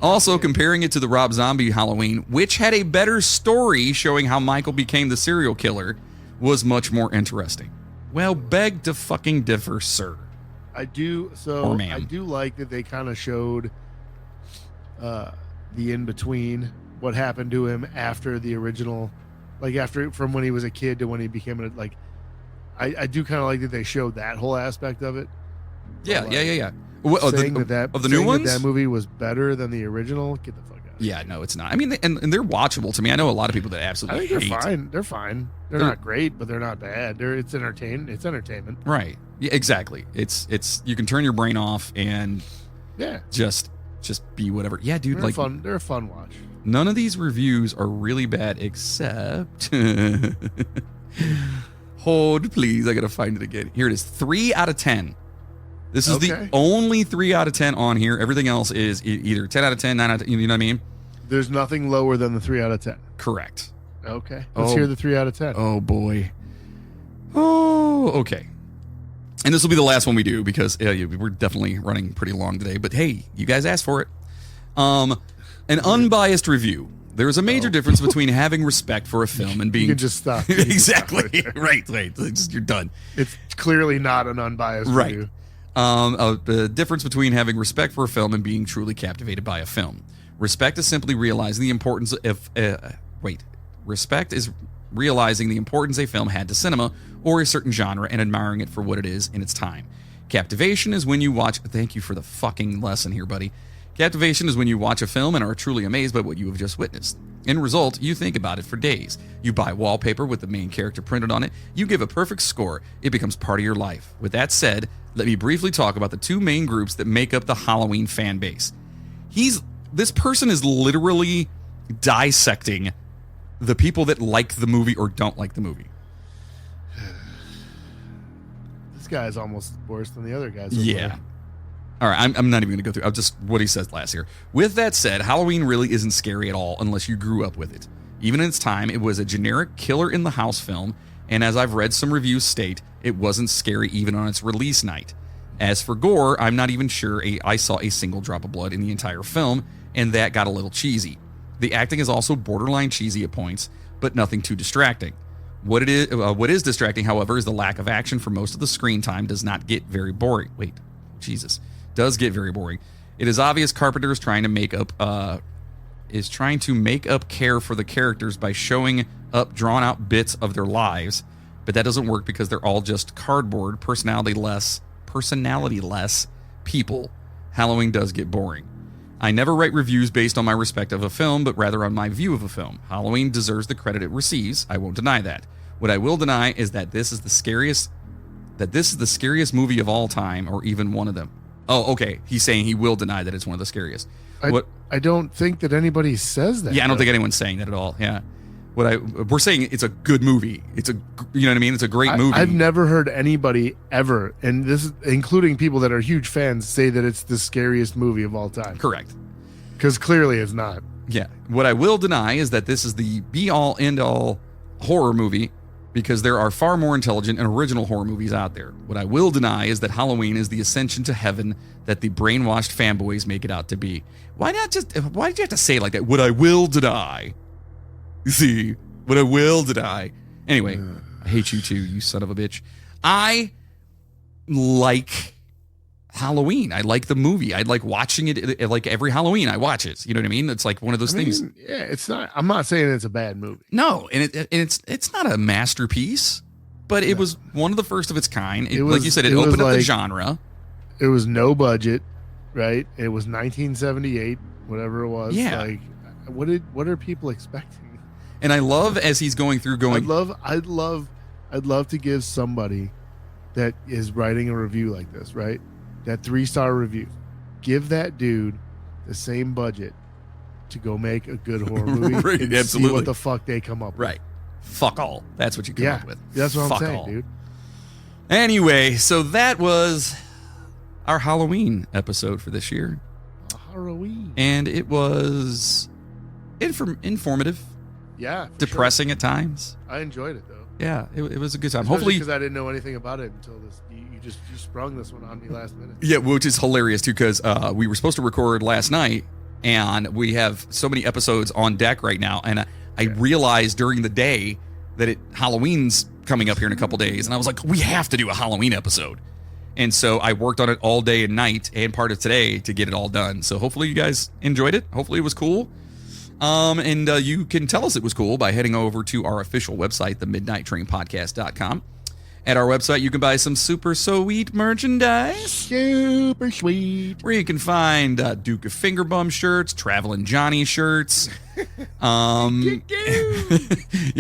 Also, comparing it to the Rob Zombie Halloween, which had a better story showing how Michael became the serial killer, was much more interesting. Well, beg to fucking differ, sir. I do. So Or ma'am. I do like that they kind of showed the in between, what happened to him after the original, like after from when he was a kid to when he became I do kind of like that they showed that whole aspect of it. Yeah. Saying Of the new ones? that movie was better than the original. Get the fuck out. Yeah, no, it's not. I mean, and they're watchable to me. I know a lot of people that I absolutely think hate. they're fine. They're fine. They're not great, but they're not bad. It's entertainment. Right. Yeah, exactly. It's you can turn your brain off and Yeah. just be whatever. Yeah, dude, They're like fun. They're a fun watch. none of these reviews are really bad except hold please, I gotta find it again. Here it is. 3 out of 10. This is the only 3 out of 10 on here. Everything else is either 10 out of 10, 9 out of 10, you know what I mean? There's nothing lower than the 3 out of 10. Correct. Okay. Let's hear the 3 out of 10. Oh boy. Oh, okay. And this will be the last one we do because we're definitely running pretty long today. But hey, you guys asked for it. An unbiased review. There is a major difference between having respect for a film and being. You can just stop. Exactly. Right. You're done. It's clearly not an unbiased Right. review. The difference between having respect for a film and being truly captivated by a film. Respect is simply realizing the importance of. Respect is realizing the importance a film had to cinema or a certain genre and admiring it for what it is in its time. Captivation is when you watch. Thank you for the fucking lesson here, buddy. Captivation is when you watch a film and are truly amazed by what you have just witnessed. In result, you think about it for days. You buy wallpaper with the main character printed on it. You give a perfect score. It becomes part of your life. With that said, let me briefly talk about the two main groups that make up the Halloween fan base. This person is literally dissecting the people that like the movie or don't like the movie. This guy is almost worse than the other guys. Yeah. All right, I'm not even going to go through. I'll just what he says last here. With that said, Halloween really isn't scary at all unless you grew up with it. Even in its time, it was a generic killer in the house film, and as I've read some reviews state, it wasn't scary even on its release night. As for gore, I'm not even sure I saw a single drop of blood in the entire film, and that got a little cheesy. The acting is also borderline cheesy at points, but nothing too distracting. What is distracting, however, is the lack of action for most of the screen time does not get very boring. Does get very boring. It is obvious Carpenter is trying to make up care for the characters by showing up drawn out bits of their lives, but that doesn't work because they're all just cardboard, personality less people. Halloween does get boring. I never write reviews based on my respect of a film, but rather on my view of a film. Halloween deserves the credit it receives. I won't deny that. What I will deny is that this is the scariest movie of all time, or even one of them. Oh, okay. He's saying he will deny that it's one of the scariest. I don't think that anybody says that. Yeah, I don't think anyone's saying that at all. Yeah. We're saying it's a good movie. You know what I mean? It's a great movie. I've never heard anybody ever, and this is including people that are huge fans, say that it's the scariest movie of all time. Correct. Because clearly it's not. Yeah. What I will deny is that this is the be-all, end-all horror movie, because there are far more intelligent and original horror movies out there. What I will deny is that Halloween is the ascension to heaven that the brainwashed fanboys make it out to be. Why did you have to say it like that? What I will deny. You see, what I will deny. Anyway, I hate you too, you son of a bitch. I like Halloween. I like the movie. I like watching it. Like every Halloween, I watch it. You know what I mean? It's like one of those things. Yeah, it's not. I'm not saying it's a bad movie. No, and it's not a masterpiece, but it was one of the first of its kind. Like you said, it opened up the genre. It was no budget, right? It was 1978, whatever it was. Yeah. Like, what are people expecting? And I love as he's going through I'd love to give somebody that is writing a review like this, right? That 3-star review. Give that dude the same budget to go make a good horror movie. Right, and absolutely. See what the fuck they come up with. Right. Fuck all. That's what you come up with. That's what Fuck I'm saying, all. dude. Anyway, so that was our Halloween episode for this year. Halloween. And it was informative, Yeah. depressing at times. Sure. I enjoyed it though. Yeah, it was a good time. Especially Hopefully, because I didn't know anything about it until this. You sprung this one on me last minute. yeah, which is hilarious too, because we were supposed to record last night, and we have so many episodes on deck right now, and I realized during the day that Halloween's coming up here in a couple days, and I was like, we have to do a Halloween episode. And so I worked on it all day and night and part of today to get it all done. So hopefully you guys enjoyed it. Hopefully it was cool. And you can tell us it was cool by heading over to our official website, themidnighttrainpodcast.com. At our website, you can buy some super sweet merchandise. Super sweet. Where you can find Duke of Fingerbum shirts, Traveling Johnny shirts. You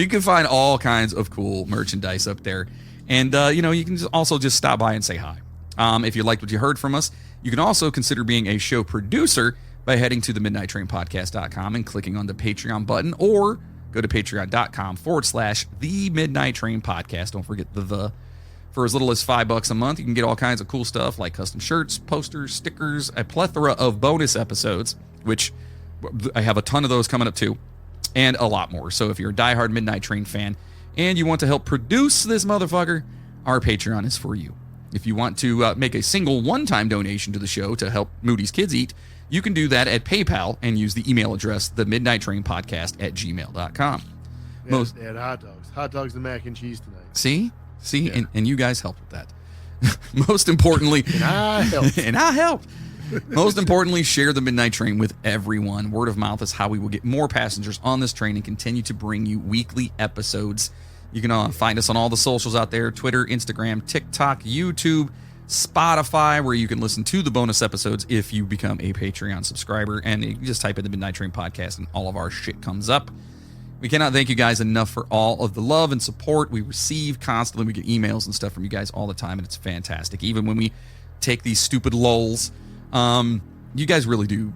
can find all kinds of cool merchandise up there. And, you can also just stop by and say hi. If you liked what you heard from us, you can also consider being a show producer by heading to themidnighttrainpodcast.com and clicking on the Patreon button, or go to patreon.com/The Midnight Train Podcast. Don't forget the. For as little as $5 a month, you can get all kinds of cool stuff like custom shirts, posters, stickers, a plethora of bonus episodes, which I have a ton of those coming up too, and a lot more. So if you're a diehard Midnight Train fan and you want to help produce this motherfucker, our Patreon is for you. If you want to make a single one-time donation to the show to help Moody's kids eat, you can do that at PayPal and use the email address, themidnighttrainpodcast@gmail.com. They had hot dogs and mac and cheese tonight. See? Yeah. And you guys helped with that. Most importantly, and I helped. Most importantly, share the Midnight Train with everyone. Word of mouth is how we will get more passengers on this train and continue to bring you weekly episodes. You can find us on all the socials out there: Twitter, Instagram, TikTok, YouTube, Spotify, where you can listen to the bonus episodes if you become a Patreon subscriber. And you can just type in the Midnight Train Podcast and all of our shit comes up. We cannot thank you guys enough for all of the love and support we receive constantly. We get emails and stuff from you guys all the time, and it's fantastic. Even when we take these stupid lulls, you guys really do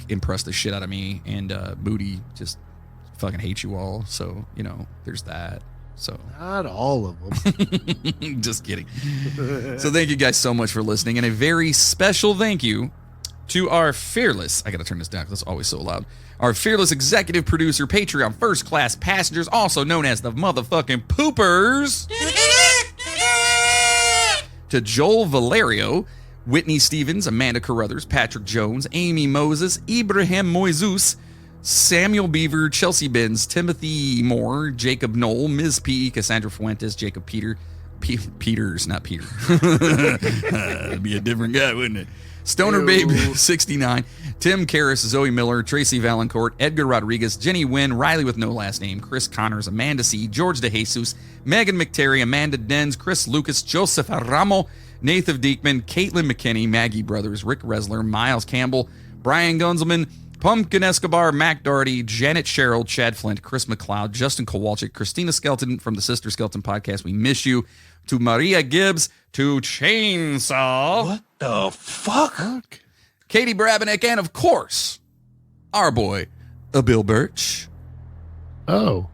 impress the shit out of me, and Moody just fucking hates you all. So, there's that. So not all of them. Just kidding. So thank you guys so much for listening, and a very special thank you to our fearless, I gotta turn this down because it's always so loud, our fearless executive producer, Patreon first class passengers, also known as the motherfucking poopers, to Joel Valerio, Whitney Stevens, Amanda Carruthers, Patrick Jones, Amy Moses, Ibrahim Moizus, Samuel Beaver, Chelsea Benz, Timothy Moore, Jacob Knoll, Ms. P, Cassandra Fuentes, Jacob Peters, not Peter. That'd be a different guy, wouldn't it? Stoner Babe 69, Tim Karras, Zoe Miller, Tracy Valancourt, Edgar Rodriguez, Jenny Wynn, Riley with no last name, Chris Connors, Amanda C, George DeJesus, Megan McTerry, Amanda Denz, Chris Lucas, Joseph Aramo, Nathan Diekman, Caitlin McKinney, Maggie Brothers, Rick Resler, Miles Campbell, Brian Gunzelman, Pumpkin Escobar, Mac Doherty, Janet Sherrill, Chad Flint, Chris McLeod, Justin Kowalczyk, Christina Skelton from the Sister Skelton Podcast, we miss you, to Maria Gibbs, to Chainsaw. What the fuck? Katie Brabennick, and of course, our boy, Bill Birch. Oh,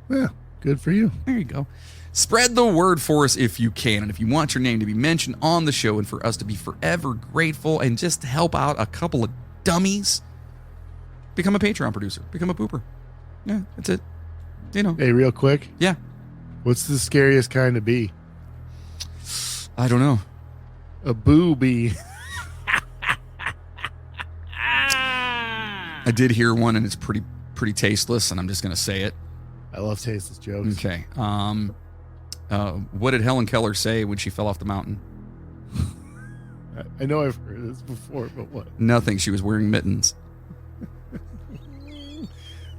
yeah, good for you. There you go. Spread the word for us if you can, and if you want your name to be mentioned on the show and for us to be forever grateful and just to help out a couple of dummies, become a Patreon producer. Become a pooper. Yeah, that's it. Hey, real quick. Yeah. What's the scariest kind of bee? I don't know. A booby. I did hear one, and it's pretty tasteless, and I'm just going to say it. I love tasteless jokes. Okay. What did Helen Keller say when she fell off the mountain? I know I've heard this before, but what? Nothing. She was wearing mittens.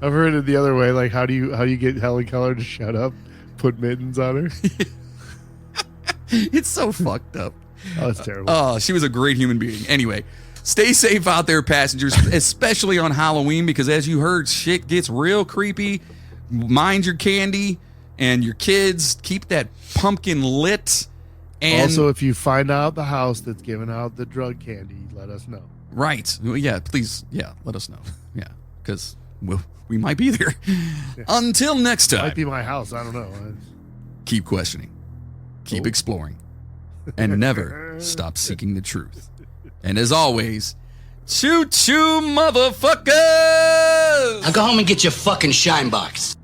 I've heard it the other way. Like, how do you get Helen Keller to shut up? Put mittens on her. It's so fucked up. Oh, that's terrible. Oh, she was a great human being. Anyway, stay safe out there, passengers, especially on Halloween, because as you heard, shit gets real creepy. Mind your candy and your kids. Keep that pumpkin lit. And also, if you find out the house that's giving out the drug candy, let us know. Right. Well, yeah, please. Yeah, let us know. Yeah, because we might be there. Yeah. Until next time. Might be my house. I don't know. Keep questioning. Keep exploring. And never stop seeking the truth. And as always, choo-choo, motherfuckers! Now go home and get your fucking shine box.